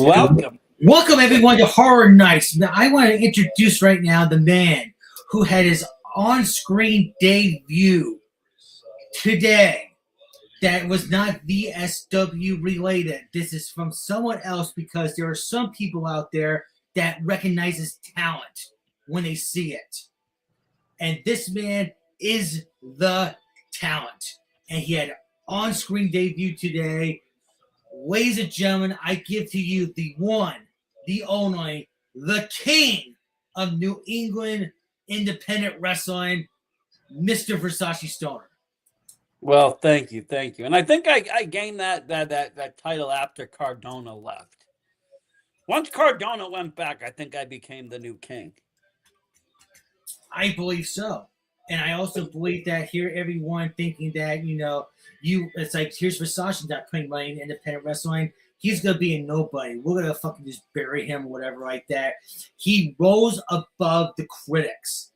Welcome. Welcome, everyone, to Horror Nights. Now, I want to introduce right now the man who had his on-screen debut today that was not VSW related. This is from someone else because there are some people out there that recognizes talent when they see it. And this man is the talent. And he had on-screen debut today. Ladies and gentlemen, I give to you the one, the only, the king of New England independent wrestling, Mr. Versace Stoner. Well, thank you. And I think I gained that title after Cardona left. Once Cardona went back, I think I became the new king. I believe so. And I also believe that here, everyone thinking that, it's like, here's Versace not putting money in independent wrestling. He's going to be a nobody. We're going to fucking just bury him or whatever like that. He rose above the critics.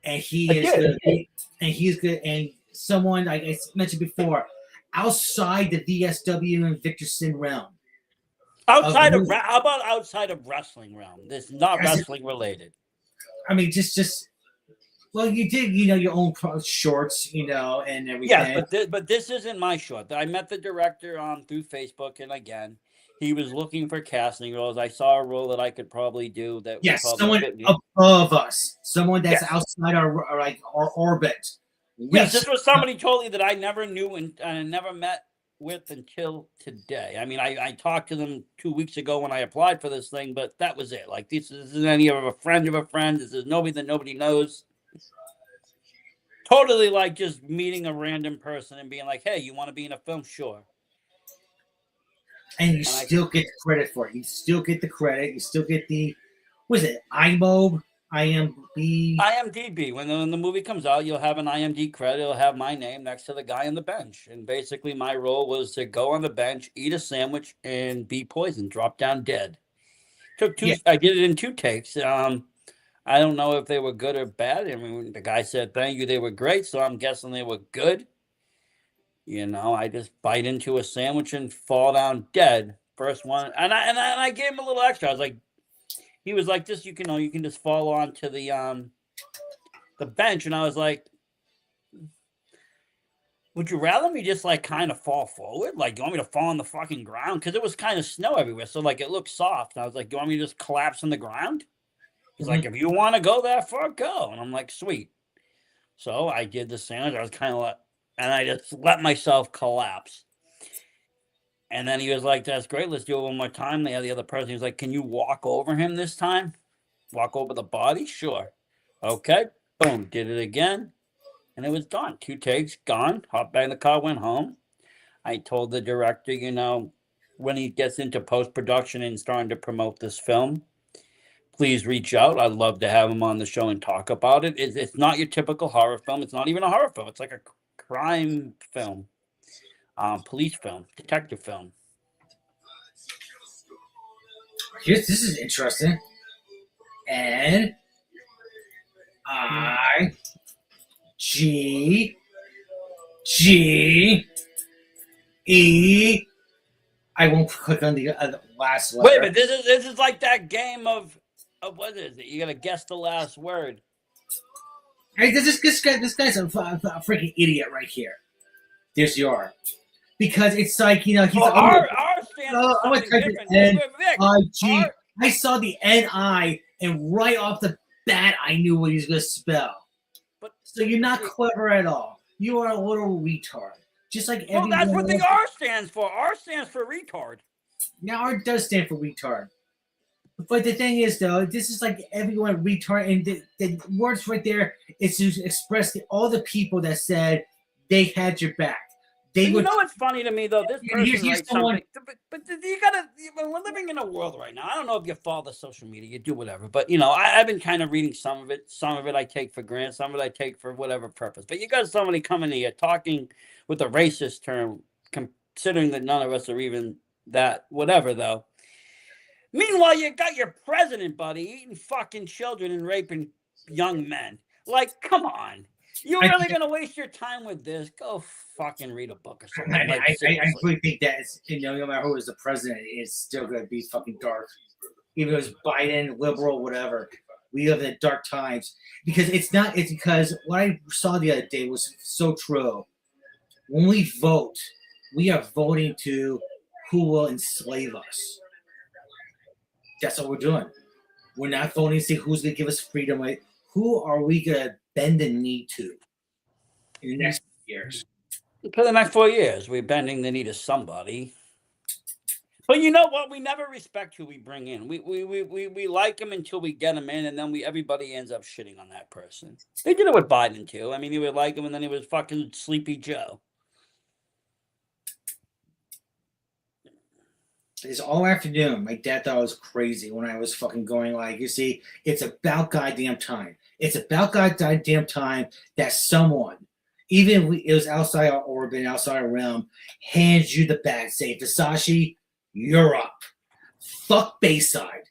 And he is good. And he's good. And someone, like I mentioned before, outside the VSW and Victor Sin realm. How about outside of wrestling realm? This is not wrestling related. I mean, well, you did, your own shorts, and everything. Yeah, but this isn't my short. I met the director through Facebook, and again, he was looking for casting roles. I saw a role that I could probably do. Someone above us, someone that's outside our orbit. Yes, this was somebody totally that I never knew and never met with until today. I mean, I talked to them 2 weeks ago when I applied for this thing, but that was it. Like, this isn't any of a friend of a friend. This is nobody that nobody knows. Totally like just meeting a random person and being like, hey, you want to be in a film? Sure. And still get the credit for it. You still get the credit. You still get the, what is it, IMDb? IMDb. When the movie comes out, you'll have an IMDb credit. It'll have my name next to the guy on the bench. And basically my role was to go on the bench, eat a sandwich, and be poisoned, drop down dead. I did it in 2 takes. I don't know if they were good or bad. I mean, the guy said, thank you, they were great, so I'm guessing they were good. I just bite into a sandwich and fall down dead. First one. And I gave him a little extra. I was like, he was like, this, you can just fall onto the bench. And I was like, would you rather me just like kind of fall forward? Like, you want me to fall on the fucking ground? Because it was kind of snow everywhere. So like it looked soft. And I was like, you want me to just collapse on the ground? He's like, if you want to go that far, go. And I'm like, sweet. So I did the sandwich. I was kind of and I just let myself collapse. And then he was like, that's great. Let's do it one more time. The other person, he was like, can you walk over him this time? Walk over the body? Sure. Okay. Boom. Did it again. And it was done. 2 takes, gone. Hopped back in the car, went home. I told the director, when he gets into post-production and starting to promote this film, please reach out. I'd love to have him on the show and talk about it. It's not your typical horror film. It's not even a horror film. It's like a crime film, police film, detective film. This is interesting. N I G E. I won't click on the last letter. Wait a minute. This is like that game of what is it? You gotta guess the last word. Hey, this guy's a freaking idiot right here. There's your, because it's like he's R stands for something different. N-I-G. I saw the N-I, and right off the bat, I knew what he was gonna spell. So you're not clever at all. You are a little retard. Just like everyone. Well, that's what the R stands for. R stands for retard. Now R does stand for retard. But the thing is, though, this is like everyone retard, and the words right there is to express all the people that said they had your back. What's funny to me though? This person writes something, but we're living in a world right now. I don't know if you follow the social media, you do whatever, but I've been kind of reading some of it. Some of it I take for granted, some of it I take for whatever purpose. But you got somebody coming here talking with a racist term, considering that none of us are even that whatever though. Meanwhile, you got your president, buddy, eating fucking children and raping young men. Like, come on. You're really gonna waste your time with this? Go fucking read a book or something. Like, I seriously. really think that it's, no matter who is the president, it's still going to be fucking dark. Even if it's Biden, liberal, whatever. We live in dark times because it's because what I saw the other day was so true. When we vote, we are voting to who will enslave us. That's what we're doing. We're not voting to see who's going to give us freedom. Like, who are we going to bend the knee to in the next years? For the next 4 years, we're bending the knee to somebody. But you know what? We never respect who we bring in. We like them until we get them in, and then everybody ends up shitting on that person. They did it with Biden too. I mean, he would like him, and then he was fucking Sleepy Joe. It's all afternoon. My dad thought I was crazy when I was fucking going like, you see, it's about goddamn time. It's about goddamn time that someone, even if it was outside our orbit, outside our realm, hands you the bat. Say, Versace, you're up. Fuck Bayside.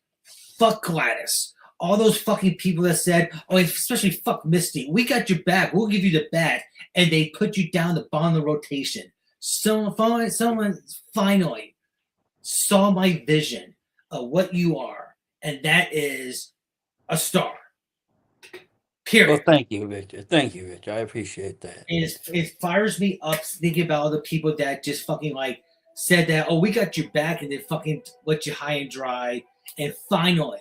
Fuck Gladys. All those fucking people that said, oh, especially fuck Misty, we got your back. We'll give you the bat. And they put you down the bottom of the rotation. Someone finally saw my vision of what you are, and that is a star. Period. Well, thank you, Victor. Thank you, Rich. I appreciate that. And it fires me up thinking about all the people that just fucking like said that, oh, we got your back, and then fucking let you high and dry. And finally,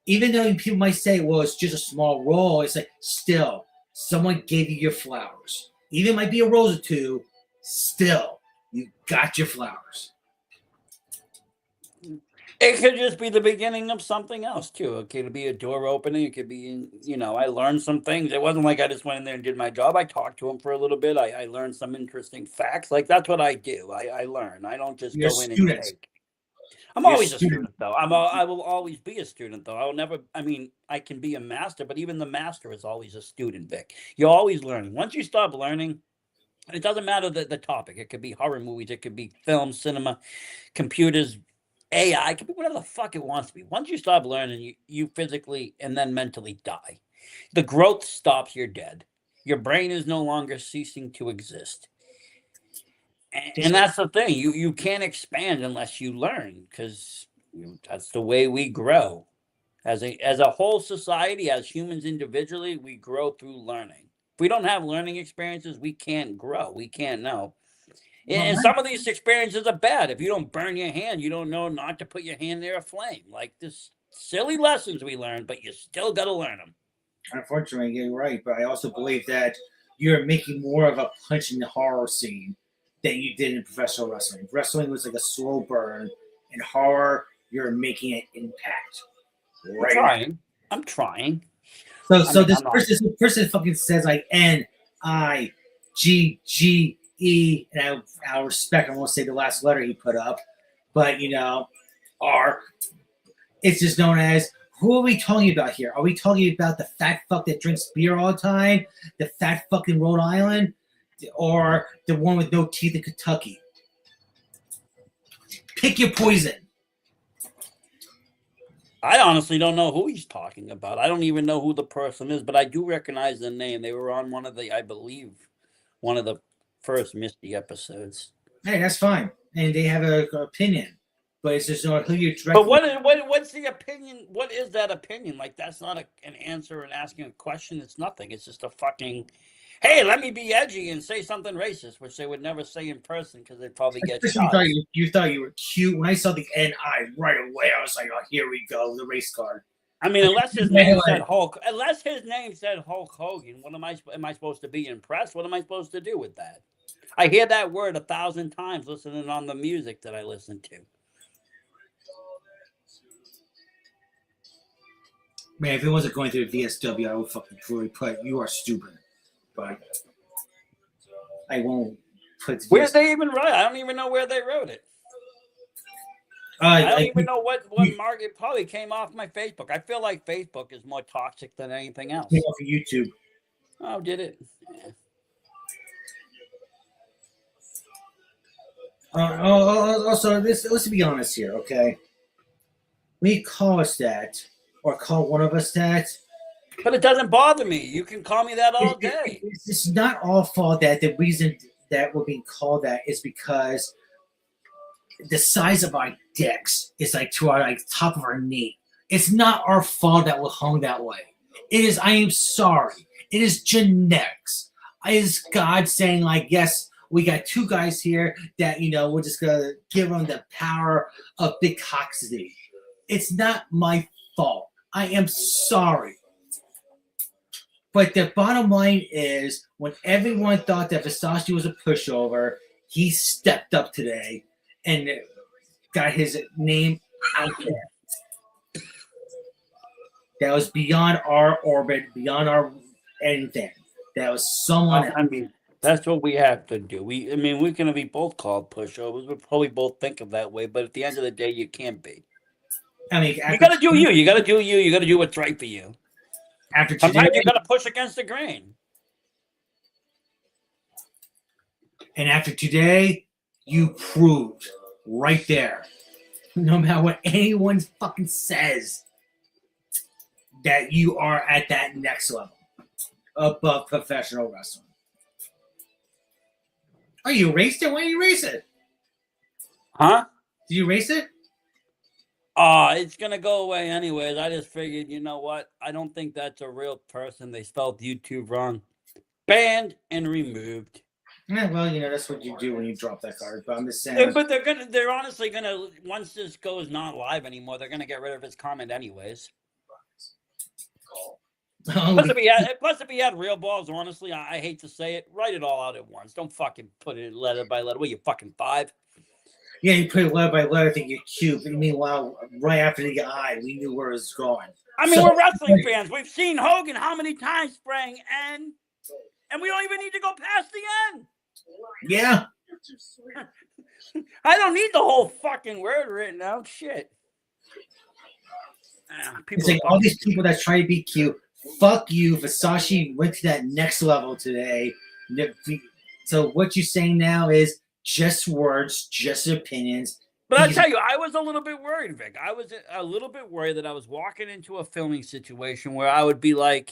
even though people might say, well, it's just a small role, it's like, still, someone gave you your flowers. Even it might be a rose or two, still, you got your flowers. It could just be the beginning of something else too. It could be a door opening. It could be, I learned some things. It wasn't like I just went in there and did my job. I talked to him for a little bit. I learned some interesting facts. Like, that's what I do. I learn. I don't just go in and take. I'm always a student, though. I will always be a student, though. I will never. I mean, I can be a master, but even the master is always a student, Vic. You're always learning. Once you stop learning, it doesn't matter the topic. It could be horror movies. It could be film, cinema, computers, AI. It could be whatever the fuck it wants to be. Once you stop learning, you physically and then mentally die. The growth stops. You're dead. Your brain is no longer ceasing to exist. And that's the thing. You can't expand unless you learn, because that's the way we grow. As a whole society, as humans individually, we grow through learning. If we don't have learning experiences, we can't grow. We can't know. And some of these experiences are bad. If you don't burn your hand, you don't know not to put your hand near a flame. Like, this silly lessons we learned, but you still got to learn them. Unfortunately, you're right. But I also believe that you're making more of a punch in the horror scene than you did in professional wrestling. Wrestling was like a slow burn. In horror, you're making an impact. Right. I'm trying. So this person fucking says like NIGGE, and I respect. I won't say the last letter he put up, but R. It's just known as. Who are we talking about here? Are we talking about the fat fuck that drinks beer all the time, the fat fucking Rhode Island, or the one with no teeth in Kentucky? Pick your poison. I honestly don't know who he's talking about. I don't even know who the person is, but I do recognize the name. They were on one of the first Misty episodes. Hey, that's fine. And they have an opinion. But it's just not who you're directly. But what's the opinion? What is that opinion? Like, that's not an answer and asking a question. It's nothing. It's just a fucking, hey, let me be edgy and say something racist, which they would never say in person because they'd probably get shot. You thought you were cute. When I saw the NI right away, I was like, oh, here we go, the race card. I mean, unless his name said Hulk Hogan, what am I supposed to be impressed? What am I supposed to do with that? I hear that word 1,000 times listening on the music that I listen to. Man, if it wasn't going through VSW, I would fucking truly put you are stupid. But I won't put. Where did they even write? I don't even know where they wrote it. I don't even know what mark. It probably came off my Facebook. I feel like Facebook is more toxic than anything else. Came off of YouTube. Oh, did it? Yeah. Also, let's be honest here, okay? When you call us that, or call one of us that, But it doesn't bother me. You can call me that all day. It's not all fault that the reason that we're being called that is because the size of our dicks is like to our like top of our knee. It's not our fault that we're hung that way. It is. I am sorry. It is genetics. It is God saying like, yes, we got two guys here that we're just gonna give them the power of big coxity. It's not my fault. I am sorry. But the bottom line is, when everyone thought that Versace was a pushover, he stepped up today and got his name out there. That was beyond our orbit, beyond our anything. That was someone else. I mean, that's what we have to do. We're gonna be both called pushovers. We probably both think of that way, but at the end of the day, you can't be. I mean, you gotta do you. You gotta do you. You gotta do what's right for you. After sometimes today, you gotta push against the grain. And after today, you proved right there, no matter what anyone fucking says, that you are at that next level above professional wrestling. Oh, you erased it? Why did you erase it? Huh? Did you erase it? It's gonna go away anyways. I just figured, you know what? I don't think that's a real person. They spelled YouTube wrong. Banned and removed. Yeah, well, that's what you do when you drop that card. But I'm just saying. But they're honestly gonna, once this goes not live anymore, they're gonna get rid of his comment anyways. Plus, if he had real balls, honestly, I hate to say it, write it all out at once. Don't fucking put it letter by letter. What, you fucking 5? Yeah, you put it letter by letter, I think you're cute. But meanwhile, right after the eye, we knew where it was going. We're wrestling fans. We've seen Hogan how many times spraying N, and we don't even need to go past the N. Yeah. I don't need the whole fucking word written out. Shit. It's like all these people that try to be cute. Fuck you. Versace went to that next level today. So what you're saying now is just words, just opinions. But I'll tell you, I was a little bit worried, Vic. I was a little bit worried that I was walking into a filming situation where I would be the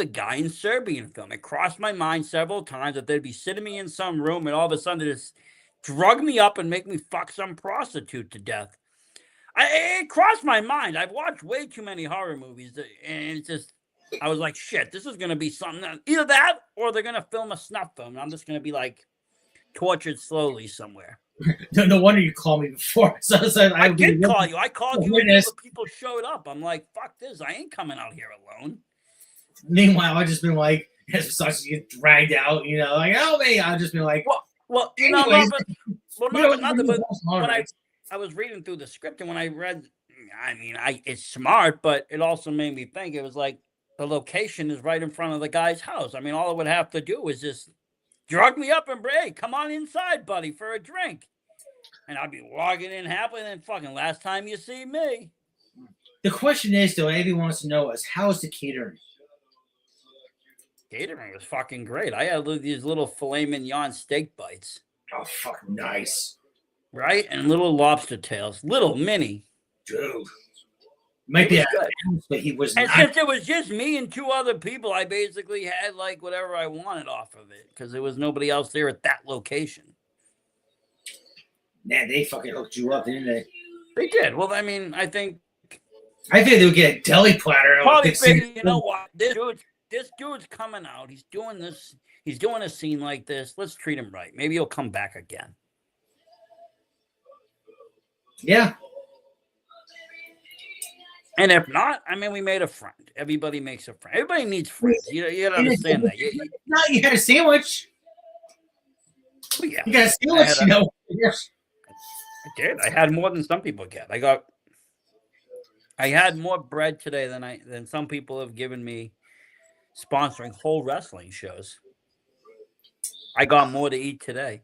guy in Serbian film. It crossed my mind several times that they'd be sitting me in some room and all of a sudden just drug me up and make me fuck some prostitute to death. It crossed my mind. I've watched way too many horror movies, and it's just, I was like, shit, this is going to be something. Either that, or they're going to film a snuff film. And I'm just going to be tortured slowly somewhere. No wonder you called me before. I did call you. I called you and people showed up. I'm like, fuck this. I ain't coming out here alone. Meanwhile, I've just been like, as Versace get dragged out, help me. I've just been like, well, when I was reading through the script, and when I read, it's smart, but it also made me think. It was like the location is right in front of the guy's house. All it would have to do is just drug me up and hey, come on inside, buddy, for a drink. And I'd be logging in happily, and then fucking last time you see me. The question is, though, everyone wants to know is, how is the catering? Catering was fucking great. I had these little filet mignon steak bites. Oh, fucking nice. Right? And little lobster tails. Little mini. Dude. Might be but he was and since it was just me and 2 other people, I basically had whatever I wanted off of it because there was nobody else there at that location. Man, they fucking hooked you up, didn't they? They did. Well, I think they would get a deli platter. Probably figured, you know what? This dude's coming out. He's doing this. He's doing a scene like this. Let's treat him right. Maybe he'll come back again. Yeah. And if not, we made a friend. Everybody makes a friend. Everybody needs friends. You gotta understand that. You had a sandwich. Well, yeah. You got a sandwich, Yes. I did. I had more than some people get. I had more bread today than some people have given me sponsoring whole wrestling shows. I got more to eat today.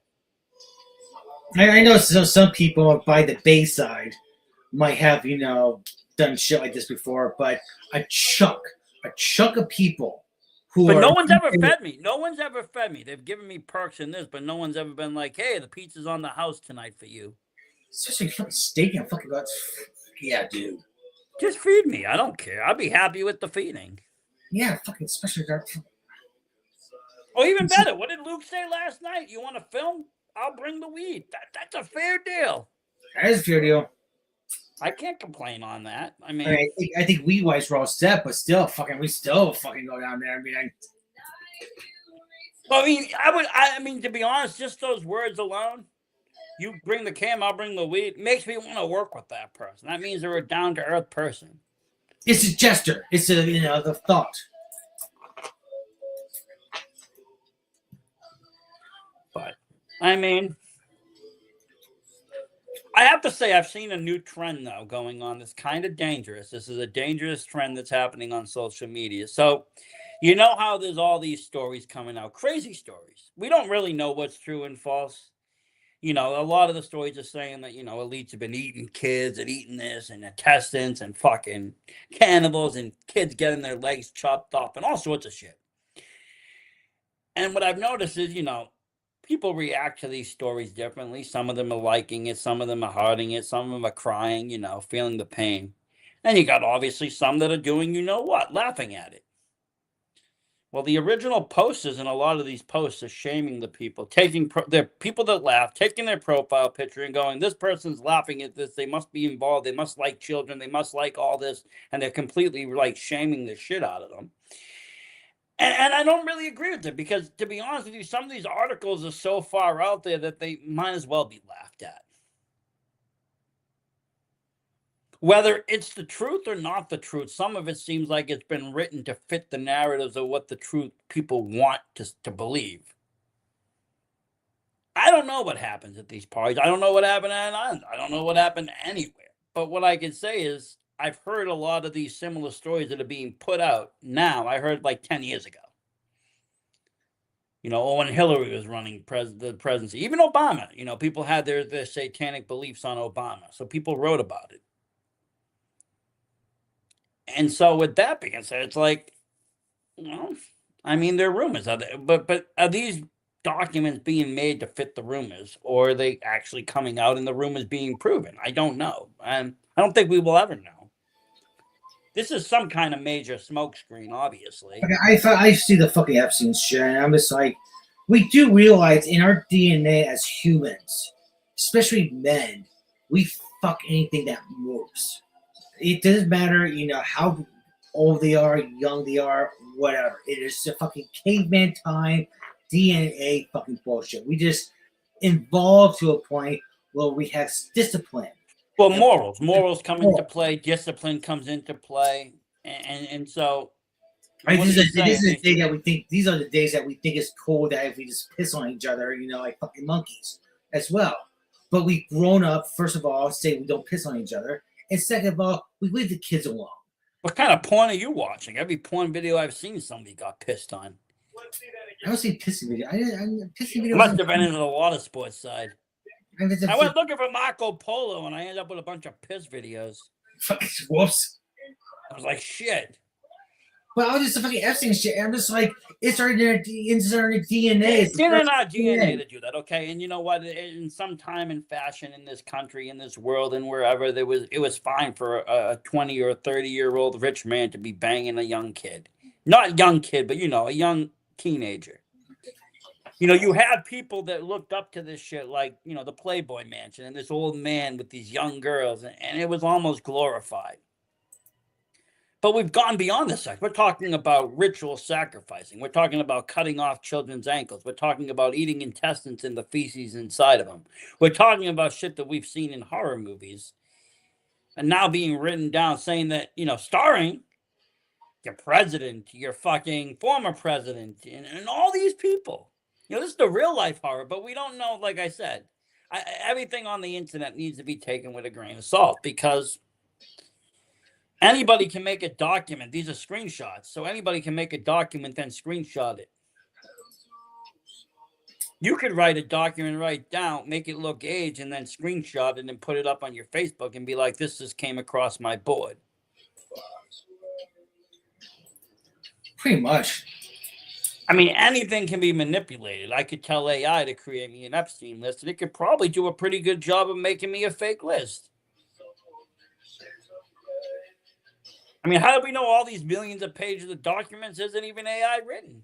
I know some people by the Bayside might have, done shit like this before, but a chunk of people who But no one's ever fed me. No one's ever fed me. They've given me perks in this, but no one's ever been like, hey, the pizza's on the house tonight for you. Especially fucking steak and fucking guts. Yeah, dude. Just feed me. I don't care. I'll be happy with the feeding. Yeah, fucking special dark. Or even better, what did Luke say last night? You want to film? I'll bring the weed. That's a fair deal. That is a fair deal. I can't complain on that. I mean, I think weed wise we're all set, but still, we still fucking go down there. I mean, to be honest, just those words alone. You bring the cam, I'll bring the weed. Makes me want to work with that person. That means they're a down to earth person. It's a gesture. It's the thought. But I mean, I have to say I've seen a new trend though going on that's kind of dangerous. This is a dangerous trend that's happening on social media. So, you know how there's all these stories coming out, crazy stories. We don't really know what's true and false. You know, a lot of the stories are saying that, elites have been eating kids and eating this and intestines and fucking cannibals and kids getting their legs chopped off and all sorts of shit. And what I've noticed is, people react to these stories differently. Some of them are liking it. Some of them are hearting it. Some of them are crying, feeling the pain. And you got obviously some that are doing, laughing at it. Well, the original posters in a lot of these posts are shaming the people, taking the people that laugh, taking their profile picture and going, this person's laughing at this. They must be involved. They must like children. They must like all this. And they're completely like shaming the shit out of them. And I don't really agree with it because, to be honest with you, some of these articles are so far out there that they might as well be laughed at. Whether it's the truth or not the truth, some of it seems like it's been written to fit the narratives of what the truth people want to believe. I don't know what happens at these parties. I don't know what happened at Island. I don't know what happened anywhere. But what I can say is I've heard a lot of these similar stories that are being put out now. I heard like 10 years ago. When Hillary was running the presidency. Even Obama, people had their satanic beliefs on Obama. So people wrote about it. And so with that being said, it's like, they're rumors. But are these documents being made to fit the rumors? Or are they actually coming out and the rumors being proven? I don't know. And I don't think we will ever know. This is some kind of major smokescreen, obviously. I see the fucking Epstein shit, and I'm just like, we do realize in our DNA as humans, especially men, we fuck anything that moves. It doesn't matter, how old they are, young they are, whatever. It is a fucking caveman time, DNA fucking bullshit. We just evolved to a point where we have discipline. Well, morals come into play. Discipline comes into play, and so. This is the day that we think. These are the days that we think it's cool that if we just piss on each other, like fucking monkeys, as well. But we've grown up. First of all, say we don't piss on each other. And second of all, we leave the kids alone. What kind of porn are you watching? Every porn video I've seen, somebody got pissed on. I don't see pissing video. Pissing videos. Must have been into the water sports side. I went looking for Marco Polo, and I ended up with a bunch of piss videos. Fucking whoops. I was like, shit. But I was just fucking Epstein shit. I'm just like, it's our DNA. It's in our DNA to do that, okay? And you know what? In some time and fashion in this country, in this world, and wherever, it was fine for a 20 or 30-year-old rich man to be banging a young kid. Not a young kid, but, a young teenager. You had people that looked up to this shit like, the Playboy Mansion and this old man with these young girls, and it was almost glorified. But we've gone beyond this. We're talking about ritual sacrificing. We're talking about cutting off children's ankles. We're talking about eating intestines and the feces inside of them. We're talking about shit that we've seen in horror movies and now being written down saying that, starring your president, your fucking former president, and all these people. This is the real life horror, but we don't know, like I said. Everything on the internet needs to be taken with a grain of salt because anybody can make a document. These are screenshots. So anybody can make a document, then screenshot it. You could write a document right down, make it look age, and then screenshot it and put it up on your Facebook and be like, this just came across my board. Pretty much. Anything can be manipulated. I could tell AI to create me an Epstein list, and it could probably do a pretty good job of making me a fake list. I mean, how do we know all these millions of pages of documents isn't even AI written?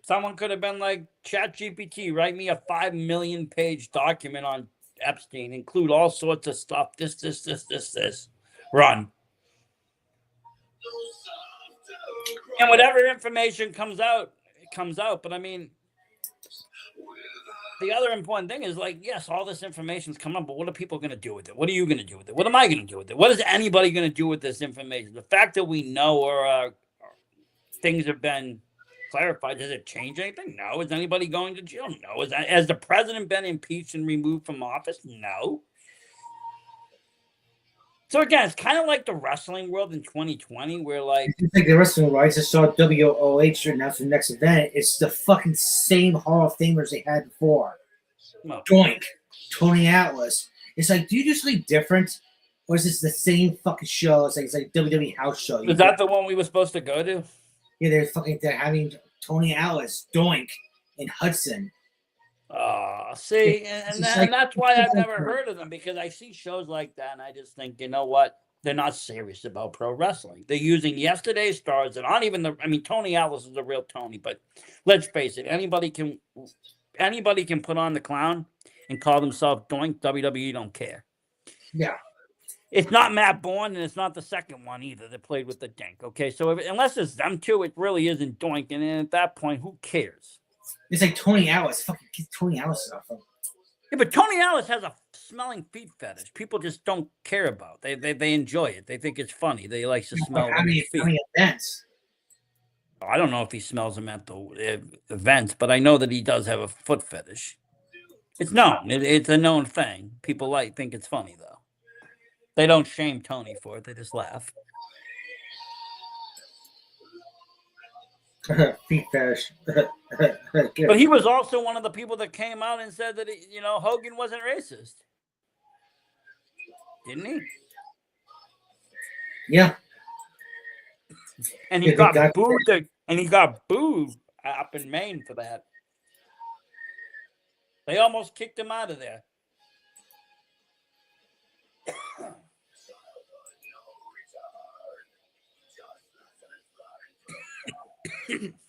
Someone could have been like, ChatGPT, write me a 5 million page document on Epstein, include all sorts of stuff. This. Run. And whatever information comes out, it comes out. But I mean, the other important thing is like, yes, all this information's coming up, but what are people going to do with it? What are you going to do with it? What am I going to do with it? What is anybody going to do with this information? The fact that we know or things have been clarified, does it change anything? No. Is anybody going to jail? No. Has the president been impeached and removed from office? No. So again, it's kind of like the wrestling world in 2020, where like If you think the wrestling rights, I saw WOH announce the next event. It's the fucking same Hall of Famers they had before. no. Doink, Tony Atlas. It's like, do you do something different, or is this the same fucking show? It's like WWE house show. Is that the one we were supposed to go to? Yeah, they're having Tony Atlas, Doink, in Hudson. See, and that's why I've never heard of them, because I see shows like that and I just think, you know what? They're not serious about pro wrestling. They're using yesterday's stars and not even Tony Atlas is the real Tony, but let's face it, anybody can put on the clown and call themselves Doink. WWE don't care. Yeah. It's not Matt Bourne, and it's not the second one either that played with the Dink. Okay, so unless it's them two, it really isn't Doink, and then at that point, who cares? It's like Tony Atlas. Fucking get Tony Atlas off him. Yeah, but Tony Atlas has a smelling feet fetish. People just don't care about. They enjoy it. They think it's funny. They like to smell feet. How many events? I don't know if he smells them at the events, but I know that he does have a foot fetish. It's known. It's a known thing. People think it's funny though. They don't shame Tony for it. They just laugh. Feet fetish. But he was also one of the people that came out and said that Hogan wasn't racist, didn't he? Yeah. And he got booed. And he got booed up in Maine for that. They almost kicked him out of there.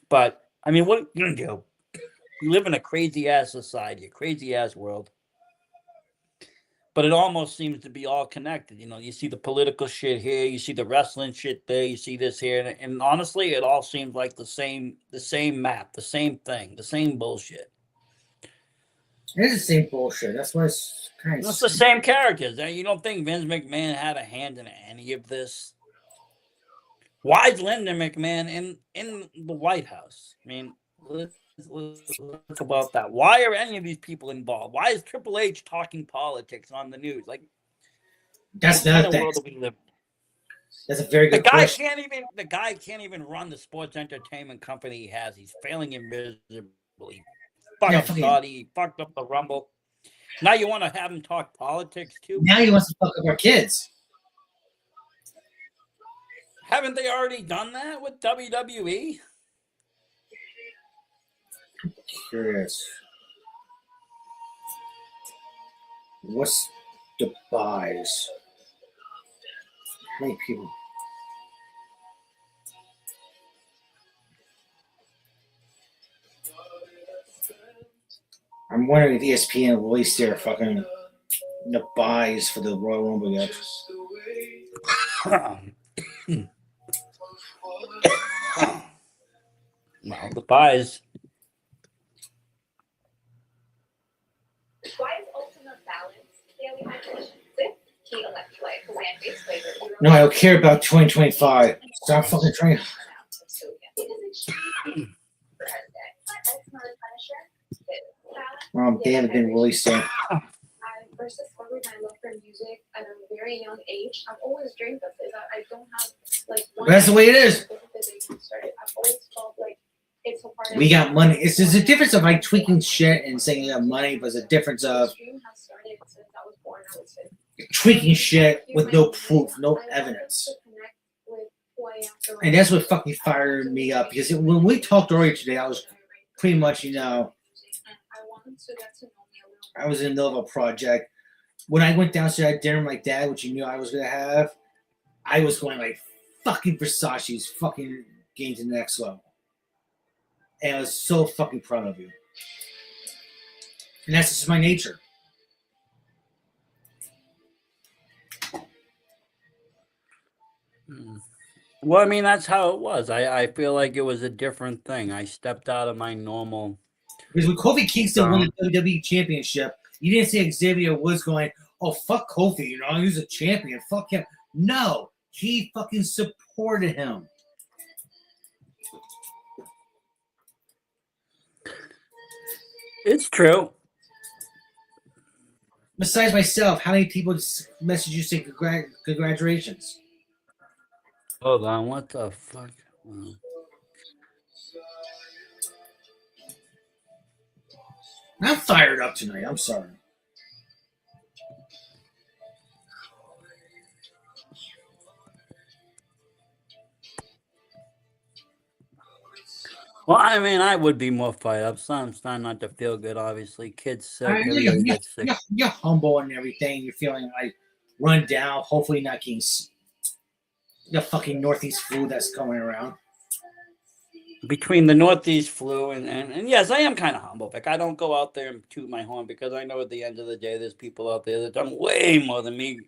But I mean, what are you gonna do? You live in a crazy ass society, a crazy ass world. But it almost seems to be all connected. You see the political shit here, you see the wrestling shit there, you see this here, and honestly, it all seems like the same map, the same thing, the same bullshit. It is the same bullshit. That's why it's kind of. It's the same characters. You don't think Vince McMahon had a hand in any of this? Why is Linda McMahon in the White House? I mean, let's about that. Why are any of these people involved? Why is Triple H talking politics on the news? Like, that's another thing. That's a very good question. The guy can't even run the sports entertainment company he has. He's failing him miserably. Fucked up Saudi, fucked up the Rumble. Now you want to have him talk politics too? Now he wants to fuck up our kids. Haven't they already done that with WWE? Curious. What's the buys? How many people? I'm wondering if ESPN released their fucking the buys for the Royal Rumble yet. Well, the buys. No, I don't care about 2025. Stop fucking trying. They haven't been released yet. I first discovered my love for music at a very young age. I've always dreamed of this. I don't have That's the way it is. I've always felt like it's a part of we got money. There's a difference of like tweaking shit and saying you have money, but there's a difference of dream has started since I was born. I would say tweaking shit with no proof, no evidence. And that's what fucking fired me up because when we talked earlier today, I was pretty much, I was in the middle of a project. When I went downstairs, I had dinner with my dad, which he knew I was going to have. I was going like fucking Versace's fucking game to the next level. And I was so fucking proud of you. And that's just my nature. Well, I mean, that's how it was. I feel like it was a different thing. I stepped out of my normal. Because when Kofi Kingston won the WWE Championship, you didn't see Xavier Woods going, "Oh fuck Kofi, you know he's a champion, fuck him." No, he fucking supported him. It's true. Besides myself, how many people message you saying congratulations? Hold on, what the fuck? I'm fired up tonight. I'm sorry. Well, I mean, I would be more fired up. I'm starting not to feel good, obviously. Kids sick. Everybody gets sick. You're humble and everything. You're feeling like run down. Hopefully not getting the fucking Northeast flu that's coming around. Between the Northeast flu and yes, I am kind of humble. Like, I don't go out there and toot my horn because I know at the end of the day, there's people out there that done way more than me.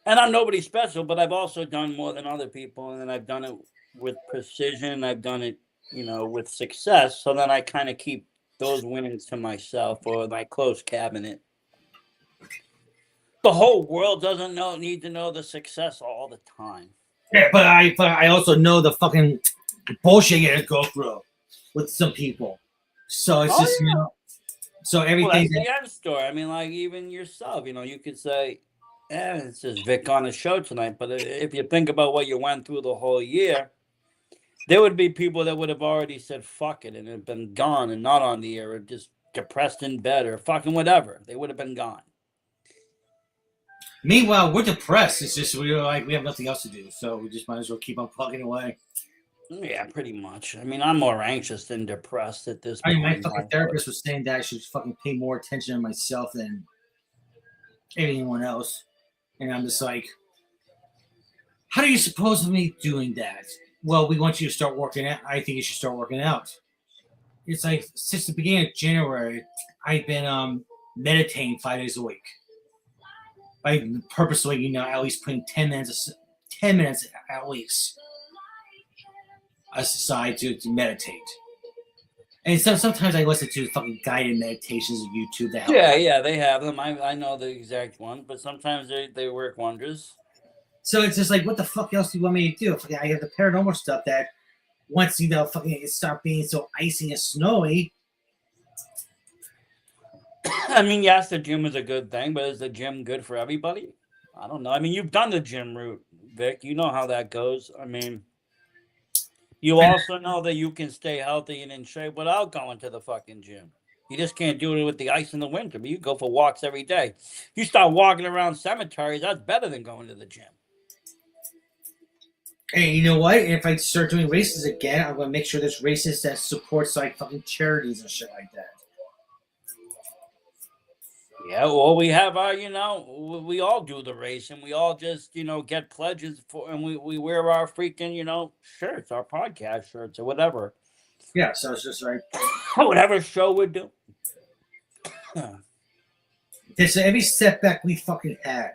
And I'm nobody special, but I've also done more than other people. And I've done it with precision. I've done it, with success. So then I kind of keep those winnings to myself or my close cabinet. The whole world doesn't need to know the success all the time. Yeah, but I also know the fucking bullshit you go through with some people. So it's just, so everything. Well, that's the end story. I mean, like, even yourself, you could say, it's just Vic on the show tonight. But if you think about what you went through the whole year, there would be people that would have already said fuck it and have been gone and not on the air or just depressed in bed or fucking whatever. They would have been gone. Meanwhile, we're depressed. It's just we have nothing else to do, so we just might as well keep on plugging away. Yeah, pretty much. I mean, I'm more anxious than depressed at this point. My fucking therapist was saying that I should fucking pay more attention to myself than anyone else, and I'm just like, how do you suppose me doing that? Well, we want you to start working out. I think you should start working out. It's like since the beginning of January, I've been meditating 5 days a week. By purposely, at least putting 10 minutes at least aside to meditate. And so sometimes I listen to fucking guided meditations on YouTube that help. Yeah, they have them. I know the exact one, but sometimes they work wonders. So it's just like, what the fuck else do you want me to do? I have the paranormal stuff that once fucking start being so icy and snowy. I mean, yes, the gym is a good thing, but is the gym good for everybody? I don't know. I mean, you've done the gym route, Vic. You know how that goes. I mean, you also know that you can stay healthy and in shape without going to the fucking gym. You just can't do it with the ice in the winter, but you go for walks every day. You start walking around cemeteries, that's better than going to the gym. Hey, you know what? If I start doing races again, I'm going to make sure there's races that supports like fucking charities and shit like that. Yeah, well, we have our, we all do the race and we all just, get pledges for, and we wear our freaking, shirts, our podcast shirts or whatever. Yeah, so it's just like whatever show we do. There's every setback we fucking had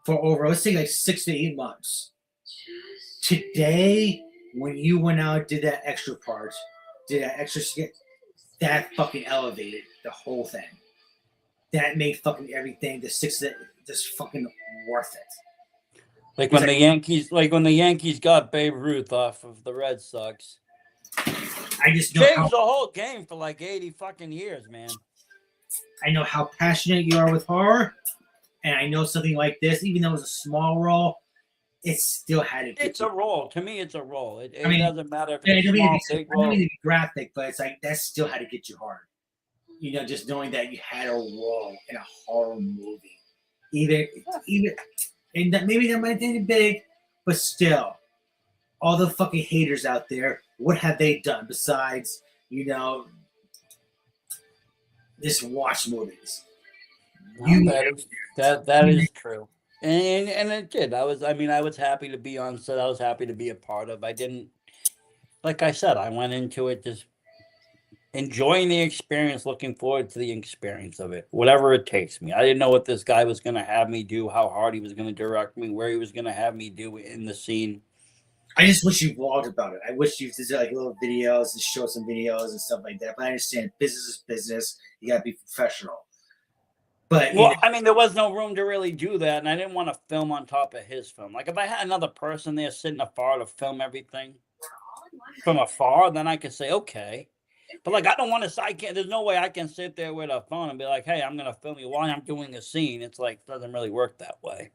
for over, let's say like 6 to 8 months. Today, when you went out and did that extra part, did that extra skit, that fucking elevated the whole thing. That made fucking everything, the just fucking worth it. Like when the Yankees got Babe Ruth off of the Red Sox. I just know changed the whole game for like 80 fucking years, man. I know how passionate you are with horror, and I know something like this, even though it was a small role, it still had it. It's a role. To me, it's a role. It doesn't matter if it's small, big role. I don't mean to be graphic, but it's like that still had to get you hard. Just knowing that you had a role in a horror movie, even, and that maybe that might be big, but still, all the fucking haters out there, what have they done besides, just watch movies? That is true. And it did. I was happy to be on set. I was happy to be a part of. I didn't, like I said, I went into it just enjoying the experience, looking forward to the experience of it, whatever it takes me. I didn't know what this guy was going to have me do, how hard he was going to direct me, where he was going to have me do in the scene. I just wish you vlogged about it. I wish you did like little videos and show some videos and stuff like that. But I understand business is business. You gotta be professional. But Well, I mean, there was no room to really do that, and I didn't want to film on top of his film. Like, if I had another person there sitting afar to film everything from afar, then I could say, okay. But, like, I don't want to, I can't, there's no way I can sit there with a phone and be like, hey, I'm going to film you while I'm doing a scene. It's like, it doesn't really work that way.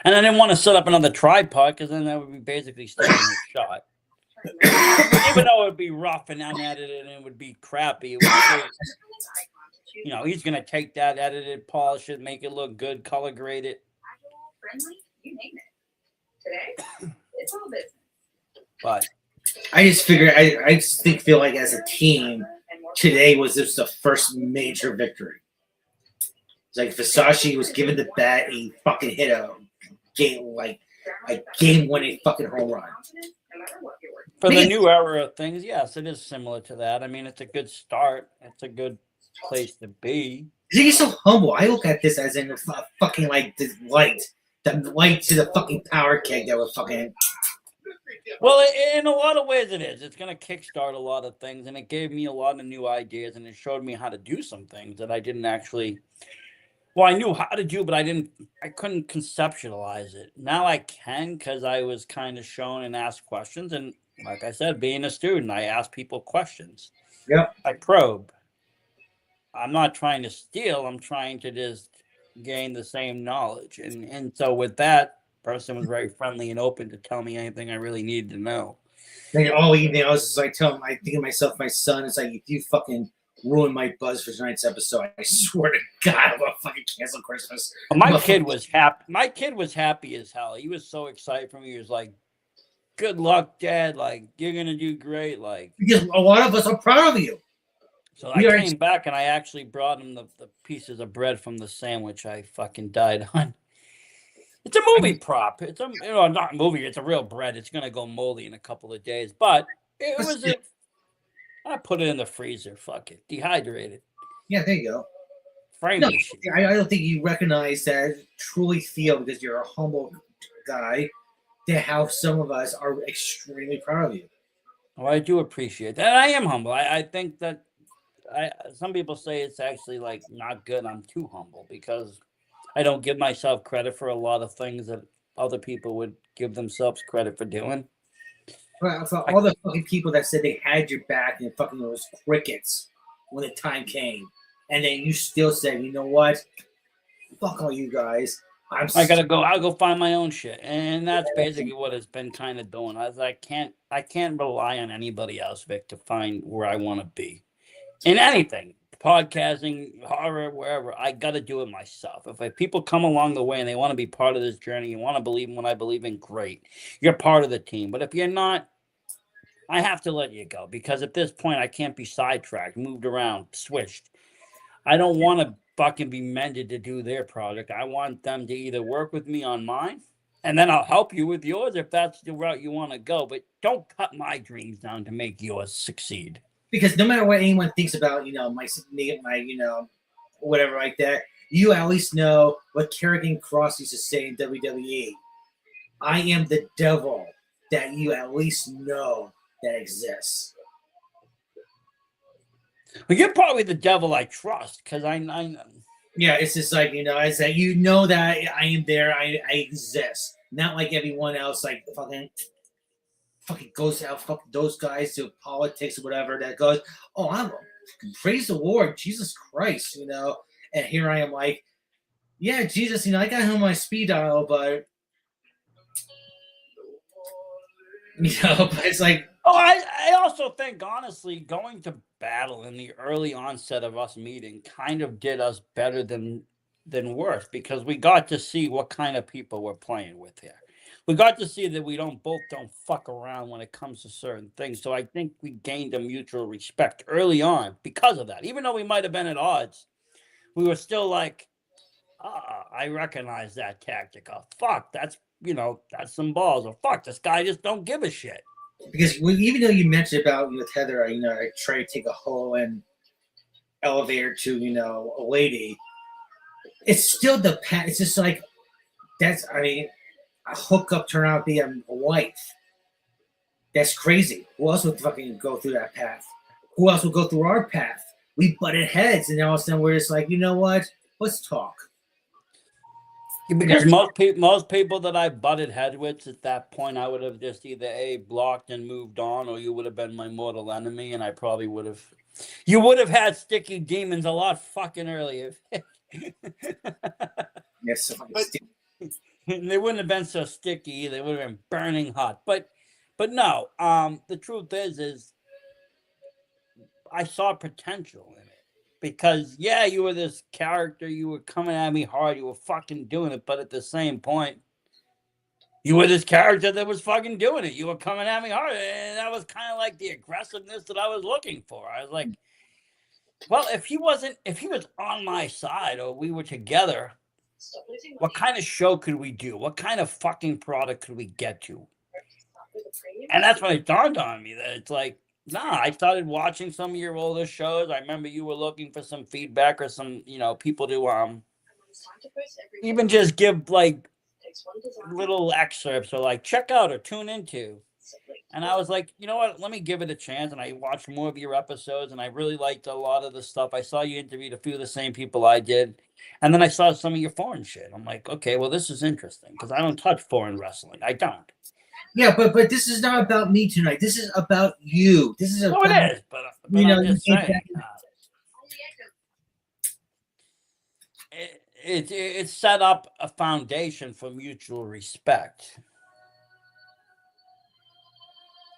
And I didn't want to set up another tripod because then that would be basically stealing the shot. Even though it would be rough and unedited and it would be crappy, it would still, you know, he's going to take that, edit it, polish it, make it look good, color grade it. Friendly, you name it. Today, it's all business. But I just figure I just feel like as a team today was just the first major victory. It's like Versace was given the bat, he fucking hit a game winning fucking home run. for the new era of things, yes, it is similar to that. I mean, it's a good start. It's a good place to be. He's so humble. I look at this as in fucking like the light to the fucking power keg that was fucking. Well, in a lot of ways, it is. It's going to kickstart a lot of things, and it gave me a lot of new ideas, and it showed me how to do some things that I didn't actually. Well, I knew how to do, but I couldn't conceptualize it. Now I can because I was kind of shown and asked questions, and like I said, being a student, I ask people questions. Yep. I probe. I'm not trying to steal. I'm trying to just gain the same knowledge, and so with that. Person was very friendly and open to tell me anything I really needed to know. Like all evening, I was just like telling, I think of myself, my son. It's like if you fucking ruin my buzz for tonight's episode, I swear to God, I'm gonna fucking cancel Christmas. My kid was happy. My kid was happy as hell. He was so excited for me. He was like, "Good luck, Dad. Like you're gonna do great." Like because a lot of us are proud of you. So I came back and I actually brought him the pieces of bread from the sandwich I fucking died on. It's a movie prop. It's not a movie. It's a real bread. It's gonna go moldy in a couple of days, but it was. I put it in the freezer. Fuck it, dehydrated. Yeah, there you go. Frame no, I don't think you recognize that. Truly feel because you're a humble guy. That how some of us are extremely proud of you. Oh, I do appreciate that. I am humble. I think that some people say it's actually like not good. I'm too humble because. I don't give myself credit for a lot of things that other people would give themselves credit for doing. For all the fucking people that said they had your back and fucking those crickets when the time came, and then you still said, you know what? Fuck all you guys. I gotta go. I'll go find my own shit, and that's basically what it's been kind of doing. I can't rely on anybody else, Vic, to find where I want to be in anything. Podcasting, horror, wherever, I got to do it myself. If people come along the way and they want to be part of this journey, you want to believe in what I believe in, great. You're part of the team. But if you're not, I have to let you go because at this point, I can't be sidetracked, moved around, switched. I don't want to fucking be mended to do their project. I want them to either work with me on mine, and then I'll help you with yours if that's the route you want to go. But don't cut my dreams down to make yours succeed. Because no matter what anyone thinks about, my whatever like that, you at least know what Karrion Kross used to say in WWE. I am the devil that you at least know that exists. Well, you're probably the devil I trust because I know. Yeah, it's just like, it's that you know that I am there, I exist. Not like everyone else, like fucking goes out, fuck those guys to politics or whatever that goes, oh, I'm praise the Lord, Jesus Christ, and here I am like, yeah, Jesus, I got him on my speed dial, but but it's like, oh, I also think honestly going to battle in the early onset of us meeting kind of did us better than worse because we got to see what kind of people we're playing with here. We got to see that we don't fuck around when it comes to certain things. So I think we gained a mutual respect early on because of that. Even though we might have been at odds, we were still like, I recognize that tactic. Oh, fuck, that's that's some balls. Or fuck, this guy just don't give a shit. Because even though you mentioned about with Heather, I try to take a whole and elevator to a lady. It's still the path. It's just like that's. I mean, a hookup turn out to be a wife. That's crazy. Who else would fucking go through that path? Who else would go through our path? We butted heads, and all of a sudden we're just like, you know what? Let's talk. Because most people that I butted head with at that point, I would have just either blocked and moved on, or you would have been my mortal enemy, and I probably would have. You would have had sticky demons a lot fucking earlier. Yes, They wouldn't have been so sticky. They would have been burning hot. But no. The truth is I saw potential in it. Because, yeah, you were this character. You were coming at me hard. You were fucking doing it. But at the same point, you were this character that was fucking doing it. You were coming at me hard. And that was kind of like the aggressiveness that I was looking for. I was like, well, if he was on my side or we were together, what kind of show could we do? What kind of fucking product could we get to? And that's when it dawned on me that it's like, nah, I started watching some of your older shows. I remember you were looking for some feedback or some, people to even just give like little excerpts or like check out or tune into. And I was like, you know what? Let me give it a chance. And I watched more of your episodes, and I really liked a lot of the stuff. I saw you interviewed a few of the same people I did, and then I saw some of your foreign shit. I'm like, okay, well, this is interesting because I don't touch foreign wrestling. I don't. Yeah, but this is not about me tonight. This is about you. This is about, it is, but I'm just saying. It set up a foundation for mutual respect.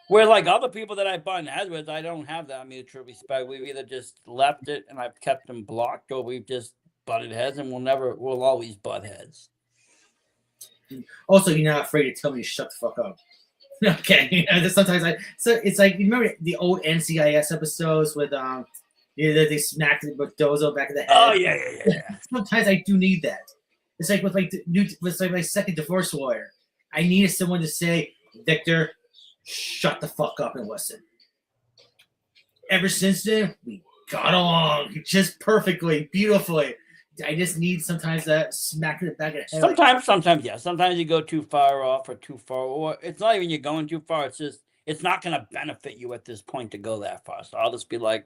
Where like other people that I butt heads with, I don't have that mutual respect. We've either just left it and I've kept them blocked, or we've just butted heads, and we'll always butt heads. Also, you're not afraid to tell me to shut the fuck up. Okay, sometimes it's like, you remember the old NCIS episodes with they smacked Dozo back in the head. Oh yeah. Sometimes I do need that. It's like with my second divorce lawyer. I needed someone to say, Victor, shut the fuck up and listen. Ever since then, we got along just perfectly, beautifully. I just need sometimes that smack in the back of the head. Sometimes, yeah. Sometimes you go too far off or too far, or it's not even you're going too far. It's just it's not going to benefit you at this point to go that far. So I'll just be like,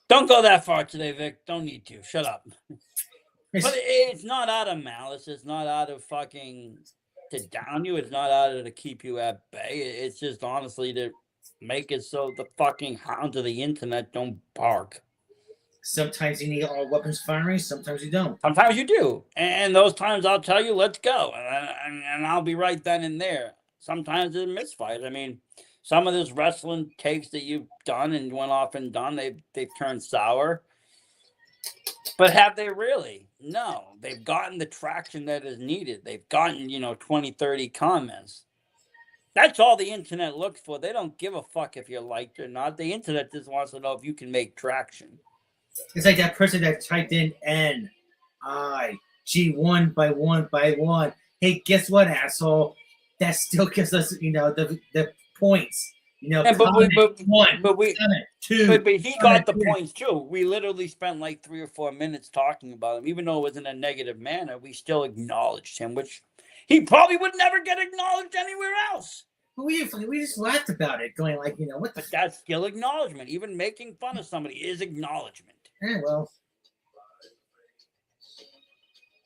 don't go that far today, Vic. Don't need to. Shut up. But it's not out of malice. It's not out of fucking to down you. It's not out of to keep you at bay. It's just honestly to make it so the fucking hounds of the internet don't bark. Sometimes you need all weapons firing. Sometimes you don't. Sometimes you do. And those times I'll tell you, let's go. And I'll be right then and there. Sometimes it's misfights. I mean, some of this wrestling takes that you've done and went off and done, they've turned sour. But have they really? No. They've gotten the traction that is needed. They've gotten, 20, 30 comments. That's all the internet looks for. They don't give a fuck if you're liked or not. The internet just wants to know if you can make traction. It's like that person that typed in N-I-G 1 by 1 by 1. Hey, guess what, asshole? That still gives us, the points. But he got the points too. We literally spent like 3 or 4 minutes talking about him, even though it was in a negative manner. We still acknowledged him, which he probably would never get acknowledged anywhere else. We just laughed about it, going like, what the. But that's still acknowledgement. Even making fun of somebody is acknowledgement. Yeah, well.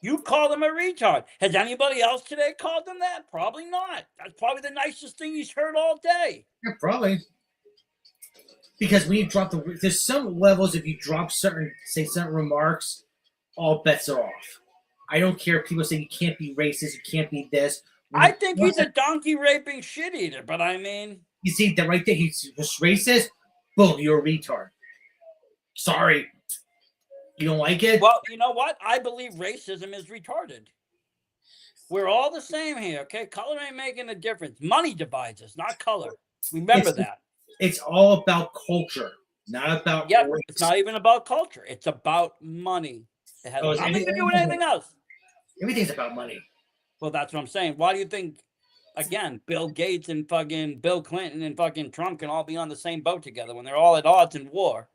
You call him a retard. Has anybody else today called him that? Probably not. That's probably the nicest thing he's heard all day. Yeah, probably. Because when you drop there's some levels, if you drop certain remarks, all bets are off. I don't care if people say you can't be racist, you can't be this. I think he's a donkey raping shit eater, but I mean. You see that right there? He's just racist. Boom, you're a retard. Sorry. You don't like it? Well, you know what? I believe racism is retarded. We're all the same here, okay? Color ain't making a difference. Money divides us, not color. Remember that. It's all about culture, not about race. It's not even about culture. It's about money. It has Oh, is nothing to do with everything- anything else. Everything's about money. Well, that's what I'm saying. Why do you think, again, Bill Gates and fucking Bill Clinton and fucking Trump can all be on the same boat together when they're all at odds in war?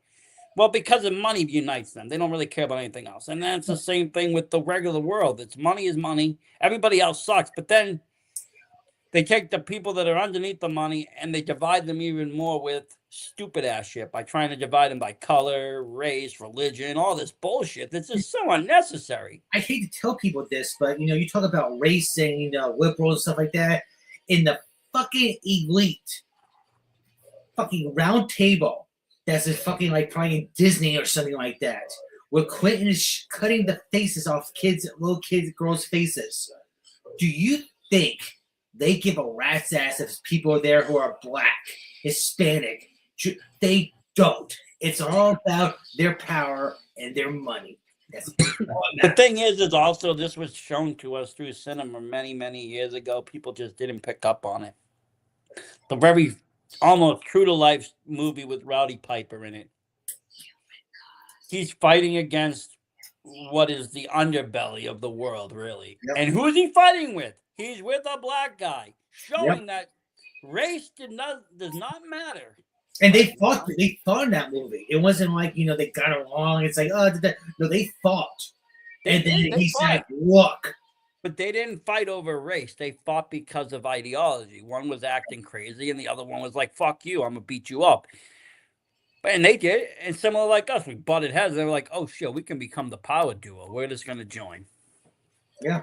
Well, because of money unites them. They don't really care about anything else. And that's the same thing with the regular world. It's money is money. Everybody else sucks. But then they take the people that are underneath the money and they divide them even more with stupid ass shit by trying to divide them by color, race, religion, all this bullshit. That's just so unnecessary. I hate to tell people this, but you talk about race and liberals and stuff like that. In the fucking elite, fucking round table, that's a fucking like probably Disney or something like that, where Quentin is cutting the faces off little kids, girls' faces. Do you think they give a rat's ass if people are there who are black, Hispanic? They don't. It's all about their power and their money. That's all that The matters. thing is also this was shown to us through cinema many, many years ago. People just didn't pick up on it. The very almost true to life movie with Rowdy Piper in it. He's fighting against what is the underbelly of the world, really. Yep. And who is he fighting with? He's with a black guy, showing that race does not matter. And they fought in that movie. It wasn't like they got along. It's like no, they fought. And then he said, "Look." But they didn't fight over race. They fought because of ideology. One was acting crazy, and the other one was like, "Fuck you, I'm gonna beat you up." And they did. And similar like us, we butted heads. They were like, "Oh shit, we can become the power duo. We're just gonna join." Yeah.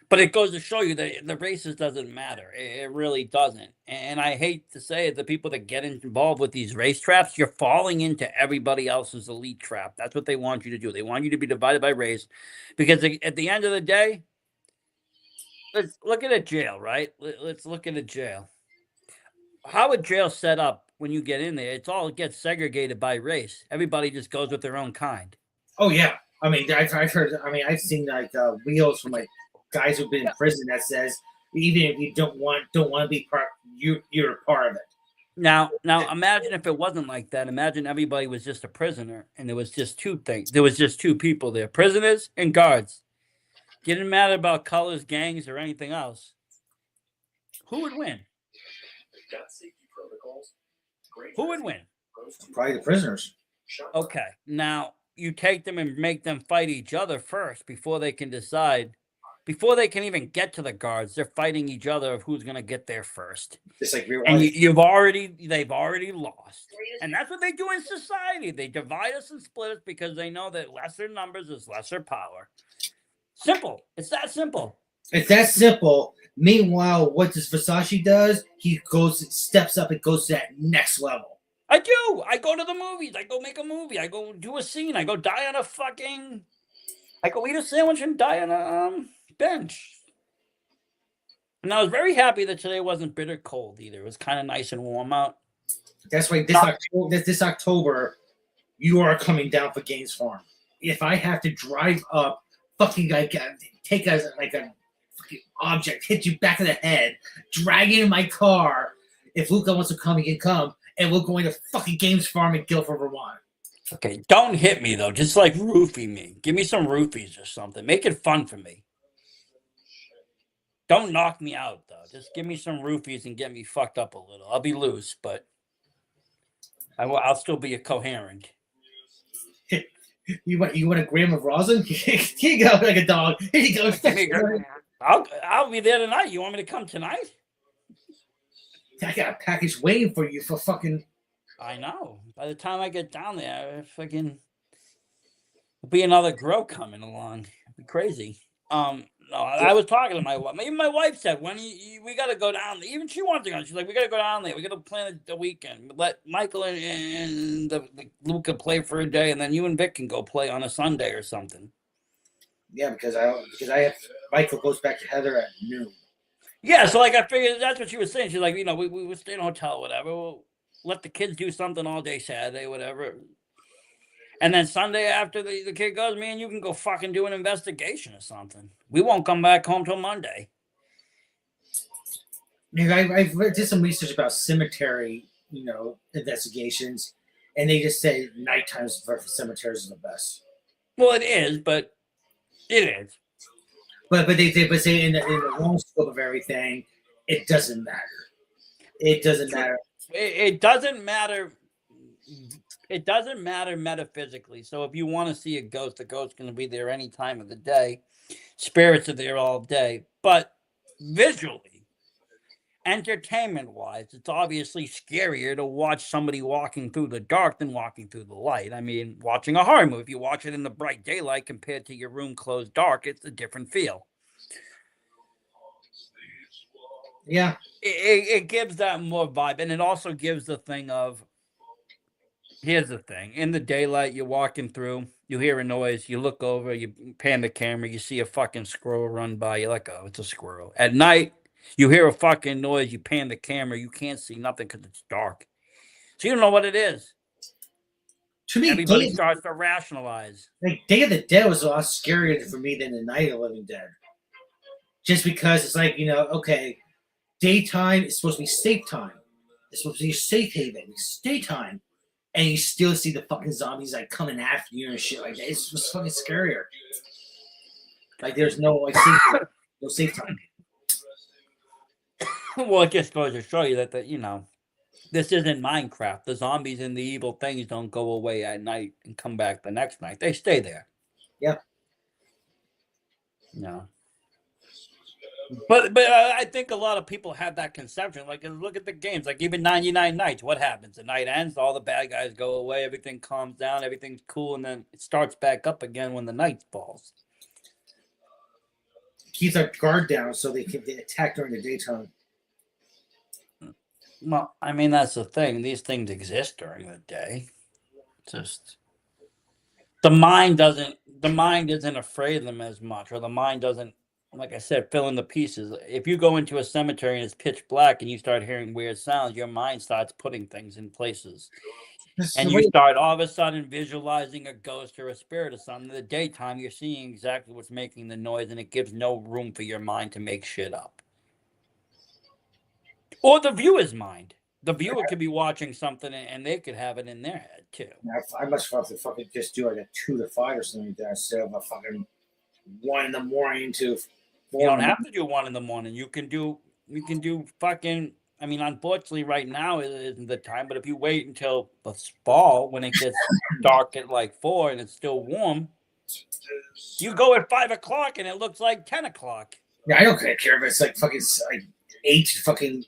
But it goes to show you that the races doesn't matter. It really doesn't. And I hate to say it, the people that get involved with these race traps, you're falling into everybody else's elite trap. That's what they want you to do. They want you to be divided by race. Because at the end of the day, let's look at a jail, right? Let's look at a jail. How a jail set up when you get in there, it gets segregated by race. Everybody just goes with their own kind. Oh yeah. I mean, I've heard. I mean, I've seen like wheels from like guys who've been in prison that says even if you don't want to be part, you're a part of it. Now, imagine if it wasn't like that. Imagine everybody was just a prisoner, and there was just two things. There was just two people there: prisoners and guards. Didn't matter about colors, gangs, or anything else. Who would win? Who would win? Probably the prisoners. Okay, now you take them and make them fight each other first before they can decide. Before they can even get to the guards, they're fighting each other of who's going to get there first. Just like real And life. they've already lost. And that's what they do in society. They divide us and split us because they know that lesser numbers is lesser power. Simple. It's that simple. It's that simple. Meanwhile, what this Versace does, he steps up and goes to that next level. I do. I go to the movies. I go make a movie. I go do a scene. I go die on I go eat a sandwich and die on a bench. And I was very happy that today wasn't bitter cold either. It was kind of nice and warm out. That's why this October, you are coming down for Gaines Farm. If I have to drive up, fucking like take a fucking object, hit you back of the head, drag you in my car. If Luca wants to come, he can come, and we're going to fucking Gaines Farm in Guilford, Vermont. Okay, don't hit me though. Just like roofie me. Give me some roofies or something. Make it fun for me. Don't knock me out though. Just give me some roofies and get me fucked up a little. I'll be loose, but I'll still be a coherent. You want a gram of rosin? Here you go, like a dog. Here you go. I'll be there tonight. You want me to come tonight? I got a package waiting for you for fucking. I know. By the time I get down there, fucking there'll be another grow coming along. It'd be crazy. No, I was talking to my wife. Even my wife said, "When we got to go down there." Even she wanted to go. She's like, "We got to go down there. We got to plan the weekend. Let Michael and Luca play for a day, and then you and Vic can go play on a Sunday or something." Yeah, because I have Michael goes back to Heather at noon. Yeah, so like I figured that's what she was saying. She's like, we would stay in a hotel, whatever. We'll let the kids do something all day Saturday, whatever. And then Sunday after the kid goes, me and you can go fucking do an investigation or something. We won't come back home till Monday. I've did some research about cemetery, investigations, and they just say night times for cemeteries are the best. Well, it is, but it is. But say in the long scope of everything, it doesn't matter. It doesn't matter. It doesn't matter. It doesn't matter metaphysically. So if you want to see a ghost, the ghost's going to be there any time of the day. Spirits are there all day. But visually, entertainment wise, it's obviously scarier to watch somebody walking through the dark than walking through the light. I mean, watching a horror movie, if you watch it in the bright daylight compared to your room closed dark, it's a different feel. Yeah. It gives that more vibe. And it also gives the thing of, here's the thing. In the daylight, you're walking through, you hear a noise, you look over, you pan the camera, you see a fucking squirrel run by, you're like, oh, it's a squirrel. At night, you hear a fucking noise, you pan the camera, you can't see nothing because it's dark. So you don't know what it is. To me, Everybody starts to rationalize. like Day of the Dead was a lot scarier for me than the Night of the Living Dead. Just because it's like, okay, daytime is supposed to be safe time. It's supposed to be a safe haven. It's daytime. And you still see the fucking zombies like coming after you and shit like that. It's just fucking scarier. Like there's no like safe time. Well, it just goes to show you that this isn't Minecraft. The zombies and the evil things don't go away at night and come back the next night. They stay there. Yeah. No. But I think a lot of people have that conception. Like, look at the games. Like, even 99 Nights. What happens? The night ends, all the bad guys go away, everything calms down, everything's cool, and then it starts back up again when the night falls. Keeps our guard down so they attack during the daytime. Well, I mean, that's the thing. These things exist during the day. Just the mind isn't afraid of them as much, or the mind doesn't, like I said, fill in the pieces. If you go into a cemetery and it's pitch black and you start hearing weird sounds, your mind starts putting things in places. And you start all of a sudden visualizing a ghost or a spirit or something. In the daytime, you're seeing exactly what's making the noise, and it gives no room for your mind to make shit up. Or the viewer's mind. The viewer could be watching something and they could have it in their head too. I much rather fucking just do like a 2 to 5 or something like that instead of a fucking 1 in the morning to 4. You don't have to do 1 in the morning. You can do fucking. I mean, unfortunately, right now isn't the time. But if you wait until the fall when it gets dark at like 4 and it's still warm, you go at 5 o'clock and it looks like 10 o'clock. Yeah, I don't care if it's like fucking like 8 fucking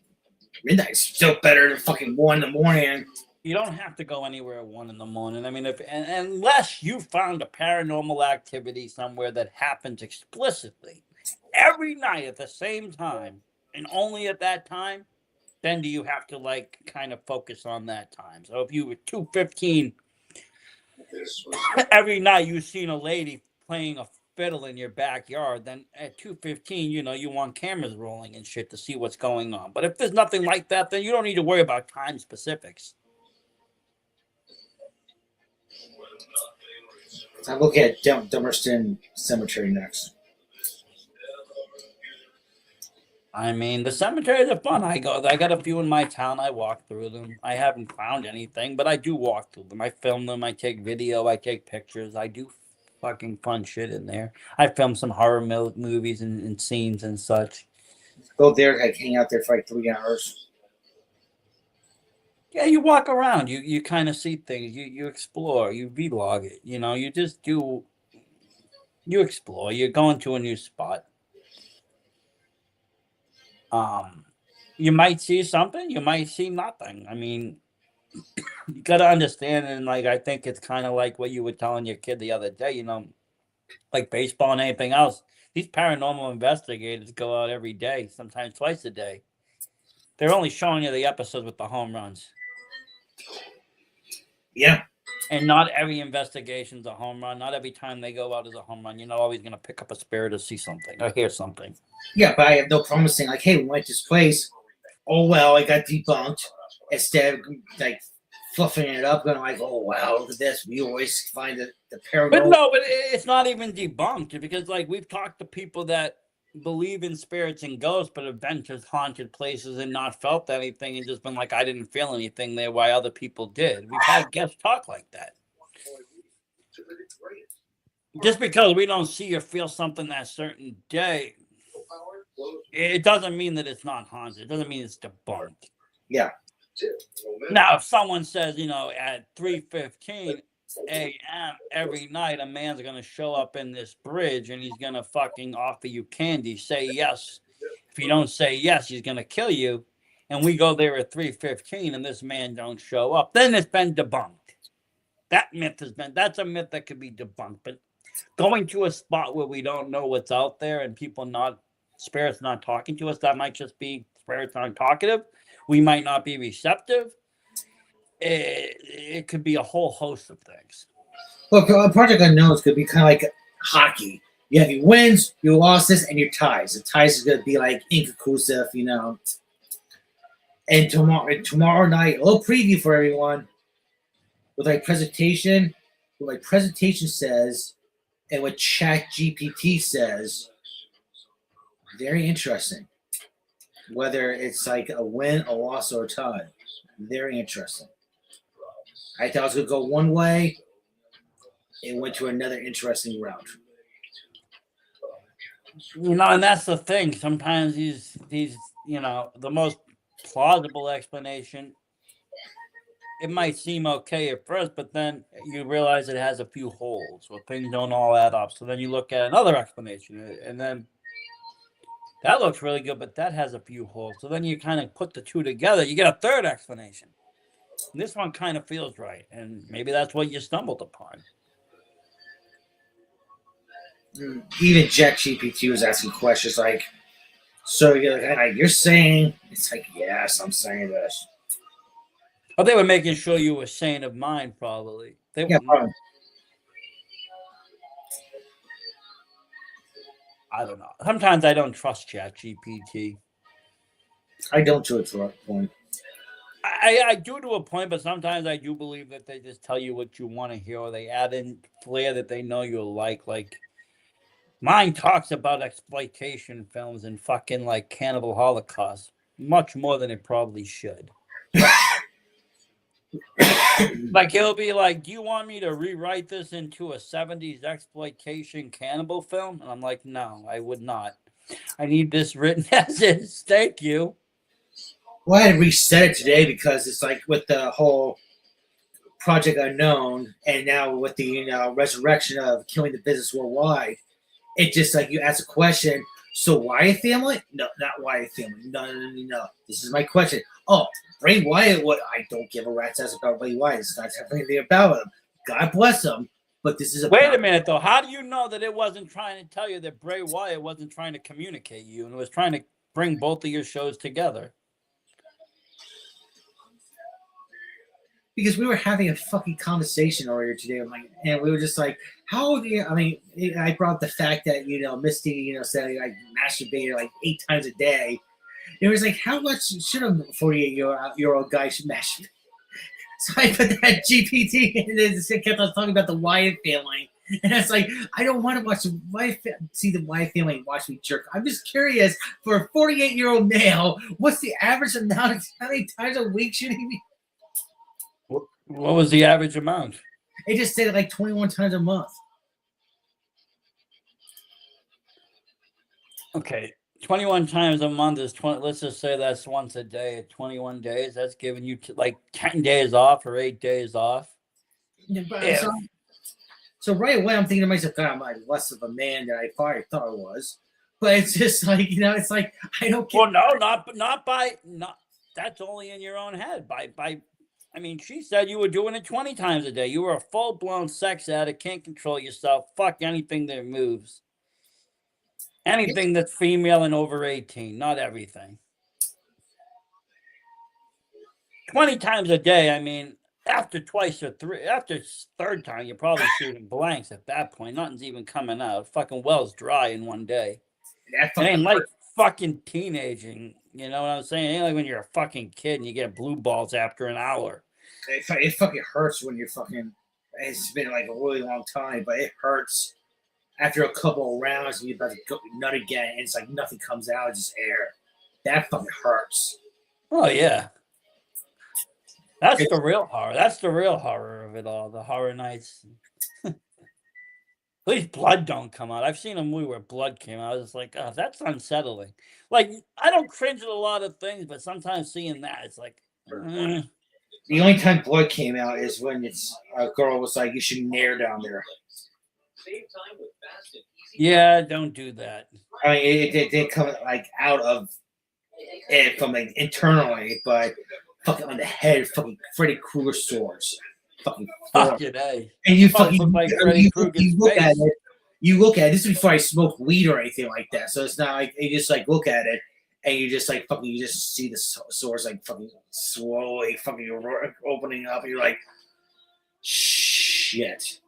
midnight. It's still better than fucking 1 in the morning. You don't have to go anywhere at 1 in the morning. I mean, unless you found a paranormal activity somewhere that happens explicitly every night at the same time and only at that time, then do you have to like kind of focus on that time. So if you were 2:15 every night you've seen a lady playing a fiddle in your backyard, then at 2:15 you want cameras rolling and shit to see what's going on. But if there's nothing like that, then you don't need to worry about time specifics. I'm looking at Dummerston Cemetery next. I mean, the cemeteries are fun. I got a few in my town. I walk through them. I haven't found anything, but I do walk through them. I film them. I take video. I take pictures. I do fucking fun shit in there. I film some horror movies and scenes and such. Go there, like hang out there for like 3 hours. Yeah, you walk around. You kind of see things. You explore. You vlog it. You just do. You explore. You're going to a new spot. You might see something, you might see nothing. I mean, you gotta understand, and like I think it's kind of like what you were telling your kid the other day, like baseball and anything else. These paranormal investigators go out every day, sometimes twice a day. They're only showing you the episodes with the home runs. Yeah. And not every investigation's a home run. Not every time they go out is a home run. You're not always gonna pick up a spirit or see something or hear something. Yeah, but I have no problem saying like, hey, we went to this place. Oh well, I got debunked. Instead of like fluffing it up, going like, oh wow, look at this. We always find the paranormal. But no, but it's not even debunked because like we've talked to people that believe in spirits and ghosts, but have been to haunted places and not felt anything and just been like, I didn't feel anything there while other people did. We've had guests talk like that. just because we don't see or feel something that certain day, it doesn't mean that it's not haunted. It doesn't mean it's debunked. Yeah. Now, if someone says, at 3:15 a.m. every night, a man's going to show up in this bridge and he's going to fucking offer you candy, say yes. If you don't say yes, he's going to kill you. And we go there at 3:15 and this man don't show up, then it's been debunked. That's a myth that could be debunked. But going to a spot where we don't know what's out there and spirits not talking to us, that might just be spirits aren't talkative. We might not be receptive. It could be a whole host of things. Well, Project Unknowns could be kind of like hockey. You have your wins, your losses, and your ties. The ties is going to be like inconclusive, And tomorrow night, a little preview for everyone with presentation says, and what Chat GPT says. Very interesting. Whether it's like a win, a loss, or a tie. Very interesting. I thought it was going to go one way. It went to another interesting route. And that's the thing. Sometimes these the most plausible explanation, it might seem okay at first, but then you realize it has a few holes where things don't all add up. So then you look at another explanation, and then that looks really good, but that has a few holes. So then you kind of put the two together. You get a third explanation. And this one kind of feels right, and maybe that's what you stumbled upon. Even ChatGPT was asking questions like, so you're saying, it's like, yes, I'm saying this. Oh, they were making sure you were sane of mind, probably. Probably. I don't know. Sometimes I don't trust ChatGPT. I don't to a point. I do to a point, but sometimes I do believe that they just tell you what you want to hear, or they add in flair that they know you'll like. Like, mine talks about exploitation films and fucking like Cannibal Holocaust much more than it probably should. Like, he'll be like, do you want me to rewrite this into a 70s exploitation cannibal film? And I'm like, no, I would not. I need this written as is. Thank you. Well, I had to reset it today because it's like with the whole Project Unknown and now with the resurrection of Killing the Business Worldwide, it just like you ask a question. So Wyatt family? No, not Wyatt family. No. This is my question. Oh, Bray Wyatt, what? I don't give a rat's ass about Bray Wyatt. It's not anything about him. God bless him. But this is Wait a minute, though. How do you know that it wasn't trying to tell you that Bray Wyatt wasn't trying to communicate you and was trying to bring both of your shows together? Because we were having a fucking conversation earlier today, and we were just like, how do you? I mean, I brought up the fact that Misty, said I masturbated like 8 times a day. It was like, how much should a 48-year-old guy should masturbate? So I put that GPT and it kept on talking about the Wyatt family, and it's like, I don't want to watch the Wyatt family and watch me jerk. I'm just curious, for a 48-year-old male, what's the average amount? How many times a week should he be? What was the average amount? It just said like 21 times a month. Okay, 21 times a month is 20. Let's just say that's once a day at 21 days. That's giving you like 10 days off or 8 days off. Yeah. So right away, I'm thinking to myself, God, I'm like less of a man than I thought I was. But it's just like, it's like, I don't care. Well, no, not that's only in your own head. I mean, she said you were doing it 20 times a day. You were a full-blown sex addict, can't control yourself. Fuck anything that moves. Anything that's female and over 18, not everything. 20 times a day, I mean, after third time, you're probably shooting blanks at that point. Nothing's even coming out. Fucking well's dry in one day. It ain't like fucking teenaging. You know what I'm saying? It ain't like when you're a fucking kid and you get blue balls after an hour. It fucking hurts when you're fucking. It's been like a really long time, but it hurts after a couple of rounds and you're about to go nut again, and it's like nothing comes out, it's just air. That fucking hurts. Oh yeah, that's the real horror. That's the real horror of it all. The horror nights. At least blood don't come out. I've seen a movie where blood came out. It's like, oh, that's unsettling. Like, I don't cringe at a lot of things, but sometimes seeing that, it's like, The only time blood came out is when it's a girl was like, "You should nair down there." yeah, don't do that. I mean, it did come like out of it from like internally, but fucking on the head, fucking Freddy Krueger swords, fucking. Fucking A. And you Oh, it fucking looked like Freddy Krueger's you look at face. it. You look at it. This is before I smoked weed or anything like that. So it's not like you just like look at it and you just like fucking you just see the swords like fucking slowly fucking opening up and you're like, shit.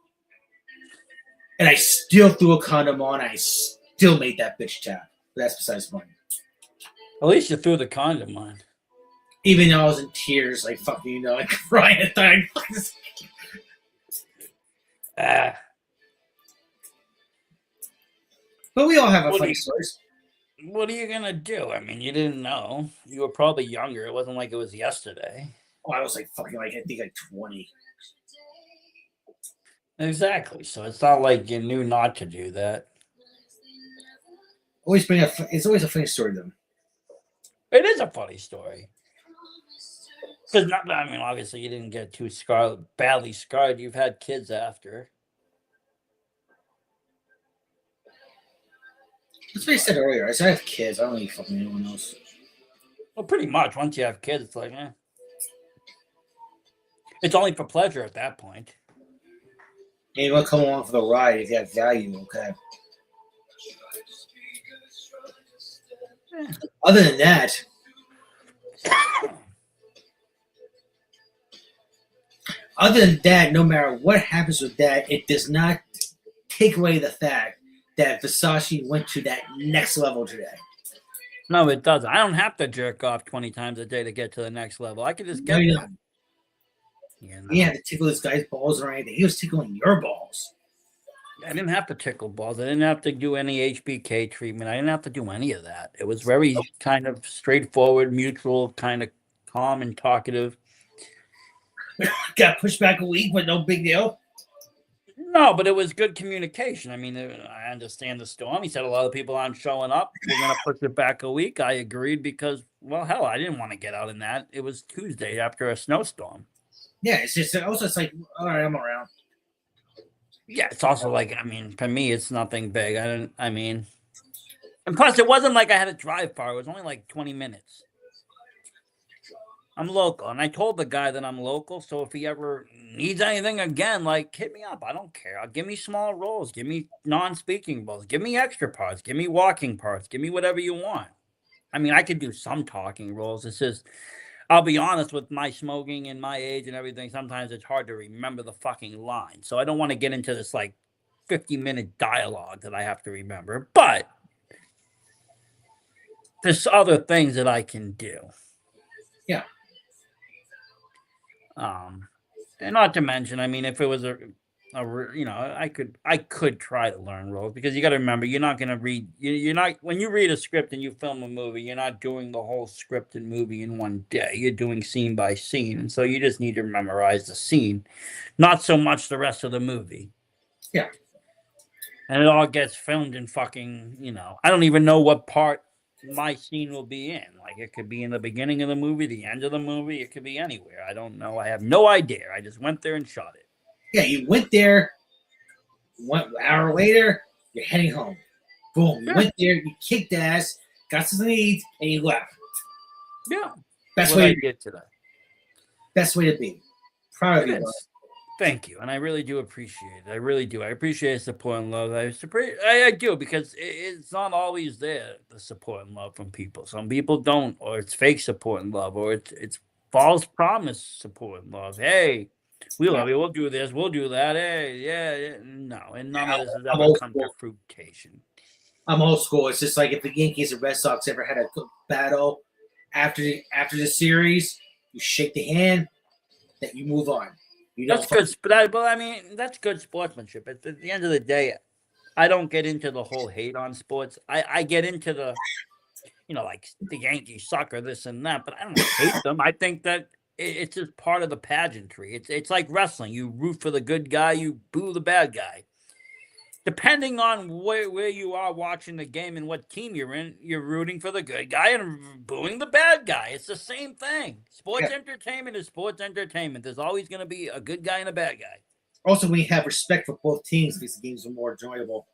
And I still threw a condom on. I still made that bitch tap. But that's besides the point. At least you threw the condom on. Even though I was in tears, like fucking, you know, like crying at that. Ah. But we all have our What do funny you- stories. What are you gonna do? I mean, you didn't know. You were probably younger. It wasn't like it was yesterday. Oh, I was like fucking like I think like 20. Exactly. So it's not like you knew not to do that. Always bring a. It's always a funny story though. It is a funny story. Because I mean, obviously, you didn't get too badly scarred. You've had kids after. That's what I said earlier. I said I have kids. I don't need fucking anyone else. Well, pretty much. Once you have kids, it's like, it's only for pleasure at that point. Anyone come along for the ride if you have value, okay. Other than that, no matter what happens with that, it does not take away the fact that Versace went to that next level today. No, it doesn't. I don't have to jerk off 20 times a day to get to the next level. I could just No, get you there. don't. You know? He had to tickle this guy's balls or anything. He was tickling your balls. I didn't have to tickle balls. I didn't have to do any HBK treatment. I didn't have to do any of that. It was very kind of straightforward, mutual, kind of calm and talkative. Got pushed back a week, but no big deal. No, but it was good communication. I mean, I understand the storm. He said a lot of people aren't showing up. We're going to push it back a week. I agreed because, well, hell, I didn't want to get out in that. It was Tuesday after a snowstorm. Yeah, it's just also it's like, all right, I'm around. Yeah, it's also like, I mean, for me, it's nothing big. And plus, it wasn't like I had to drive far. It was only like 20 minutes. I'm local, and I told the guy that I'm local, so if he ever needs anything again, like, hit me up. I don't care. Give me small roles. Give me non-speaking roles. Give me extra parts. Give me walking parts. Give me whatever you want. I mean, I could do some talking roles. It's just, I'll be honest, with my smoking and my age and everything, sometimes it's hard to remember the fucking line. So I don't want to get into this, like, 50-minute dialogue that I have to remember. But there's other things that I can do. Yeah. And not to mention, I mean, if it was I could try to learn roles, because you got to remember, you're not going to read. You're not, when you read a script and you film a movie, you're not doing the whole scripted movie in one day. You're doing scene by scene, and so you just need to memorize the scene, not so much the rest of the movie. Yeah. And it all gets filmed in fucking, I don't even know what part my scene will be in. Like, it could be in the beginning of the movie, the end of the movie. It could be anywhere. I don't know. I have no idea. I just went there and shot it. Yeah, you went there. 1 hour later, you're heading home. Boom. You went there, you kicked ass, got something to eat, and you left. Yeah. Best What I way, did today. best way to be. Proud of It you. bud. is. Thank you, and I really do appreciate it. I really do. I appreciate support and love. I do, because it's not always there, the support and love from people. Some people don't, or it's fake support and love, or it's false promise support and love. Hey, we love you. We'll do this. We'll do that. Hey, yeah. No, and none of this has I'm ever old come to school. fruition. I'm old school. It's just like if the Yankees and Red Sox ever had a good battle after the series, you shake the hand, that you move on. You don't That's good. But I mean, that's good sportsmanship. At the end of the day, I don't get into the whole hate on sports. I get into the, like the Yankees suck or this and that, but I don't hate them. I think that it's just part of the pageantry. It's like wrestling. You root for the good guy, you boo the bad guy. depending on where you are watching the game and what team you're in, you're rooting for the good guy and booing the bad guy. It's the same thing. Sports Yeah. entertainment is sports entertainment. There's always going to be a good guy and a bad guy. Also, we have respect for both teams because the games are more enjoyable.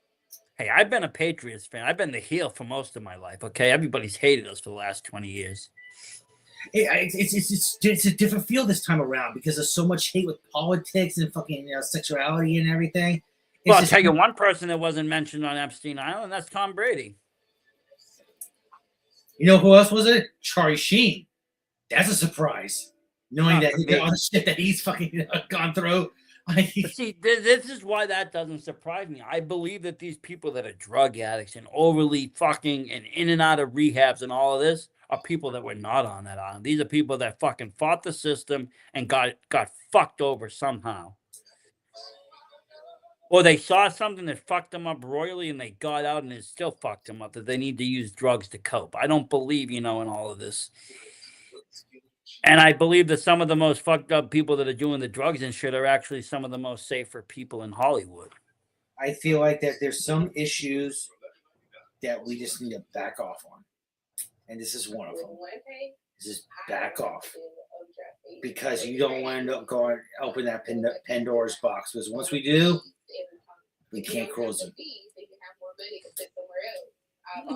Hey, I've been a Patriots fan. I've been the heel for most of my life. Okay, everybody's hated us for the last 20 years. It's a different feel this time around because there's so much hate with politics and fucking sexuality and everything. Well, I'll tell you one person that wasn't mentioned on Epstein Island. That's Tom Brady. You know who else was it? Charlie Sheen. That's a surprise. Knowing Not that for me. all the shit that he's fucking gone through. But see, this is why that doesn't surprise me. I believe that these people that are drug addicts and overly fucking and in and out of rehabs and all of this are people that were not on that island. These are people that fucking fought the system and got fucked over somehow. Or they saw something that fucked them up royally and they got out and it still fucked them up, that they need to use drugs to cope. I don't believe, in all of this. And I believe that some of the most fucked up people that are doing the drugs and shit are actually some of the most safer people in Hollywood. I feel like that there's some issues that we just need to back off on. And this is one of them. Just back off. Because you don't want to go and open that Pandora's box. Because once we do, we can't close them.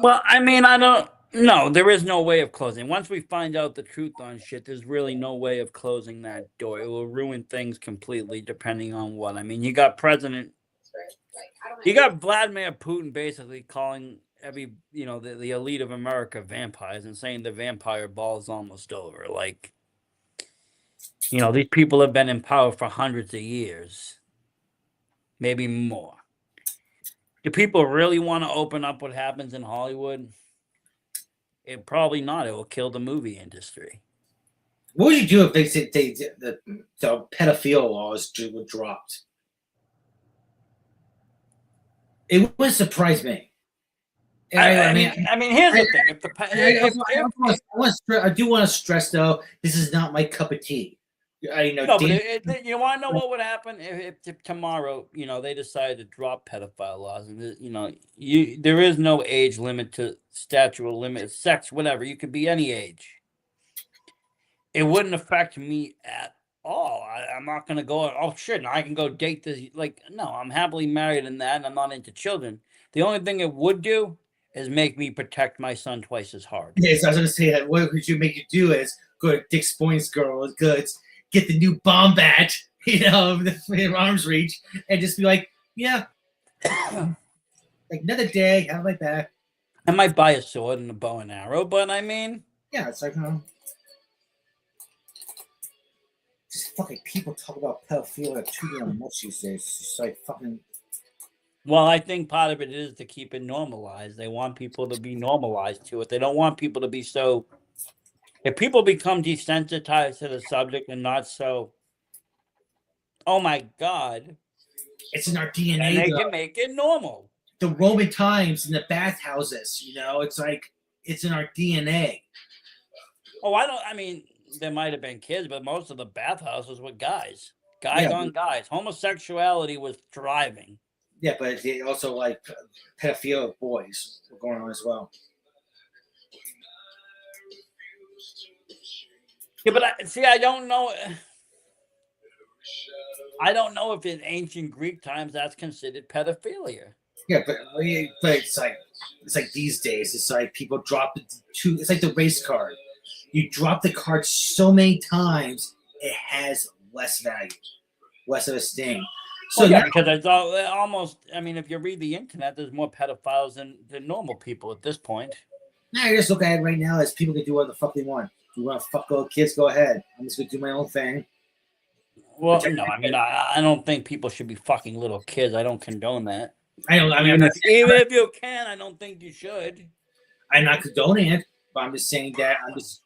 Well, I mean, I don't. No, there is no way of closing. Once we find out the truth on shit, there's really no way of closing that door. It will ruin things completely, depending on what. I mean, you got Vladimir Putin basically calling the elite of America vampires and saying the vampire ball is almost over. Like, these people have been in power for hundreds of years, maybe more. Do people really want to open up what happens in Hollywood? It probably not. It will kill the movie industry. What would you do if they said the pedophile laws were dropped? It wouldn't surprise me. I mean, here's the thing. I do want to stress though, this is not my cup of tea. You want to know what would happen if tomorrow, they decided to drop pedophile laws, and there is no age limit to statute limit, sex, whatever. You could be any age. It wouldn't affect me at all. I'm not gonna go. Oh shit! Now I can go date this. Like, no, I'm happily married in that, and I'm not into children. The only thing it would do is make me protect my son twice as hard. Yes, I was gonna say that. What would you make you do is go to Dick's Sporting Goods, get the new bomb bat, the arm's reach, and just be like, yeah, like another day, have my back. I might buy a sword and a bow and arrow, but I mean, yeah, it's like, just fucking people talk about pedophilia too damn much these days. It's just like fucking. Well, I think part of it is to keep it normalized. They want people to be normalized to it. They don't want people to be so. If people become desensitized to the subject and not so, oh my God, it's in our DNA. And they can make it normal. The Roman times in the bathhouses, it's like it's in our DNA. Oh, I mean, there might have been kids, but most of the bathhouses were guys on guys. Homosexuality was thriving. Yeah, but they also like pedophilia boys were going on as well. Yeah, but I don't know. I don't know if in ancient Greek times that's considered pedophilia. Yeah, but it's like these days. It's like people drop it to. It's like the race card. You drop the card so many times, it has less value, less of a sting. So because it's almost. I mean, if you read the internet, there's more pedophiles than normal people at this point. Now you just look at it right now as people can do whatever the fuck they want. You want to fuck little kids? Go ahead. I'm just gonna do my own thing. Well, no, I mean, I don't think people should be fucking little kids. I don't condone that. Even if you can, I don't think you should. I'm not condoning it, but I'm just saying that I'm just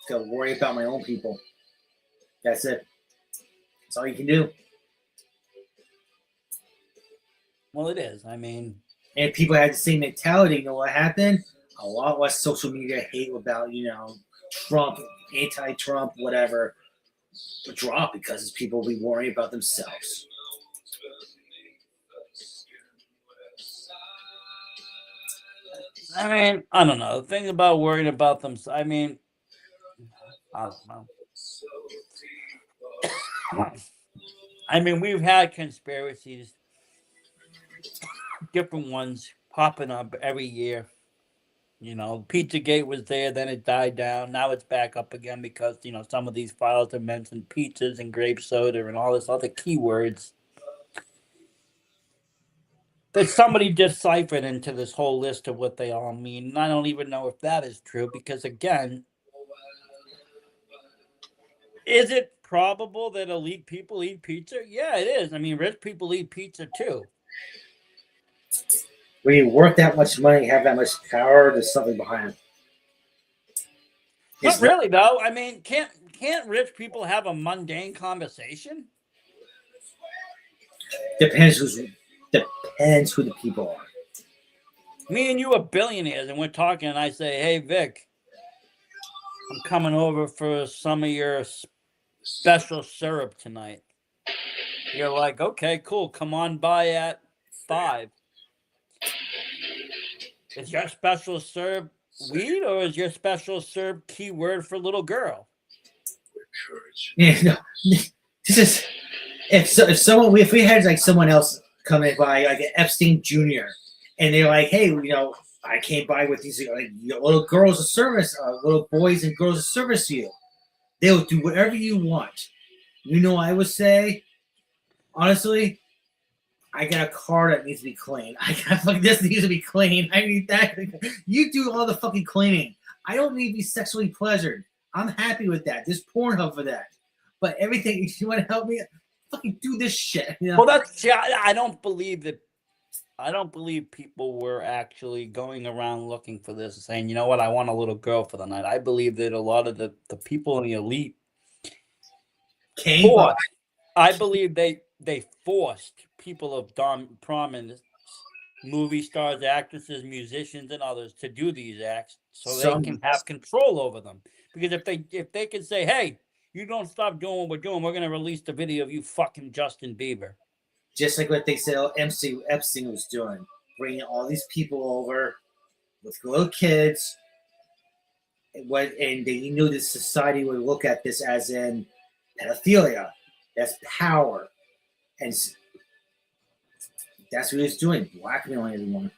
gonna worry about my own people. That's it. That's all you can do. Well, it is. I mean, and if people had the same mentality, you know what happened? A lot less social media hate about Trump, anti-Trump, whatever, would drop because people will be worrying about themselves. I mean, I don't know. The thing about worrying about them, I mean, I don't know. I mean, we've had conspiracies, different ones popping up every year. You know, Pizzagate was there, then it died down. Now it's back up again because, you know, some of these files have mentioned pizzas and grape soda and all this other keywords that somebody deciphered into this whole list of what they all mean. And I don't even know if that is true because, again, is it probable that elite people eat pizza? Yeah, it is. I mean, rich people eat pizza too. When you work that much money, have that much power, there's something behind it. Not really, though. I mean, can't rich people have a mundane conversation? Depends who the people are. Me and you are billionaires, and we're talking, and I say, "Hey, Vic, I'm coming over for some of your special syrup tonight." You're like, "Okay, cool. Come on by at 5." Is your special syrup weed, or is your special syrup keyword for little girl? Yeah, no, this is if we had like someone else coming by, like an Epstein Jr., and they're like, "Hey, you know, I came by with these like little girls of service, little boys and girls of service to you." They'll do whatever you want. You know, I would say, honestly, I got a car that needs to be cleaned. I got fucking this needs to be cleaned. I need that. You do all the fucking cleaning. I don't need to be sexually pleasured. I'm happy with that. There's Pornhub for that. But everything, if you want to help me, fucking do this shit. You know? Well, I don't believe that. I don't believe people were actually going around looking for this and saying, "You know what, I want a little girl for the night." I believe that a lot of the people in the elite forced. I believe they forced people of prominence, movie stars, actresses, musicians, and others to do these acts so they can have control over them. Because if they can say, "Hey, you don't stop doing what we're doing, we're going to release the video of you fucking Justin Bieber." Just like what they said Epstein was doing, bringing all these people over with little kids. And they knew that society would look at this as in pedophilia. That's power. And that's what he was doing, blackmailing everyone.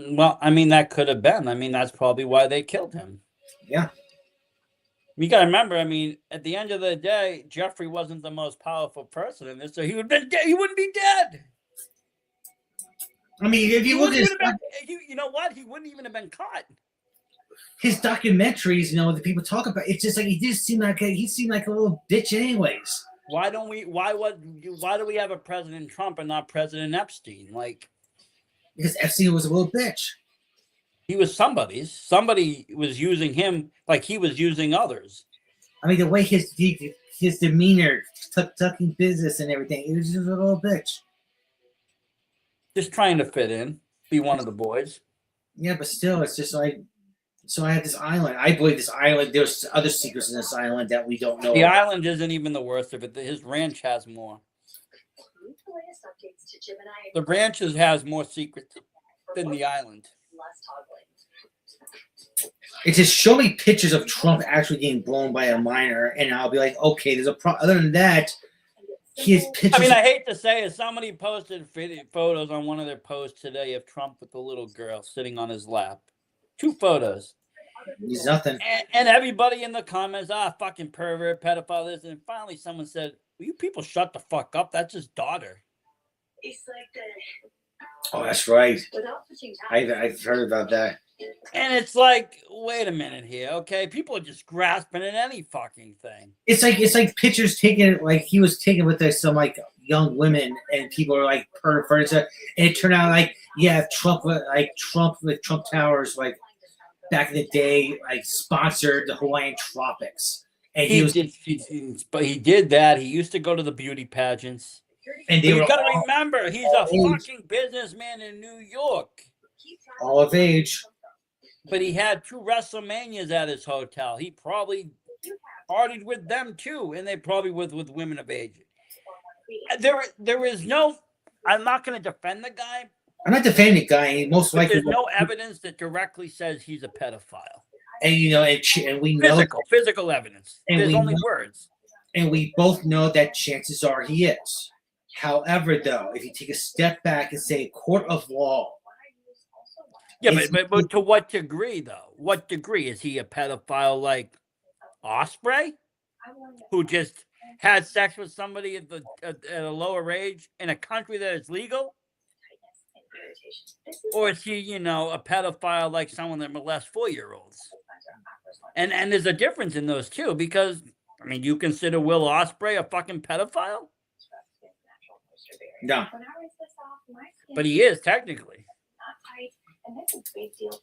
Well, I mean, that could have been. I mean, that's probably why they killed him. Yeah. You got to remember, I mean, at the end of the day, Jeffrey wasn't the most powerful person in this, so he would have been dead. He wouldn't be dead. I mean, if you look at you know what? He wouldn't even have been caught. His documentaries, you know, the people talk about, it's just like he seemed like a little bitch anyways. Why do we have a President Trump and not President Epstein? Like, because Epstein was a little bitch. He was somebody's. Somebody was using him like he was using others. I mean, the way his demeanor, tucking business and everything, he was just a little bitch. Just trying to fit in, be one of the boys. Yeah, but still, it's just like, so I have this island. I believe this island, there's other secrets in this island that we don't know The about. island isn't even the worst of it. His ranch has more. The ranch has more secrets than the island. It just show me pictures of Trump actually getting blown by a minor, and I'll be like, okay, there's a problem. Other than that, his pictures. I mean, I hate to say it, somebody posted photos on one of their posts today of Trump with the little girl sitting on his lap. 2 photos. He's nothing. And everybody in the comments, fucking pervert, pedophile, this. And finally someone said, "Will you people shut the fuck up? That's his daughter." Oh, that's right. I've heard about that. And it's like, wait a minute here, okay? People are just grasping at any fucking thing. It's like pictures taken, like he was taken with some like young women, and people are like perverts, and it turned out like Trump with Trump Towers, like back in the day, like sponsored the Hawaiian Tropics, and he did that. He used to go to the beauty pageants. And you got to remember, he's a fucking businessman in New York. All of age. But he had 2 WrestleManias at his hotel. He probably partied with them too, and they probably with women of age. There is no. I'm not going to defend the guy, I'm not defending the guy. And most But likely, there's no evidence that directly says he's a pedophile. and and we know, Physical evidence. And There's we only know- words. and we both know that chances are he is. However, though, if you take a step back and say a court of law, Yeah, It's- but to what degree, though? What degree? Is he a pedophile like Osprey, who just had sex with somebody at a lower age in a country that is legal? Or is he, a pedophile like someone that molests 4-year-olds? And there's a difference in those two, because, I mean, you consider Will Osprey a fucking pedophile? no. But he is, technically. And that's a big deal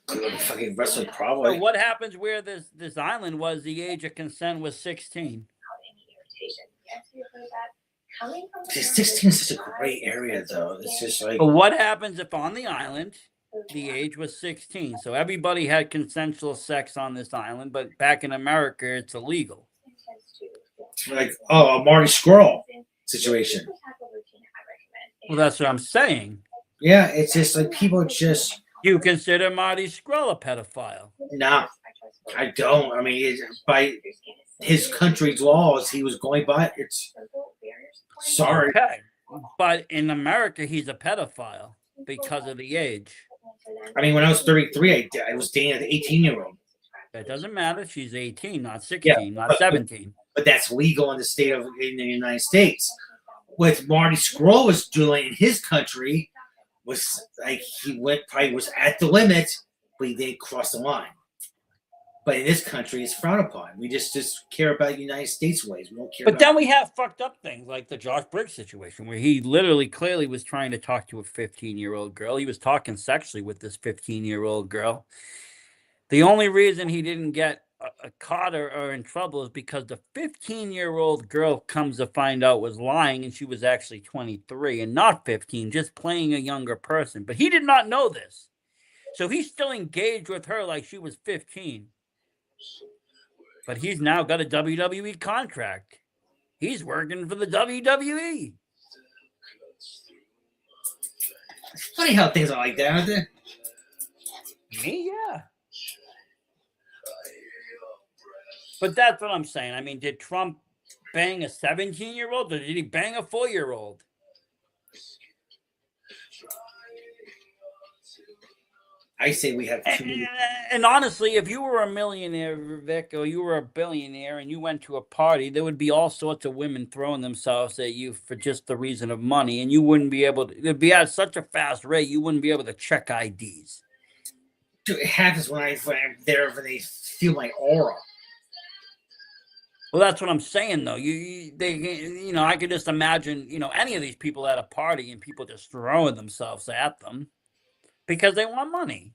for me. Fucking wrestling So probably. what happens where this island was the age of consent was 16? See, 16 is such a great area, though. It's just like, But what happens if on the island the age was 16? So everybody had consensual sex on this island, but back in America it's illegal. a Marty Scurll situation. Well, that's what I'm saying. Yeah, it's just like people just, You consider Marty Scurll a pedophile? nah, I don't. I mean, by his country's laws, he was going by. It's sorry. Okay. But in America he's a pedophile because of the age. I mean, when I was 33, I was dating an 18-year-old, That doesn't matter. She's 18, not 16, not but- 17. but that's legal in in the United States. What Marty Scurll was doing in his country was like probably was at the limit, but he didn't cross the line. But in this country, it's frowned upon. We just care about United States ways. We don't care. But about, then we have fucked up things like the Josh Briggs situation, where he literally clearly was trying to talk to a 15-year-old girl. He was talking sexually with this 15-year-old girl. The only reason he didn't get caught or in trouble is because the 15-year-old girl comes to find out was lying, and she was actually 23 and not 15, just playing a younger person. But he did not know this. So he's still engaged with her like she was 15. But he's now got a WWE contract. He's working for the WWE. it's funny how things are like that, aren't they? Me, yeah. But that's what I'm saying. I mean, did Trump bang a 17-year-old or did he bang a 4-year-old? I say we have too many. And honestly, if you were a millionaire, Vic, or you were a billionaire and you went to a party, there would be all sorts of women throwing themselves at you for just the reason of money. And you wouldn't be able to, it'd be at such a fast rate, you wouldn't be able to check IDs. Dude, it happens when I'm there, when they feel my aura. Well, that's what I'm saying, though. I could just imagine, any of these people at a party and people just throwing themselves at them because they want money.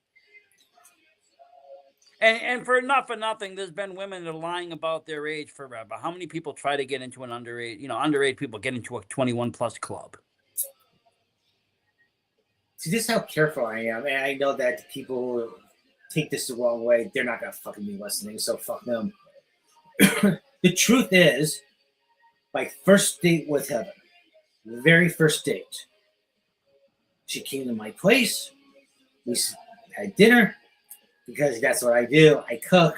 And for not for nothing, there's been women that are lying about their age forever. How many people try to get into an underage, underage people get into a 21 plus club? See, this is how careful I am. And I know that people who take this the wrong way, they're not going to fucking be listening, so fuck them. The truth is, my first date with Heaven, the very first date, she came to my place. We had dinner because that's what I do. I cook.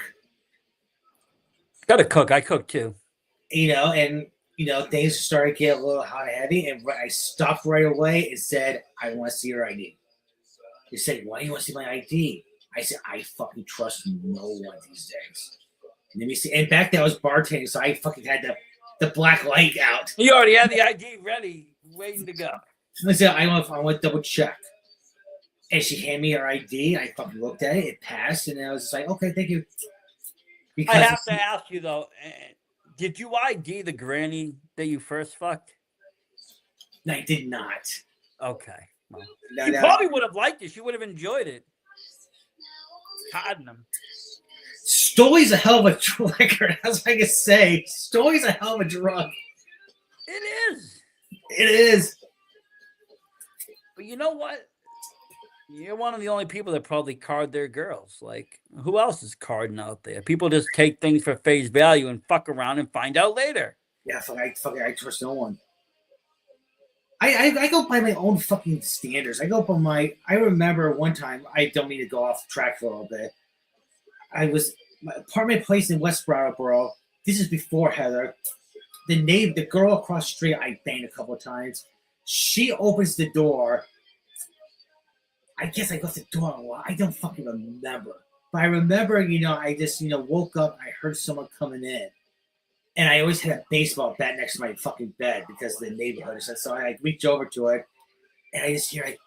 Gotta cook. I cook too. And things started to get a little hot and heavy, and I stopped right away and said, I want to see your ID. They said, why do you want to see my ID? I said, I fucking trust no one these days. And let me see. And back then I was bartending, so I fucking had the black light out. You already had the ID ready, waiting to go. I said, I want to double check. And she handed me her ID. I fucking looked at it. It passed, and I was just like, okay, thank you. I have to ask you though, did you ID the granny that you first fucked? No, I did not. Okay. Well, No, she no. probably would have liked it. She would have enjoyed it. Tottenham. Stolly's a hell of a liquor. That's what I can say. Stolly's a hell of a drug. It is. It is. But you know what? You're one of the only people that probably card their girls. Like, who else is carding out there? People just take things for face value and fuck around and find out later. Yeah, I trust no one. I go by my own fucking standards. I go by my. I remember one time. I don't mean to go off track for a little bit. I was my apartment place in West Brattleboro. This is before Heather. The girl across the street, I banged a couple of times. She opens the door. I guess I got the door unlocked. I don't fucking remember. But I remember, I just, woke up. I heard someone coming in. And I always had a baseball bat next to my fucking bed because of the neighborhood. So I reach over to it. And I just hear, like,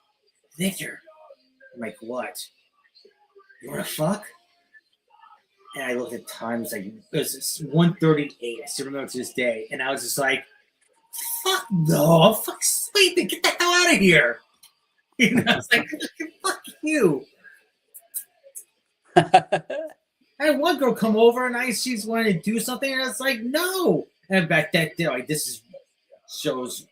Victor. I'm like, what? You want to fuck? And I looked at time. It was 1:38. I still remember to this day. And I was just like, fuck no. I'm fucking sleeping. Get the hell out of here. I was like, fuck you. I had one girl come over and she's wanting to do something, and I was like, no. And back that day, like, this shows.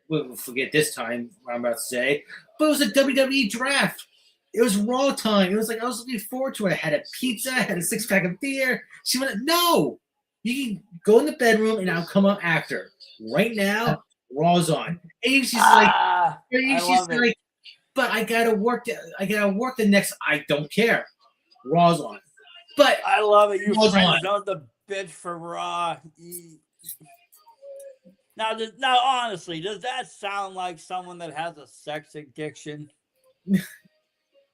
We'll forget this time what I'm about to say, but it was a WWE draft. It was Raw time. It was like I was looking forward to it. I had a pizza, I had a 6-pack of beer. She went, no, you can go in the bedroom and I'll come up after. Right now, Raw's on. And she's like, but I gotta work. I gotta work the next. I don't care. Raw's on. But I love it. You friends know the bitch for Raw. Now, honestly, does that sound like someone that has a sex addiction?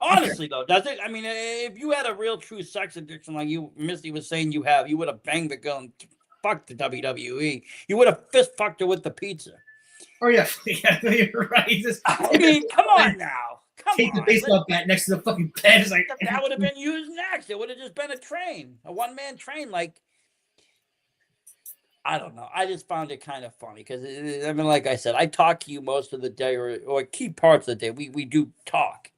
Honestly, though, does it? I mean, if you had a real true sex addiction like Misty was saying you have, you would have banged the girl and fucked the WWE. You would have fist fucked her with the pizza. Oh, yeah, you're right. I mean, come on now. Take the baseball bat next to the fucking bed. It's like, that would have been used next. It would have just been a train, a one-man train. Like, I don't know. I just found it kind of funny because, I mean, like I said, I talk to you most of the day or key parts of the day. We do talk.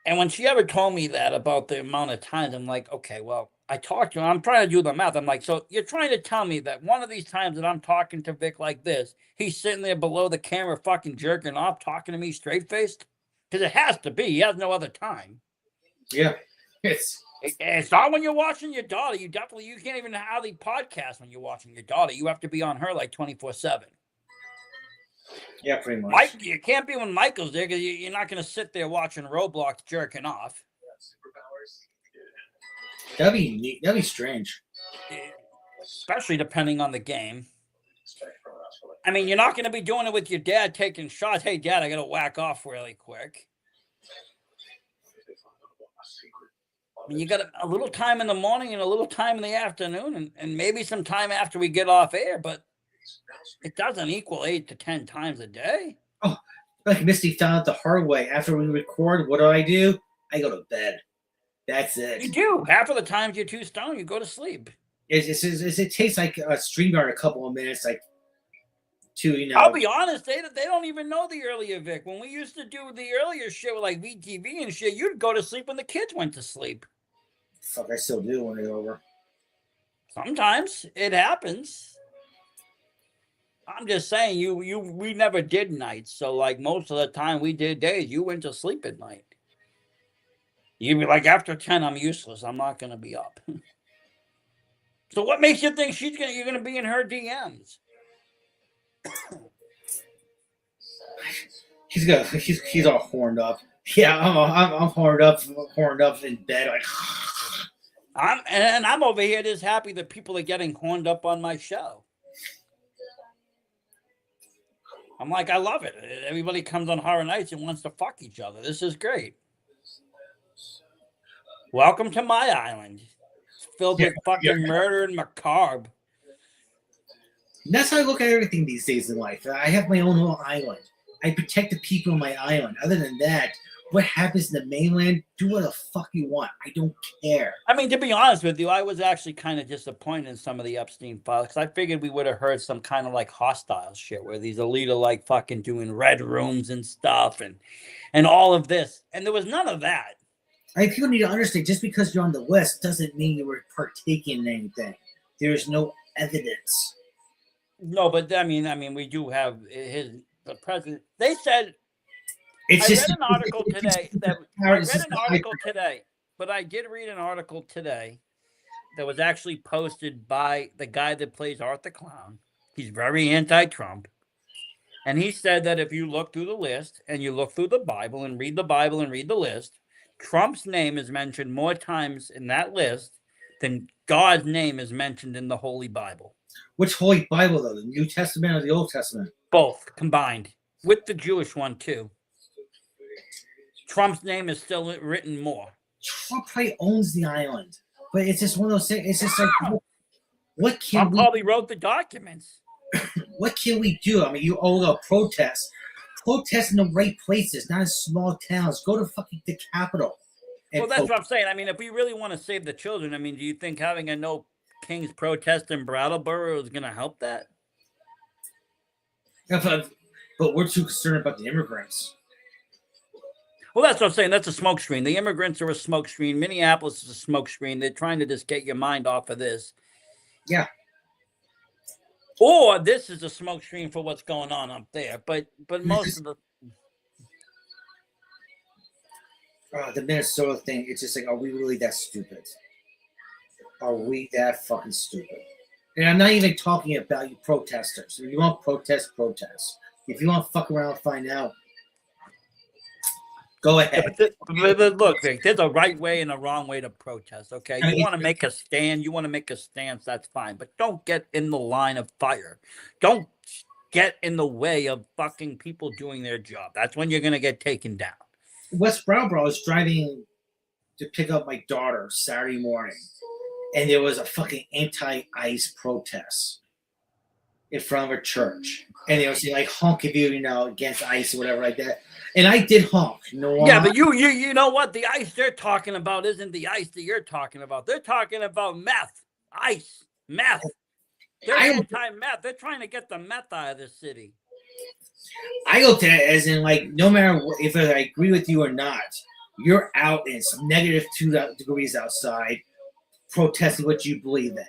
And when she ever told me that about the amount of times, I'm like, okay, well, I talked to her. I'm trying to do the math. I'm like, so you're trying to tell me that one of these times that I'm talking to Vic like this, he's sitting there below the camera fucking jerking off, talking to me straight-faced? Because it has to be. He has no other time. Yeah. It's not when you're watching your daughter. You can't even hardly podcast when you're watching your daughter. You have to be on her like 24/7. Yeah, pretty much. You can't be when Michael's there because you're not going to sit there watching Roblox jerking off. That'd be neat. That'd be strange. Especially depending on the game. I mean, you're not going to be doing it with your dad taking shots. Hey, Dad, I got to whack off really quick. I mean, you got a little time in the morning and a little time in the afternoon and maybe some time after we get off air, but it doesn't equal 8 to 10 times a day. Oh, like Misty found out the hard way. After we record, what do? I go to bed. That's it. You do. Half of the times you're too stoned, you go to sleep. It takes like a StreamYard a couple of minutes, like, to, I'll be honest, they don't even know the earlier Vic. When we used to do the earlier shit with like VTV and shit, you'd go to sleep when the kids went to sleep. Fuck, I still do when it's over. Sometimes it happens. I'm just saying, we never did nights, so like most of the time we did days. You went to sleep at night. You'd be like, after 10, I'm useless. I'm not going to be up. So what makes you think you're going to be in her DMs? He's all horned up. Yeah, I'm horned up in bed. Like, I'm over here just happy that people are getting horned up on my show. I'm like, I love it. Everybody comes on Horror Nights and wants to fuck each other. This is great. Welcome to my island. It's filled with fucking murder and macabre. That's how I look at everything these days in life. I have my own little island. I protect the people on my island. Other than that, what happens in the mainland, do what the fuck you want. I don't care. I mean, to be honest with you, I was actually kind of disappointed in some of the Epstein files because I figured we would have heard some kind of like hostile shit where these elite are like fucking doing red rooms and stuff and all of this. And there was none of that. People need to understand, just because you're on the list doesn't mean you were partaking in anything. There's no evidence. No, but I mean, we do have the president. They said. I read an article today. But I did read an article today that was actually posted by the guy that plays Art the Clown. He's very anti-Trump, And he said that if you look through the list and you look through the Bible and read the list, Trump's name is mentioned more times in that list than God's name is mentioned in the Holy Bible. Which Holy Bible, though? The New Testament or the Old Testament? Both combined, with the Jewish one, too. Trump's name is still written more. Trump probably owns the island. But it's just one of those things. It's just like, what can Trump we probably wrote the documents. what can we do? I mean, you owe a protest. Protest in the right places, not in small towns. Go to fucking the capital. Well, that's what I'm saying. I mean, if we really want to save the children, I mean, do you think having a No Kings protest in Brattleboro is going to help that? But we're too concerned about the immigrants. Well, that's what I'm saying. That's a smokescreen. The immigrants are a smokescreen. Minneapolis is a smokescreen. They're trying to just get your mind off of this. Yeah. Or this is a smokescreen for what's going on up there. But most of the Minnesota thing, it's just like, are we really that stupid? Are we that fucking stupid? And I'm not even talking about you protesters. If you want protest, protest. If you want to fuck around and find out, go ahead. But look, Vic, there's a right way and a wrong way to protest, okay? You want to make a stand, you want to make a stance, that's fine. But don't get in the line of fire. Don't get in the way of fucking people doing their job. That's when you're going to get taken down. West Brattleboro, I was driving to pick up my daughter Saturday morning, and there was a fucking anti-ICE protest in front of a church. And they were saying, like, honk if you know, against ICE or whatever like that. And I did honk. You know why? Yeah, but you know what? The ICE they're talking about isn't the ICE that you're talking about. They're talking about meth. ICE. Meth. They're anti-meth. They're trying to get the meth out of the city. I looked at it as in, like, no matter if I agree with you or not, you're out and it's negative 2 degrees outside protesting what you believe in.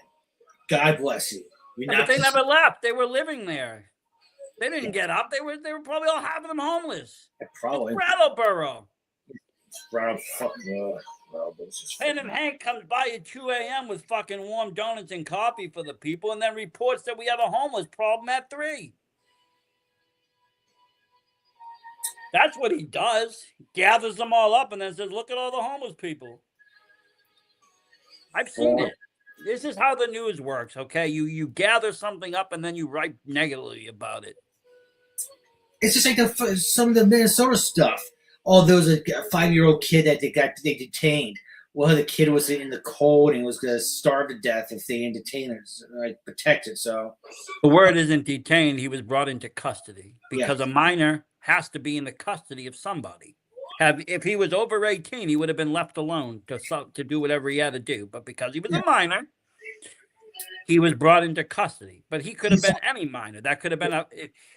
God bless you. Yeah, but they never left. They were living there. They didn't get up. They were probably all half of them homeless. Probably. It's Brattleboro. And Hank comes by at 2 a.m. with fucking warm donuts and coffee for the people and then reports that we have a homeless problem at 3. That's what he does. Gathers them all up and then says, look at all the homeless people. I've seen it. This is how the news works, okay? You gather something up and then you write negatively about it. It's just like some of the Minnesota stuff. Oh, there was a 5-year-old kid that they detained. Well, the kid was in the cold and was going to starve to death if they didn't detain him, like protected. So the word isn't detained. He was brought into custody because a minor has to be in the custody of somebody. If he was over 18, he would have been left alone to do whatever he had to do. But because he was a minor, he was brought into custody. But he could have been any minor. That could have been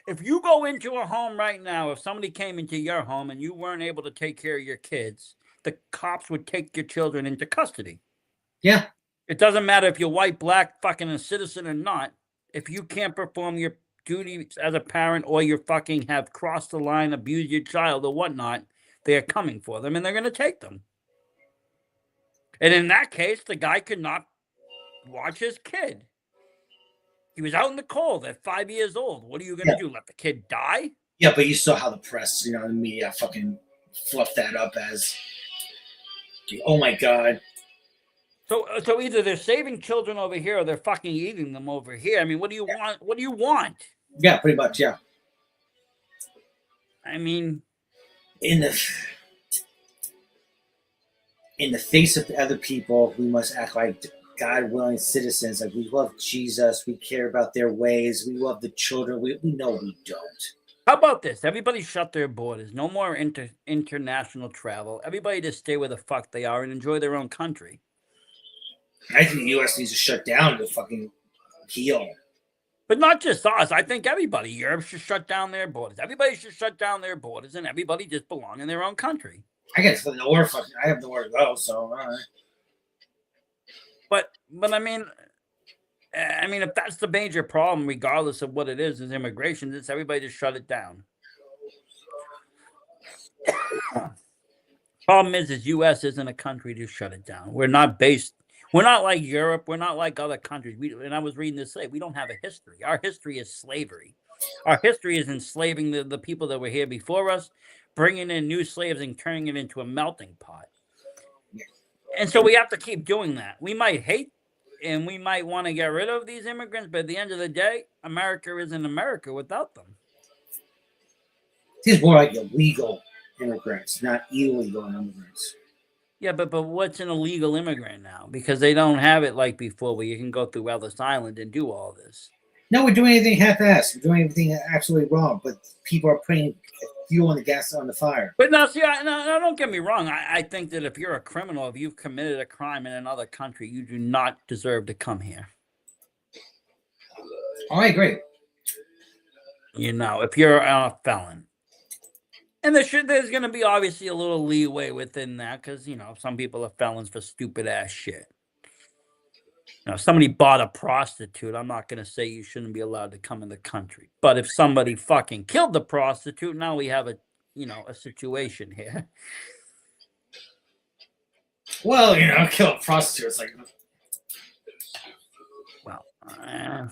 if you go into a home right now, if somebody came into your home and you weren't able to take care of your kids, the cops would take your children into custody. Yeah. It doesn't matter if you're white, black, fucking a citizen or not. If you can't perform your duties as a parent or you fucking have crossed the line, abused your child or whatnot, they're coming for them and they're going to take them. And in that case, the guy could not watch his kid. He was out in the cold at 5 years old. What are you going to do? Let the kid die? Yeah, but you saw how the press, the media fucking fluffed that up as, oh my God. So either they're saving children over here or they're fucking eating them over here. I mean, what do you want? What do you want? Yeah, pretty much, yeah. I mean, in the face of other people, we must act like God-willing citizens. Like, we love Jesus, we care about their ways, we love the children. We know we don't. How about this? Everybody shut their borders. No more international travel. Everybody just stay where the fuck they are and enjoy their own country. I think the U.S. needs to shut down to fucking heal. But not just us. I think everybody. Europe should shut down their borders. Everybody should shut down their borders, and everybody just belong in their own country. I guess nowhere. I have nowhere to go, so all right. But I mean, if that's the major problem, regardless of what it is immigration. It's everybody just shut it down. Problem is U.S. isn't a country to shut it down. We're not like Europe. We're not like other countries. And I was reading this today. We don't have a history. Our history is slavery. Our history is enslaving the people that were here before us, bringing in new slaves and turning it into a melting pot. And so we have to keep doing that. We might hate and we might want to get rid of these immigrants, but at the end of the day, America isn't America without them. It's more like illegal immigrants, not illegal immigrants. Yeah, but what's an illegal immigrant now? Because they don't have it like before where you can go through Ellis Island and do all this. No, we're doing anything half-assed. We're doing everything absolutely wrong, but people are putting fuel on the gas on the fire. But no, see, no, don't get me wrong. I think that if you're a criminal, if you've committed a crime in another country, you do not deserve to come here. I agree. You know, if you're a felon. And there's going to be obviously a little leeway within that because, you know, some people are felons for stupid-ass shit. You know, if somebody bought a prostitute, I'm not going to say you shouldn't be allowed to come in the country. But if somebody fucking killed the prostitute, now we have a situation here. Well, kill a prostitute. It's like, well, I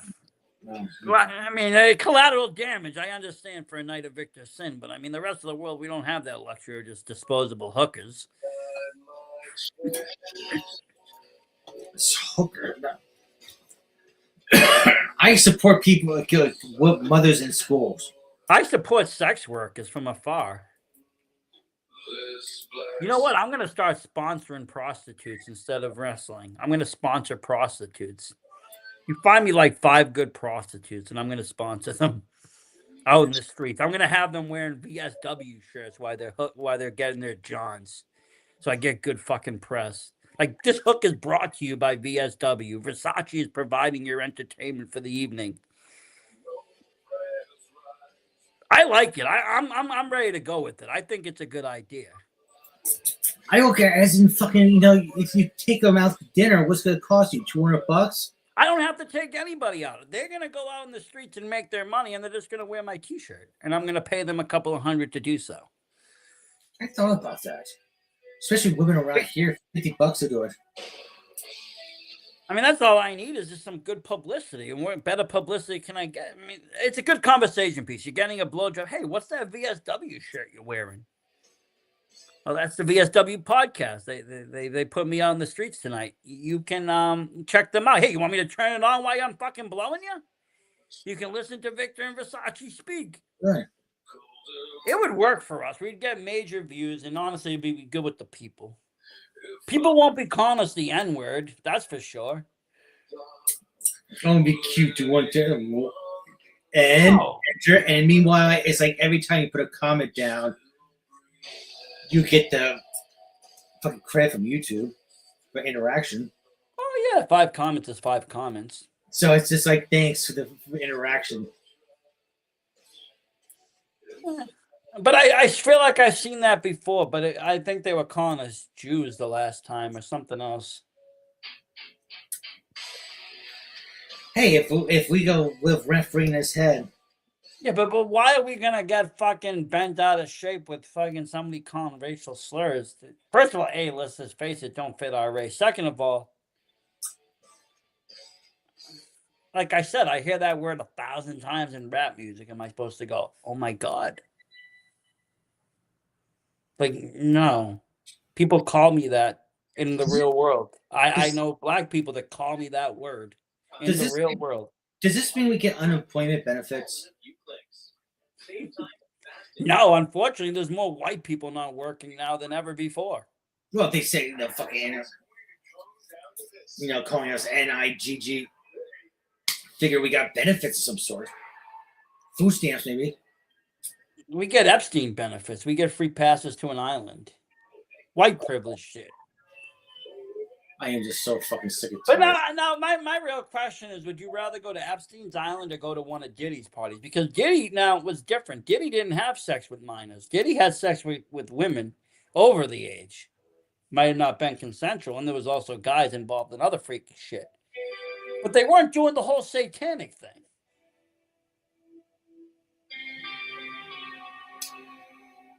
mean, collateral damage, I understand for a night of Victor's sin, but I mean, the rest of the world, we don't have that luxury of just disposable hookers. Hooker. I support people with mothers in schools. I support sex workers from afar. You know what? I'm going to start sponsoring prostitutes instead of wrestling. I'm going to sponsor prostitutes. You find me like 5 good prostitutes, and I'm going to sponsor them out in the streets. I'm going to have them wearing VSW shirts while they're getting their johns, so I get good fucking press. Like, this hook is brought to you by VSW. Versace is providing your entertainment for the evening. I like it. I'm ready to go with it. I think it's a good idea. I don't care. As in fucking, if you take them out to dinner, what's going to cost you? $200? I don't have to take anybody out. They're going to go out in the streets and make their money, and they're just going to wear my T-shirt. And I'm going to pay them a couple of $100 to do so. I thought about that. Especially women around here, $50 to do it. I mean, that's all I need is just some good publicity. And what better publicity can I get? I mean, it's a good conversation piece. You're getting a blowjob. Hey, what's that VSW shirt you're wearing? Oh, that's the VSW podcast. They put me out on the streets tonight. You can check them out. Hey, you want me to turn it on while I'm fucking blowing you? You can listen to Victor and Versace speak. Right. It would work for us. We'd get major views, and honestly, it'd be good with the people. People won't be calling us the N-word, that's for sure. It's going to be cute to want to. And meanwhile, it's like every time you put a comment down, you get the fucking credit from YouTube for interaction. Oh, yeah. 5 comments is 5 comments. So it's just like, thanks for the interaction. But I feel like I've seen that before, but I think they were calling us Jews the last time or something else. Hey, if we go live rent-free in his head. Yeah, but why are we going to get fucking bent out of shape with fucking somebody calling racial slurs? First of all, A, let's just face it, don't fit our race. Second of all, like I said, I hear that word 1,000 times in rap music. Am I supposed to go, oh my God? Like, no. People call me that in the real world. I know black people that call me that word in the real world. Does this mean we get unemployment benefits? No, unfortunately, there's more white people not working now than ever before. Well, they say the fucking, calling us NIGG. Figure we got benefits of some sort. Food stamps, maybe. We get Epstein benefits. We get free passes to an island. White privilege shit. I am just so fucking sick of it. But now, my real question is, would you rather go to Epstein's island or go to one of Diddy's parties? Because Diddy now was different. Diddy didn't have sex with minors. Diddy had sex with women over the age. Might have not been consensual, and there was also guys involved in other freaky shit. But they weren't doing the whole satanic thing.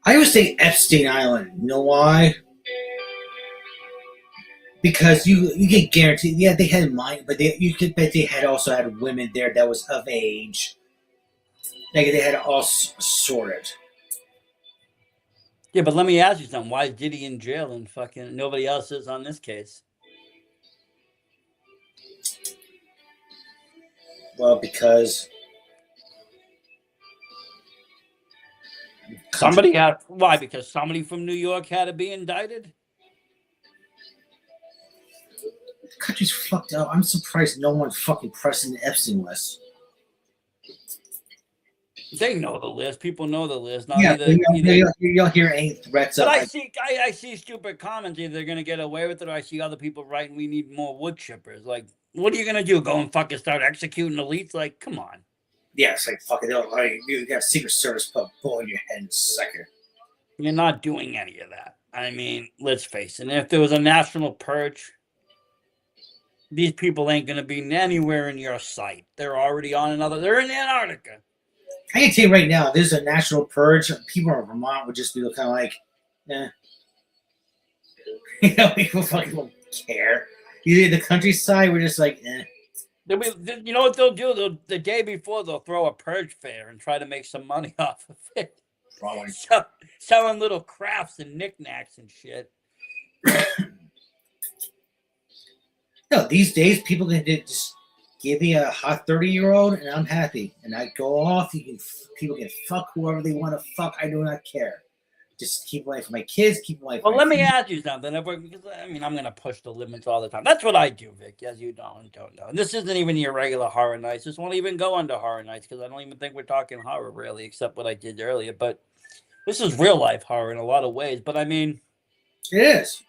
I always say Epstein Island. You know why? Because you get guaranteed. Yeah, they had mine, but you could bet they had also had women there that was of age. Like they had it all sorted. Yeah, but let me ask you something. Why is Diddy in jail and fucking nobody else is on this case? Well, because Somebody had why? Because somebody from New York had to be indicted. the country's fucked up. I'm surprised no one's fucking pressing the Epstein list. They know the list. People know the list. Not Yeah, either, you don't hear any threats But of I like, see, I see stupid comments. Either they're gonna get away with it, or I see other people writing, "We need more wood chippers." Like, what are you gonna do? Go and fucking start executing elites? Like, come on. yeah, it's like fucking. Like, you got Secret Service put a bullet in your head in a second. You're not doing any of that. I mean, let's face it. If there was a national purge, these people ain't gonna be anywhere in your sight. They're already on another. They're in Antarctica. I can tell you right now, there's a national purge. People in Vermont would just be kind of like, eh. You know, people fucking don't care. Either the countryside, we're just like, eh. You know what they'll do? The day before, they'll throw a purge fair and try to make some money off of it. Probably. Selling little crafts and knickknacks and shit. No, these days people can just give me a hot 30-year-old and I'm happy. And I go off. People can fuck whoever they want to fuck. I do not care. Just keep away from my kids. Keep away from. Well, let me ask you something. Because I mean, I'm gonna push the limits all the time. That's what I do, Vic. As you don't know. And this isn't even your regular horror nights. This won't even go under horror nights because I don't even think we're talking horror really, except what I did earlier. But this is real life horror in a lot of ways. But I mean, it is.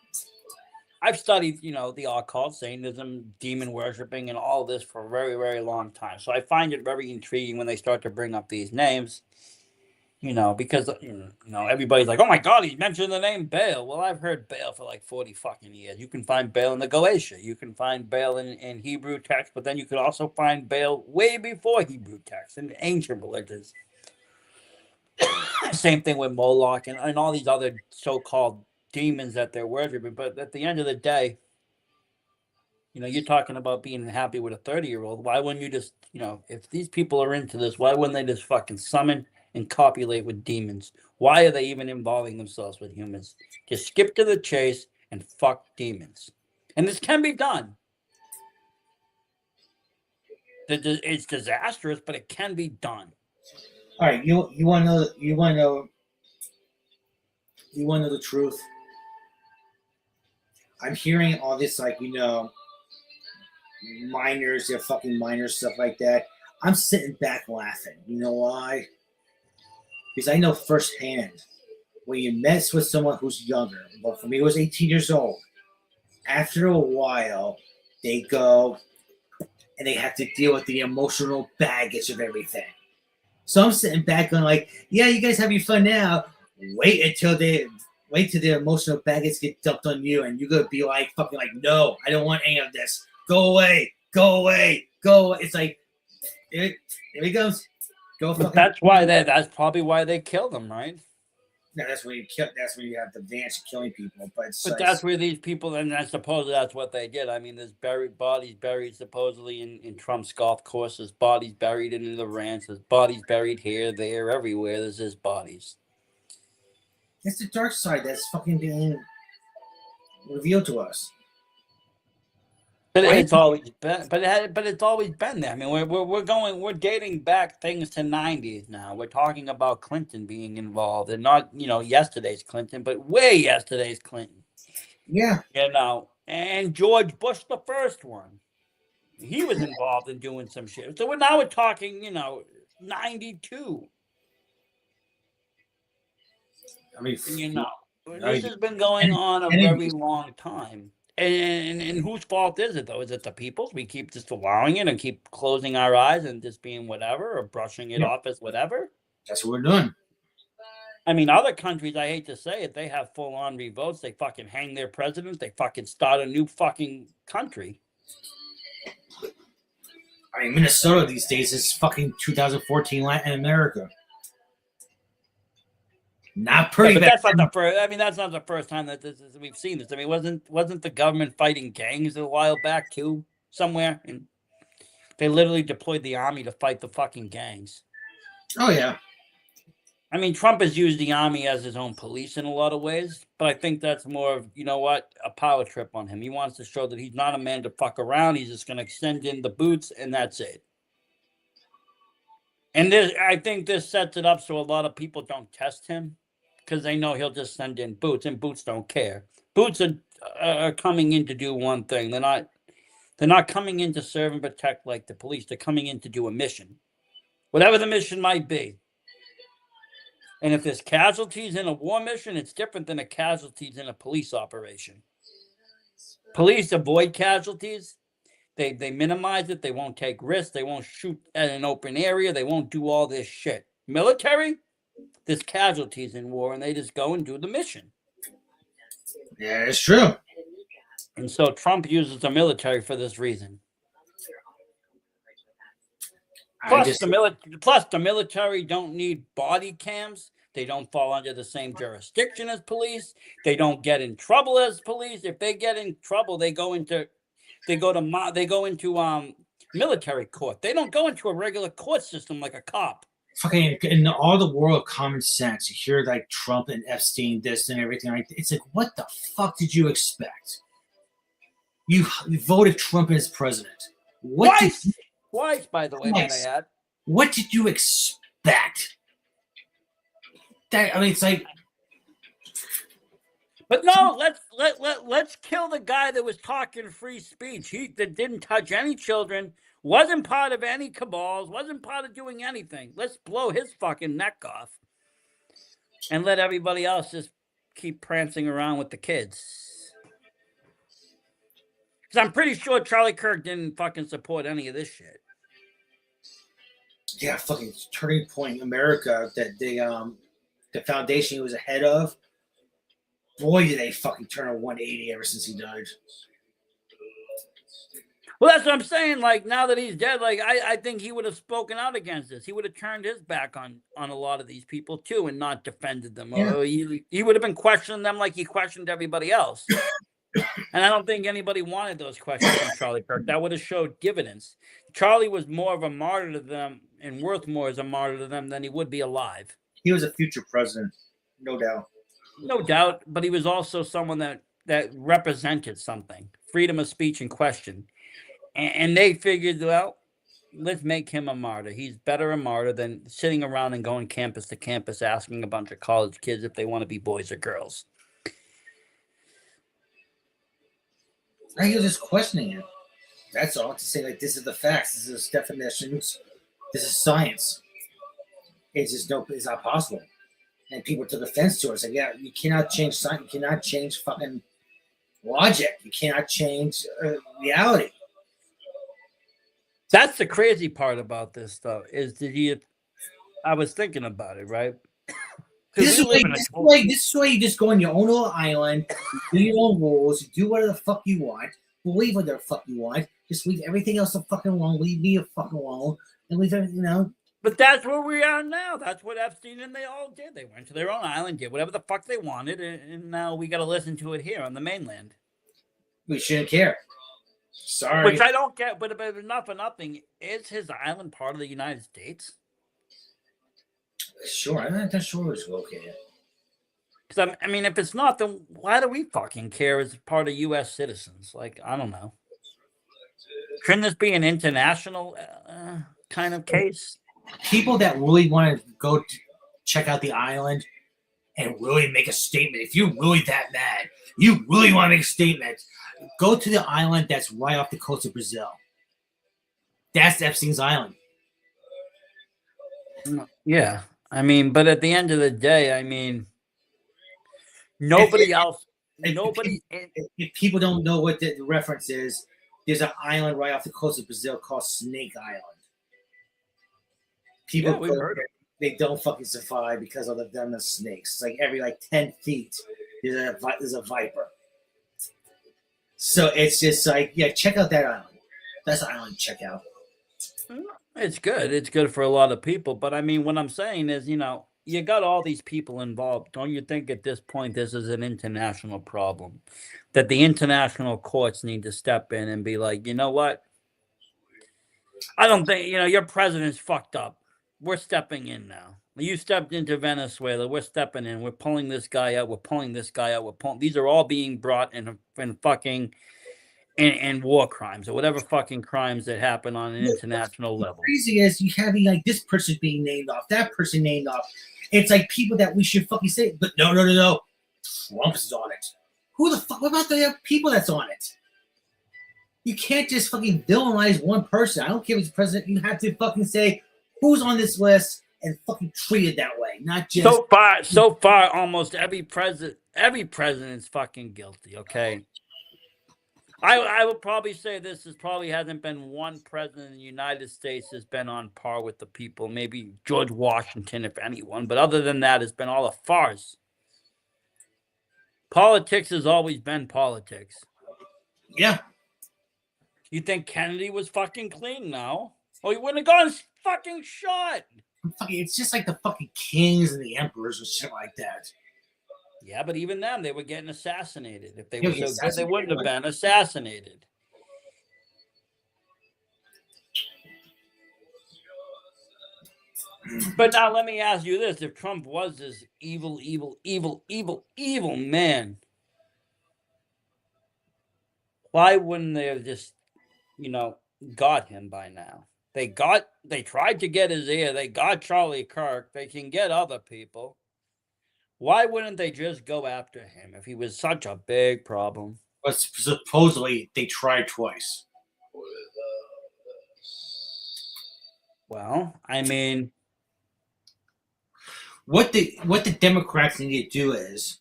I've studied, the occult, Satanism, demon worshiping, and all this for a very, very long time. So I find it very intriguing when they start to bring up these names. Because everybody's like, oh my God, he mentioned the name Baal. Well, I've heard Baal for like 40 fucking years. You can find Baal in the Galatia. You can find Baal in Hebrew text, but then you could also find Baal way before Hebrew text in ancient religions. Same thing with Moloch and all these other so-called demons that they're worshiping. But at the end of the day, you're talking about being happy with a 30-year-old. Why wouldn't you just, if these people are into this, why wouldn't they just fucking summon and copulate with demons? Why are they even involving themselves with humans? Just skip to the chase and fuck demons. And this can be done. It's disastrous, but it can be done. All right, you want to know the truth? I'm hearing all this minors, they're fucking minors, stuff like that. I'm sitting back laughing. You know why? Because I know firsthand when you mess with someone who's younger, but for me it was 18 years old, after a while they go and they have to deal with the emotional baggage of everything. So I'm sitting back going like, yeah, you guys have your fun now. Wait till the emotional baggage get dumped on you and you're going to be like, fucking like, no, I don't want any of this. Go away, go away, go away. It's like, here he goes. Go fucking. That's probably why they killed him, right? No, that's where you have the advance killing people. But that's where these people, and I suppose that's what they did. I mean, there's bodies buried supposedly in Trump's golf course. There's bodies buried in the ranch. There's bodies buried here, there, everywhere. There's just bodies. It's the dark side that's fucking being revealed to us. But it's always been, but it's always been there. I mean, we're dating back things to '90s now. We're talking about Clinton being involved, and not yesterday's Clinton, but way yesterday's Clinton. Yeah. And George Bush, the first one, he was involved in doing some shit. So we're talking, '92. I mean, this has been going on a very long time. And whose fault is it, though? Is it the people's? We keep just allowing it and keep closing our eyes and just being whatever or brushing it off as whatever? That's what we're doing. I mean, other countries, I hate to say it, they have full-on revotes. They fucking hang their presidents. They fucking start a new fucking country. I mean, Minnesota these days is fucking 2014 Latin America. Not pretty bad. That's not the first. I mean, that's not the first time that we've seen this. I mean, wasn't the government fighting gangs a while back too, somewhere? And they literally deployed the army to fight the fucking gangs. Oh yeah. I mean, Trump has used the army as his own police in a lot of ways, but I think that's more of, you know what, a power trip on him. He wants to show that he's not a man to fuck around. He's just going to send in the boots, and that's it. And I think this sets it up so a lot of people don't test him because they know he'll just send in boots, and boots don't care. Boots are coming in to do one thing. They're not coming in to serve and protect like the police. They're coming in to do a mission, whatever the mission might be. And if there's casualties in a war mission, it's different than a casualties in a police operation. Police avoid casualties. They minimize it. They won't take risks. They won't shoot at an open area. They won't do all this shit. Military, there's casualties in war, and they just go and do the mission. Yeah, it's true. And so Trump uses the military for this reason. Plus, the military don't need body cams. They don't fall under the same jurisdiction as police. They don't get in trouble as police. If they get in trouble, they go into military court. They don't go into a regular court system like a cop. Fucking in all the world of common sense, you hear like Trump and Epstein, this and everything. Like it's like, what the fuck did you expect? You voted Trump as president. Twice, by the way, that I had. What did you expect? It's like. But no, let's kill the guy that was talking free speech. That didn't touch any children, wasn't part of any cabals, wasn't part of doing anything. Let's blow his fucking neck off, and let everybody else just keep prancing around with the kids. Because I'm pretty sure Charlie Kirk didn't fucking support any of this shit. Yeah, fucking Turning Point America that the foundation he was ahead of. Boy, did they fucking turn a 180 ever since he died. Well, that's what I'm saying. Like, now that he's dead, like, I think he would have spoken out against this. He would have turned his back on a lot of these people, too, and not defended them. Yeah. Or he would have been questioning them like he questioned everybody else. And I don't think anybody wanted those questions from Charlie Kirk. That would have showed dividends. Charlie was more of a martyr to them and worth more as a martyr to them than he would be alive. He was a future president, no doubt. No doubt, but he was also someone that represented something, freedom of speech and question. And they figured, well, let's make him a martyr. He's better a martyr than sitting around and going campus to campus asking a bunch of college kids if they want to be boys or girls. He was just questioning it. That's all. To say, like, this is the facts. This is definitions. This is science. It's not possible. And people took offense to it. It's like, yeah, you cannot change science. You cannot change fucking logic. You cannot change reality. That's the crazy part about this, though, is that I was thinking about it, right? This is why you just go on your own little island, do your own rules, do whatever the fuck you want, believe whatever the fuck you want, just leave everything else the fucking alone, leave me a fucking alone, and leave everything, you know. But that's where we are now. That's what Epstein and they all did. They went to their own island, did whatever the fuck they wanted, and now we got to listen to it here on the mainland. We shouldn't care. Sorry. Which I don't get, but enough for nothing. Is his island part of the United States? Sure, I'm not sure it's located. Because I mean, if it's not, then why do we fucking care as part of U.S. citizens? Like, I don't know. Shouldn't this be an international kind of case? People that really want to go check out the island and really make a statement. If you're really that mad, you really want to make a statement, go to the island that's right off the coast of Brazil. That's Epstein's island. Yeah. I mean, but at the end of the day, I mean, nobody else. If people don't know what the reference is, there's an island right off the coast of Brazil called Snake Island. People go there, they don't fucking survive because of the snakes. It's like every 10 feet, there's a viper. So it's just like, yeah, check out that island. That's an island to check out. It's good. It's good for a lot of people. But I mean, what I'm saying is, you know, you got all these people involved. Don't you think at this point this is an international problem? That the international courts need to step in and be like, you know what? I don't think, you know, your president's fucked up. we're stepping in now. You stepped into Venezuela. We're stepping in. We're pulling this guy out. We're pulling this guy out. We're pulling. These are all being brought in fucking and war crimes or whatever fucking crimes that happen on an international level. Crazy is you having like this person being named off, that person named off. It's like people that we should fucking say, but no. Trump's on it. Who the fuck? What about the people that's on it? You can't just fucking villainize one person. I don't care if it's president. You have to fucking say who's on this list and fucking treat it that way, not just. So far, almost every president's fucking guilty. Okay. I would probably say this probably hasn't been one president in the United States that's been on par with the people. Maybe George Washington, if anyone. But other than that, it's been all a farce. Politics has always been politics. Yeah. You think Kennedy was fucking clean now? Oh, he wouldn't have gone fucking shot. It's just like the fucking kings and the emperors and shit like that. Yeah, but even them, they were getting assassinated. If they were so good, they wouldn't have been assassinated. But now let me ask you this. If Trump was this evil man, why wouldn't they have just, got him by now? They tried to get his ear. They got Charlie Kirk. They can get other people. Why wouldn't they just go after him if he was such a big problem? But supposedly they tried twice. Well, I mean, what the Democrats need to do is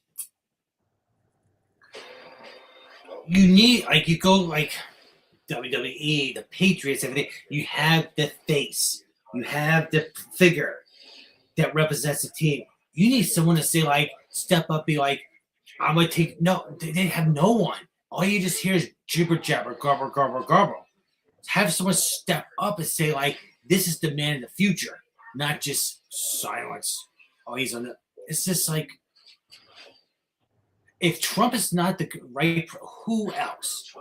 you need you go like WWE, the Patriots, everything. You have the face, you have the figure that represents the team. You need someone to say step up, be like, I'm gonna take. No, they have no one. All you just hear is jibber jabber, garble garble garble. Have someone step up and say this is the man in the future, not just silence. Oh, he's on the. It's just if Trump is not the right, who else?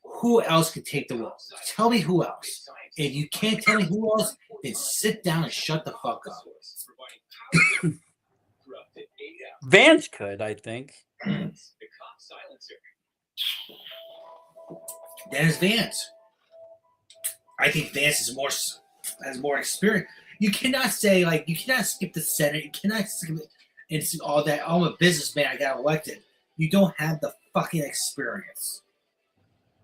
Who else could take the role? Tell me who else. If you can't tell me who else, then sit down and shut the fuck up. Vance could, I think. Dennis Vance. I think Vance has more experience. You cannot say you cannot skip the Senate. You cannot skip it. It's all that. I'm a businessman. I got elected. You don't have the fucking experience.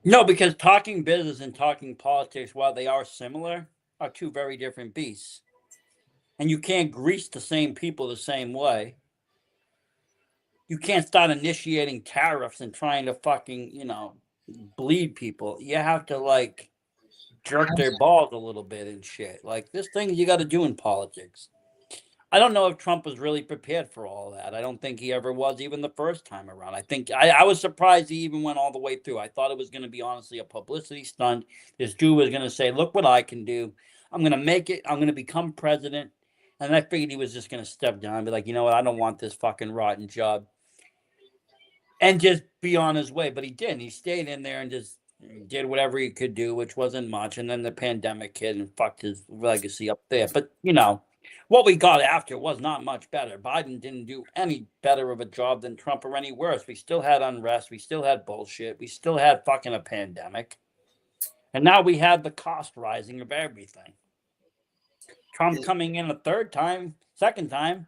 No, because talking business and talking politics, while they are similar, are two very different beasts. And you can't grease the same people the same way. You can't start initiating tariffs and trying to fucking, bleed people. You have to jerk their balls a little bit and shit. This thing you got to do in politics. I don't know if Trump was really prepared for all that. I don't think he ever was, even the first time around. I think I was surprised he even went all the way through. I thought it was going to be honestly a publicity stunt. This dude was going to say, look what I can do. I'm going to make it. I'm going to become president. And I figured he was just going to step down and be like, you know what? I don't want this fucking rotten job. And just be on his way. But he didn't. He stayed in there and just did whatever he could do, which wasn't much. And then the pandemic hit and fucked his legacy up there. But, what we got after was not much better. Biden didn't do any better of a job than Trump or any worse. We still had unrest. We still had bullshit. We still had fucking a pandemic. And now we had the cost rising of everything. Trump coming in second time,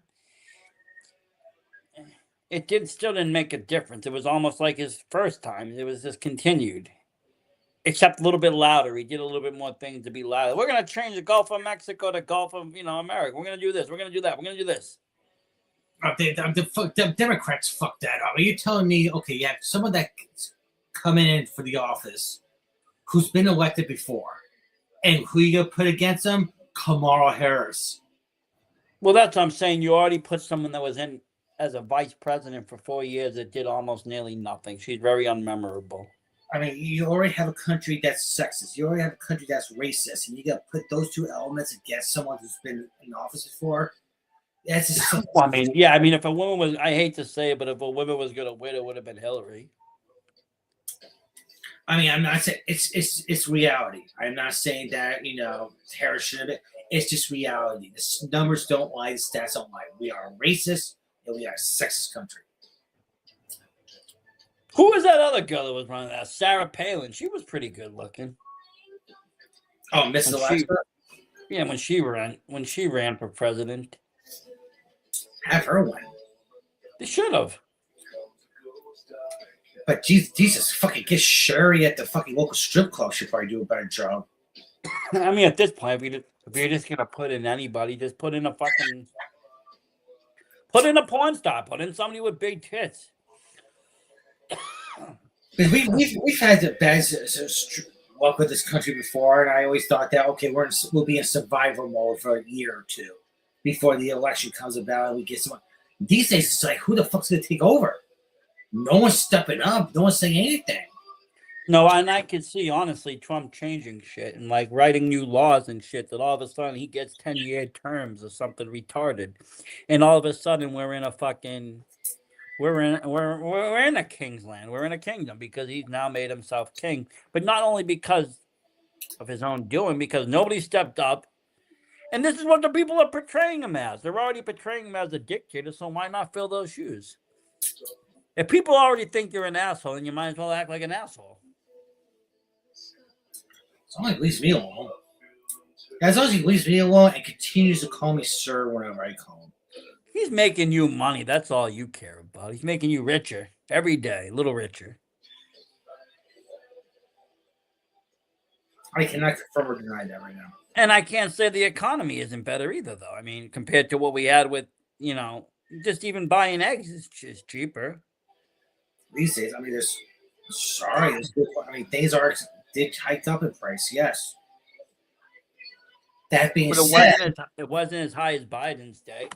it still didn't make a difference. It was almost like his first time. It was just continued. Except a little bit louder. He did a little bit more things to be louder. We're going to change the Gulf of Mexico to Gulf of, America. We're going to do this. We're going to do that. We're going to do this. The Democrats fucked that up. Are you telling me, okay, you have someone that's coming in for the office who's been elected before, and who you going to put against him? Kamala Harris. Well, that's what I'm saying. You already put someone that was in as a vice president for 4 years that did almost nearly nothing. She's very unmemorable. I mean, you already have a country that's sexist. You already have a country that's racist, and you got to put those two elements against someone who's been in office before. That's just well, I mean, yeah. I mean, if a woman was, I hate to say it, but if a woman was going to win, it would have been Hillary. I mean, I'm not saying it's reality. I'm not saying that Harris should have been. It's just reality. The numbers don't lie. The stats don't lie. We are racist and we are a sexist country. Who was that other girl that was running that? Sarah Palin. She was pretty good looking. Oh, Miss Alaska. Yeah, when she ran for president. Have her win. They should have. But Jesus, fucking get Sherry at the fucking local strip club. She'd probably do a better job. I mean, at this point, if you're just gonna put in anybody, just put in a porn star, put in somebody with big tits. We've had the bad luck with this country before, and I always thought that okay, we'll be in survival mode for a year or two before the election comes about, and we get someone. These days, it's like, who the fuck's gonna take over? No one's stepping up. No one's saying anything. No, and I can see, honestly, Trump changing shit and like writing new laws and shit that all of a sudden he gets 10-year terms or something retarded. And all of a sudden we're in a king's land. We're in a kingdom because he's now made himself king. But not only because of his own doing, because nobody stepped up. And this is what the people are portraying him as. They're already portraying him as a dictator, so why not fill those shoes? If people already think you're an asshole, then you might as well act like an asshole. As long as he leaves me alone. As long as he leaves me alone and continues to call me sir whenever I call him. He's making you money. That's all you care about. He's making you richer every day, a little richer. I cannot confirm or deny that right now. And I can't say the economy isn't better either, though. I mean, compared to what we had with, just even buying eggs is just cheaper. These days, I mean, things did hike up in price, yes. That being said, it wasn't as high as Biden's day.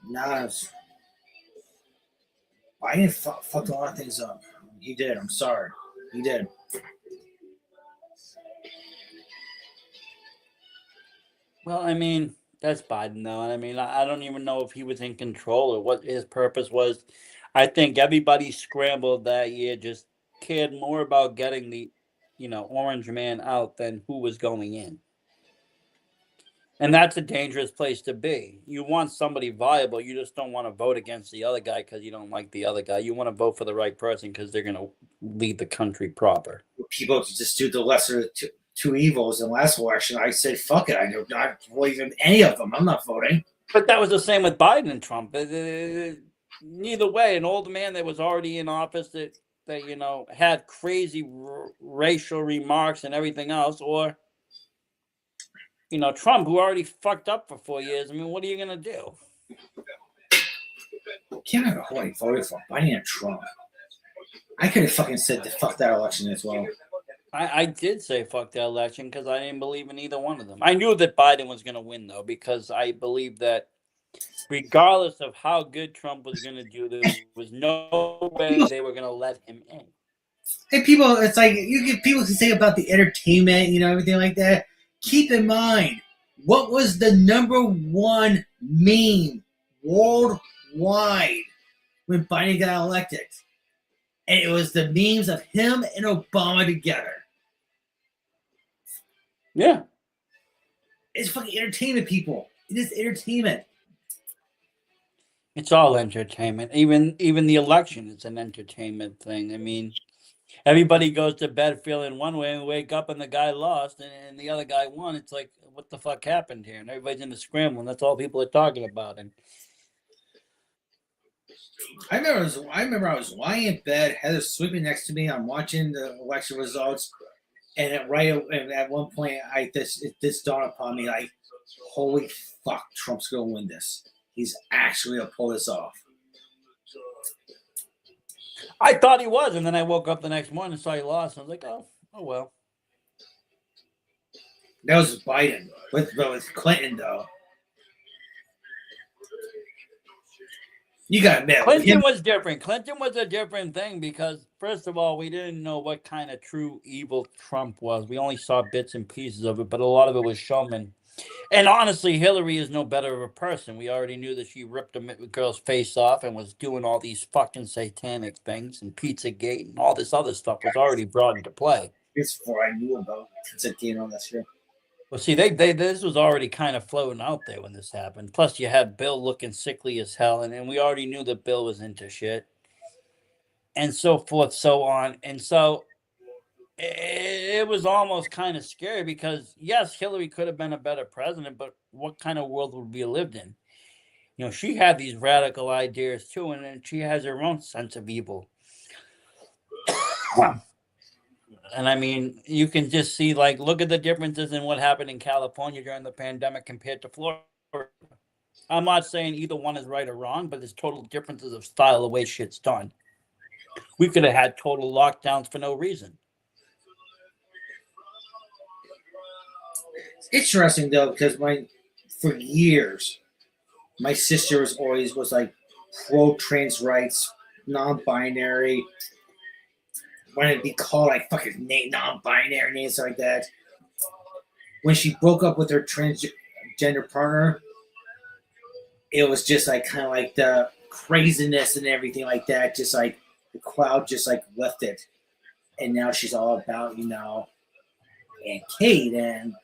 Nah, Biden fucked a lot of things up. He did. I'm sorry. He did. Well, I mean, that's Biden, though. I mean, I don't even know if he was in control or what his purpose was. I think everybody scrambled that year, just cared more about getting the, orange man out than who was going in. And that's a dangerous place to be. You want somebody viable. You just don't want to vote against the other guy because you don't like the other guy. You want to vote for the right person because they're going to lead the country proper. People just do the lesser two evils in last election. I said, fuck it. I do not believe in any of them. I'm not voting. But that was the same with Biden and Trump. Neither way, an old man that was already in office that had crazy racial remarks and everything else, or Trump, who already fucked up for 4 years. I mean, what are you gonna do? Can't remember who I voted for. Biden and Trump. I could have fucking said to fuck that election as well. I did say fuck that election because I didn't believe in either one of them. I knew that Biden was going to win, though, because I believed that regardless of how good Trump was going to do, there was no way they were going to let him in. And people, it's like, people can say about the entertainment, everything like that. Keep in mind, what was the number one meme worldwide when Biden got elected? And it was the memes of him and Obama together. Yeah. It's fucking entertainment, people. It is entertainment. It's all entertainment. Even the election is an entertainment thing. I mean, everybody goes to bed feeling one way and wake up and the guy lost and the other guy won. It's like, what the fuck happened here? And everybody's in the scramble, and that's all people are talking about. And I remember I was lying in bed, Heather sleeping next to me. I'm watching the election results, and at one point, this dawned upon me, like, holy fuck, Trump's gonna win this. He's actually gonna pull this off. I thought he was, and then I woke up the next morning and saw he lost. And I was like, oh well. That was with Biden. With Clinton, though. You got to admit. Clinton was different. Clinton was a different thing because, first of all, we didn't know what kind of true evil Trump was. We only saw bits and pieces of it, but a lot of it was showman. And honestly, Hillary is no better of a person. We already knew that she ripped a girl's face off and was doing all these fucking satanic things, and Pizzagate and all this other stuff was already brought into play. It's before I knew about Pizzagate on that shit. Well, see, they this was already kind of floating out there when this happened. Plus, you had Bill looking sickly as hell, and we already knew that Bill was into shit, and so forth, so on, and so it was almost kind of scary because yes, Hillary could have been a better president, but what kind of world would we lived in? You know, she had these radical ideas too, and then she has her own sense of evil. And I mean, you can just see, like, look at the differences in what happened in California during the pandemic compared to Florida. I'm not saying either one is right or wrong, but there's total differences of style, the way shit's done. We could have had total lockdowns for no reason. It's interesting though, because for years, my sister was like pro trans rights, non-binary. Wanted to be called like fucking non-binary names like that. When she broke up with her transgender partner, it was just like kind of like the craziness and everything like that. Just like the cloud just like lifted, and now she's all about and Kate and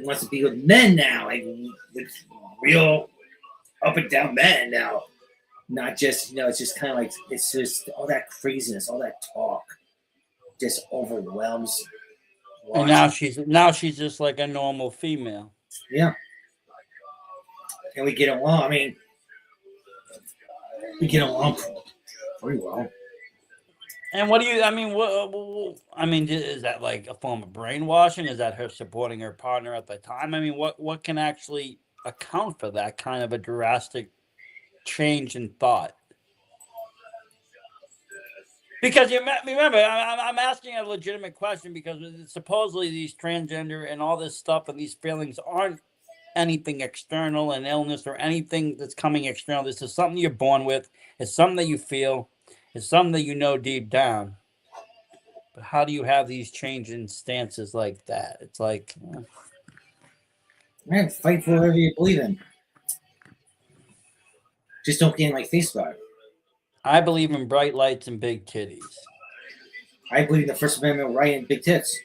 wants to be with men now, like with real up and down men now. Not just, it's just kind of like, it's just all that craziness, all that talk just overwhelms. And now she's just like a normal female. Yeah. And we get along. I mean, we get along pretty well. And what do you, I mean, is that like a form of brainwashing? Is that her supporting her partner at the time? I mean, what can actually account for that kind of a drastic change in thought? Because you remember, I'm asking a legitimate question because supposedly these transgender and all this stuff and these feelings aren't anything external, an illness or anything that's coming external. This is something you're born with. It's something that you feel. It's something that you know deep down. But how do you have these changing stances like that? It's like, man, fight for whatever you believe in. Just don't get in like Facebook. I believe in bright lights and big titties. I believe in the First Amendment right and big tits.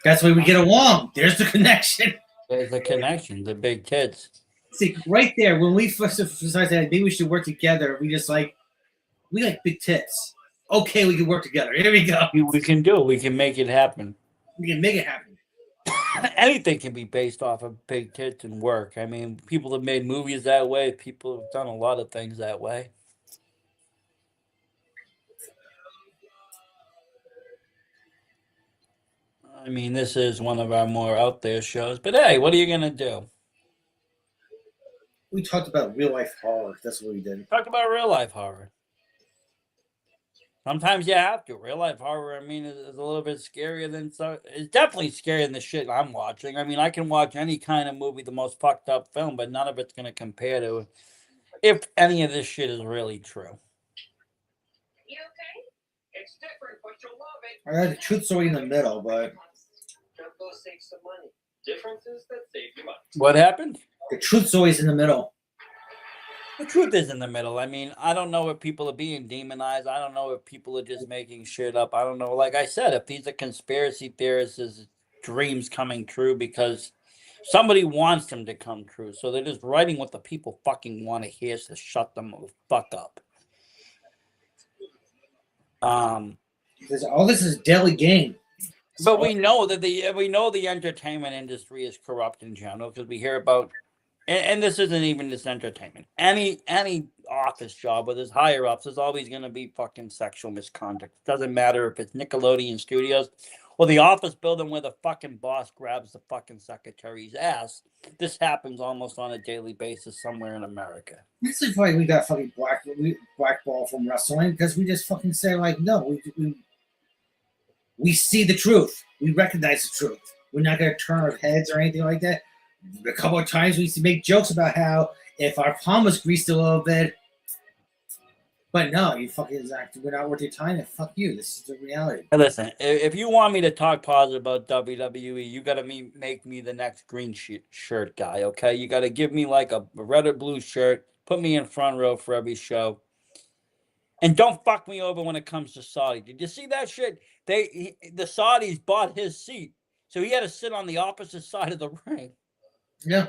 That's why we get along. There's the connection. There's the connection, the big tits. See, right there, when we first decided that maybe we should work together, we like big tits. Okay, we can work together. Here we go. We can do it. We can make it happen. We can make it happen. Anything can be based off of big tits and work. I mean, people have made movies that way. People have done a lot of things that way. I mean, this is one of our more out there shows. But hey, what are you going to do? We talked about real life horror. That's what we did. Talk about real life horror. Sometimes you have to. Real life horror, I mean, is a little bit scarier than so. It's definitely scarier than the shit I'm watching. I mean, I can watch any kind of movie, the most fucked up film, but none of it's going to compare to if any of this shit is really true. You okay? It's different, but you'll love it. I had the truth story in the middle, but Jumbo saves some money. Differences that save you money. What happened? the truth story is in the middle. The truth is in the middle. I mean, I don't know if people are being demonized. I don't know if people are just making shit up. I don't know. Like I said, if these are conspiracy theorists' dreams coming true because somebody wants them to come true. So they're just writing what the people fucking want to hear to shut them the fuck up. Because all this is daily game. But we know that the entertainment industry is corrupt in general because we hear about, and this isn't even just entertainment. Any office job where there's higher ups, there's always going to be fucking sexual misconduct. Doesn't matter if it's Nickelodeon Studios or the office building where the fucking boss grabs the fucking secretary's ass. This happens almost on a daily basis somewhere in America. This is why we got fucking blackball from wrestling, because we just fucking say like, no, we see the truth. We recognize the truth. We're not going to turn our heads or anything like that. A couple of times we used to make jokes about how if our palm was greased a little bit, But no, you fucking exactly. We're not worth your time. And fuck you. This is the reality. Hey, listen, if you want me to talk positive about WWE, you got to make me the next green shirt guy, okay? You got to give me like a red or blue shirt, put me in front row for every show. And don't fuck me over when it comes to Saudi. Did you see that shit? The Saudis bought his seat, so he had to sit on the opposite side of the ring. Yeah.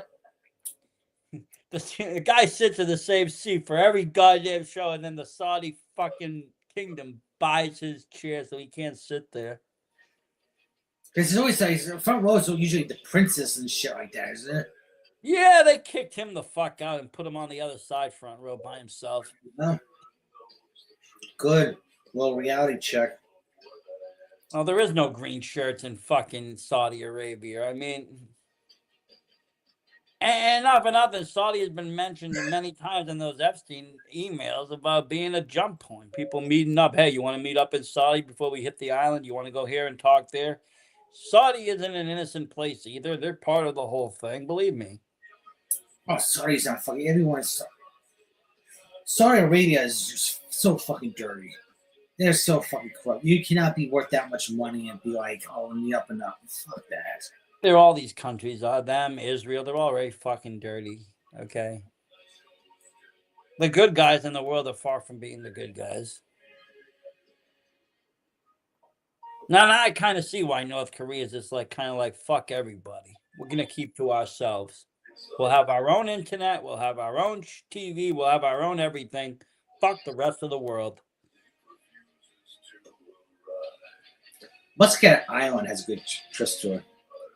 The guy sits in the same seat for every goddamn show, and then the Saudi fucking kingdom buys his chair so he can't sit there. Because it's always like front rows are usually the princess and shit like that, isn't it? Yeah, they kicked him the fuck out and put him on the other side front row by himself. No. Good. Little reality check. Well, there is no green shirts in fucking Saudi Arabia. I mean, and not for nothing, Saudi has been mentioned many times in those Epstein emails about being a jump point. People meeting up. Hey, you want to meet up in Saudi before we hit the island? You want to go here and talk there? Saudi isn't an innocent place either. They're part of the whole thing. Believe me. Oh, Saudi's not fucking. Everyone's. Saudi Arabia is just so fucking dirty. They're so fucking corrupt. You cannot be worth that much money and be like, oh, me up and up. Fuck that. They're all these countries, them, Israel, they're all very fucking dirty. Okay. The good guys in the world are far from being the good guys. Now I kind of see why North Korea is just like kind of like fuck everybody. We're gonna keep to ourselves. We'll have our own internet. We'll have our own TV. We'll have our own everything. Fuck the rest of the world. Muscat Island has a good tryst to it.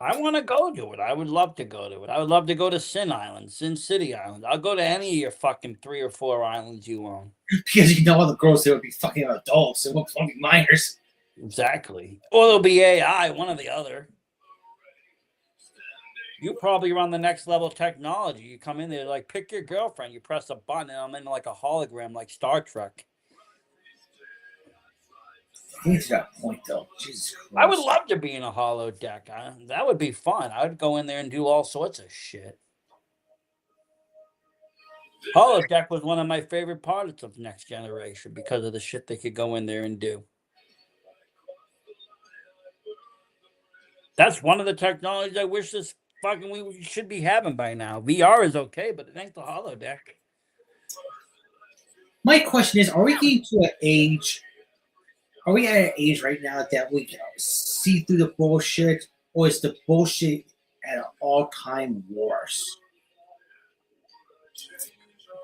I want to go to it. I would love to go to it. I would love to go to Sin Island, Sin City Island. I'll go to any of your fucking 3 or 4 islands you own. Because you know all the girls there would be fucking adults. They won't be minors. Exactly. Or there'll be AI, one or the other. You probably run the next level technology. You come in there, like, pick your girlfriend. You press a button, and I'm in like a hologram, like Star Trek. Getting to that point, though. Jesus Christ. I would love to be in a holodeck. That would be fun. I would go in there and do all sorts of shit. Holodeck was one of my favorite parts of Next Generation because of the shit they could go in there and do. That's one of the technologies I wish this fucking we should be having by now. VR is okay, but it ain't the holodeck. My question is, are we getting to an age? Are we at an age right now that we can see through the bullshit, or is the bullshit at an all-time worst?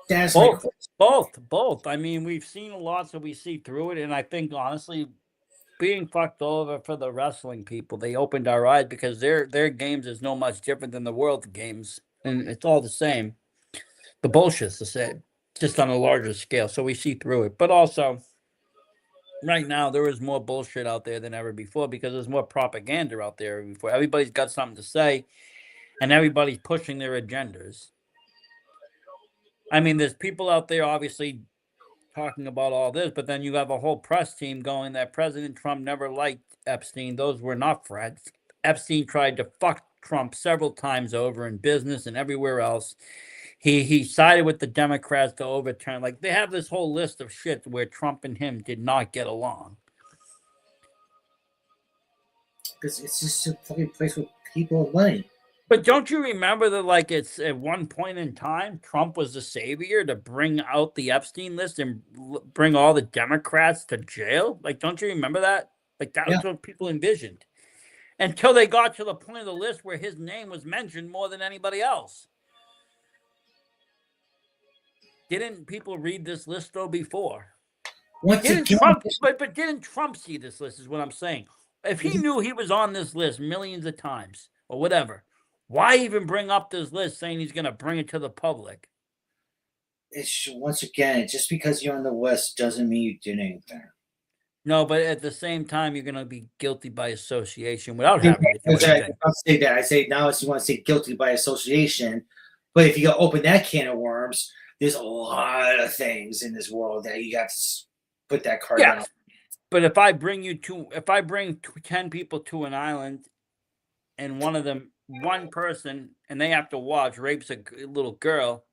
That's my question. Both. I mean, we've seen a lot, so we see through it, and I think honestly, being fucked over for the wrestling people, they opened our eyes because their games is no much different than the world games, and it's all the same. The bullshit's the same, just on a larger scale. So we see through it, but also. Right now, there is more bullshit out there than ever before because there's more propaganda out there before. Everybody's got something to say, and everybody's pushing their agendas. I mean, there's people out there obviously talking about all this, but then you have a whole press team going that President Trump never liked Epstein. Those were not friends. Epstein tried to fuck Trump several times over in business and everywhere else. He sided with the Democrats to overturn. Like, they have this whole list of shit where Trump and him did not get along. Because it's just a fucking place with people with money. But don't you remember that, like, it's at one point in time, Trump was the savior to bring out the Epstein list and bring all the Democrats to jail? Like, don't you remember that? Like, that was what people envisioned. Until they got to the point of the list where his name was mentioned more than anybody else. Didn't people read this list, though, before? Didn't Trump see this list is what I'm saying. If he knew he was on this list millions of times or whatever, why even bring up this list saying he's going to bring it to the public? It's once again, just because you're on the list doesn't mean you did anything. No, but at the same time, you're going to be guilty by association without having to do anything. I'll say that. I say now if you want to say guilty by association, but if you open that can of worms, there's a lot of things in this world that you got to put that card down. But if I bring 10 people to an island, and one person, and they have to watch rapes a little girl,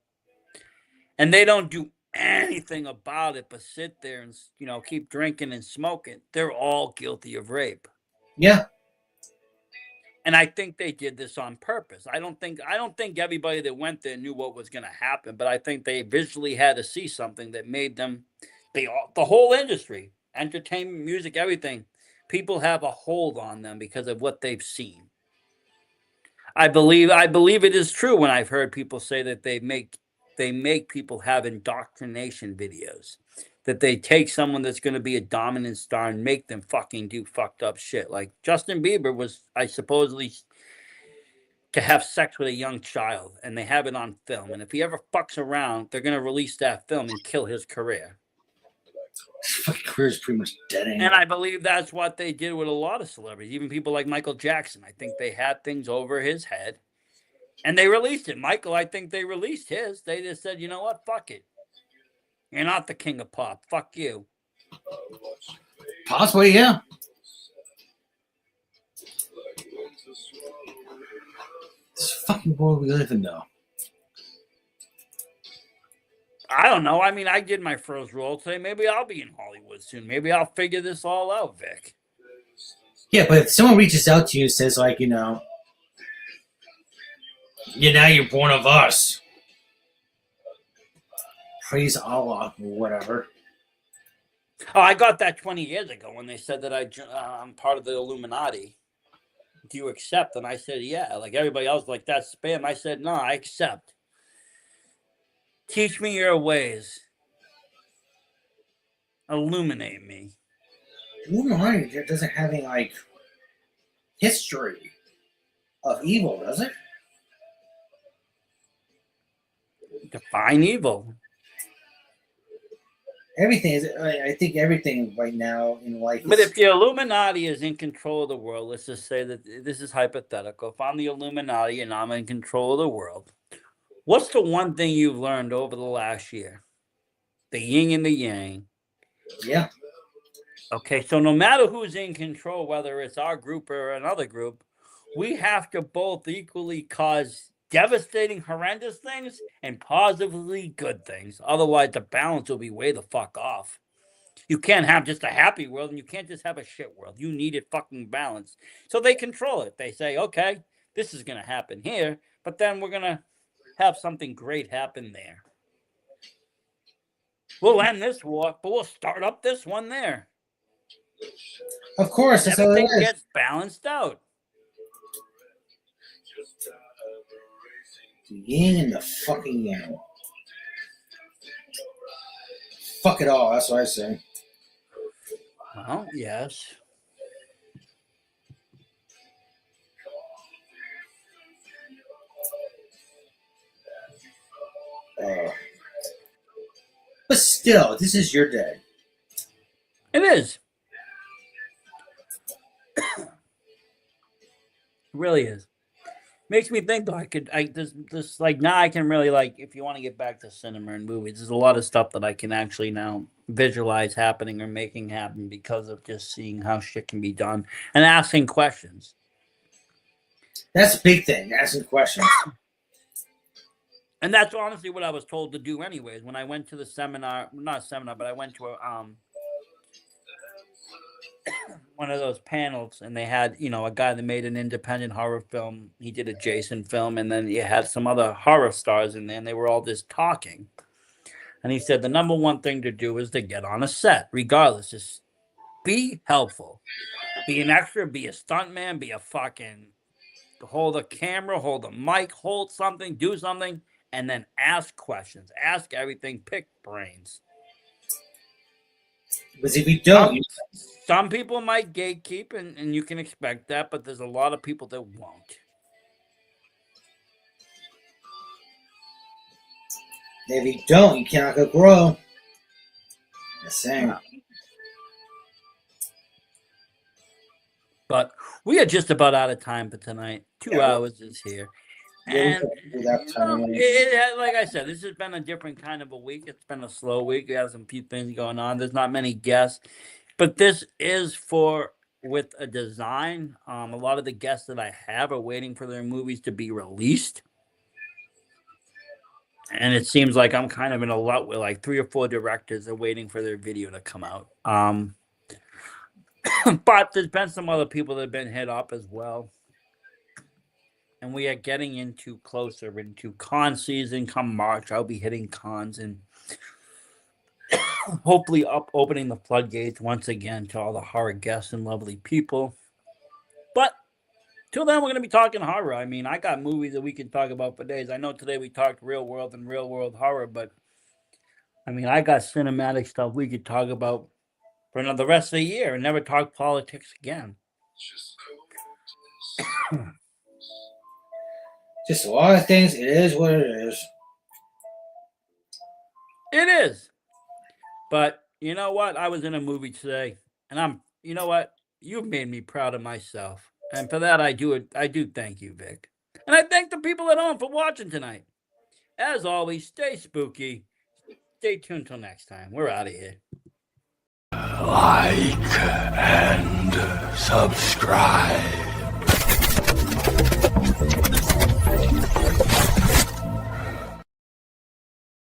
and they don't do anything about it but sit there and, you know, keep drinking and smoking, they're all guilty of rape. Yeah. And I think they did this on purpose. I don't think everybody that went there knew what was going to happen, but I think they visually had to see something that made them, the whole industry, entertainment, music, everything, people have a hold on them because of what they've seen. I believe it is true when I've heard people say that they make people have indoctrination videos, that they take someone that's going to be a dominant star and make them fucking do fucked up shit. Like Justin Bieber was, I supposedly, to have sex with a young child, and they have it on film. And if he ever fucks around, they're going to release that film and kill his career. His fucking career's pretty much dead. And I believe that's what they did with a lot of celebrities, even people like Michael Jackson. I think they had things over his head, and they released it. Michael, I think they released his. They just said, you know what? Fuck it. You're not the king of pop. Fuck you. Possibly, yeah. This fucking world we live in, though. I don't know. I mean, I did my first role today. Maybe I'll be in Hollywood soon. Maybe I'll figure this all out, Vic. Yeah, but if someone reaches out to you and says, like, you know, now you're one of us. Praise Allah or whatever. Oh, I got that 20 years ago when they said that I'm part of the Illuminati. Do you accept? And I said, yeah. Like everybody else, like, that's spam. I said, no, I accept. Teach me your ways. Illuminate me. Illuminati doesn't have any, like, history of evil, does it? Define evil. Everything is. I think everything right now in life. But if the Illuminati is in control of the world, let's just say that this is hypothetical. If I'm the Illuminati and I'm in control of the world, what's the one thing you've learned over the last year? The yin and the yang. Yeah. Okay, so no matter who's in control, whether it's our group or another group, we have to both equally cause devastating, horrendous things and positively good things. Otherwise, the balance will be way the fuck off. You can't have just a happy world, and you can't just have a shit world. You need it fucking balanced. So they control it. They say, okay, this is going to happen here, but then we're going to have something great happen there. We'll end this war, but we'll start up this one there. Of course, that's how it Everything is. gets balanced out. The yin and the fucking yang. Fuck it all. That's what I say. Well, yes. But still, this is your day. It is. It really is. Makes me think though, this like now I can really, like, if you want to get back to cinema and movies, there's a lot of stuff that I can actually now visualize happening or making happen because of just seeing how shit can be done and asking questions. That's a big thing, asking questions. And that's honestly what I was told to do anyways. When I went to the seminar, not a seminar, but I went to a one of those panels, and they had, you know, a guy that made an independent horror film. He did a Jason film, and then you had some other horror stars in there, and they were all just talking. And he said the number one thing to do is to get on a set, regardless. Just be helpful. Be an extra, be a stuntman, be a fucking, hold a camera, hold a mic, hold something, do something, and then ask questions. Ask everything, pick brains. Because if you don't, Some people might gatekeep, and you can expect that, but there's a lot of people that won't. if you don't, you cannot go grow. Just saying. But we are just about out of time for tonight. 2 hours is here. And like I said, this has been a different kind of a week. It's been a slow week. We have some few things going on. There's not many guests, but this is with a design. A lot of the guests that I have are waiting for their movies to be released. And it seems like I'm kind of in a lot where like 3 or 4 directors are waiting for their video to come out. But there's been some other people that have been hit up as well. And we are getting into closer into con season. Come March, I'll be hitting cons and hopefully opening the floodgates once again to all the horror guests and lovely people. But till then, we're going to be talking horror. I mean, I got movies that we can talk about for days. I know today we talked real world and real world horror, but I mean, I got cinematic stuff we could talk about for the rest of the year and never talk politics again. Just a lot of things. It is what it is. It is. But you know what? I was in a movie today, and you know what? You've made me proud of myself. And for that, I do thank you, Vic. And I thank the people at home for watching tonight. As always, stay spooky. Stay tuned till next time. We're out of here. Like and subscribe.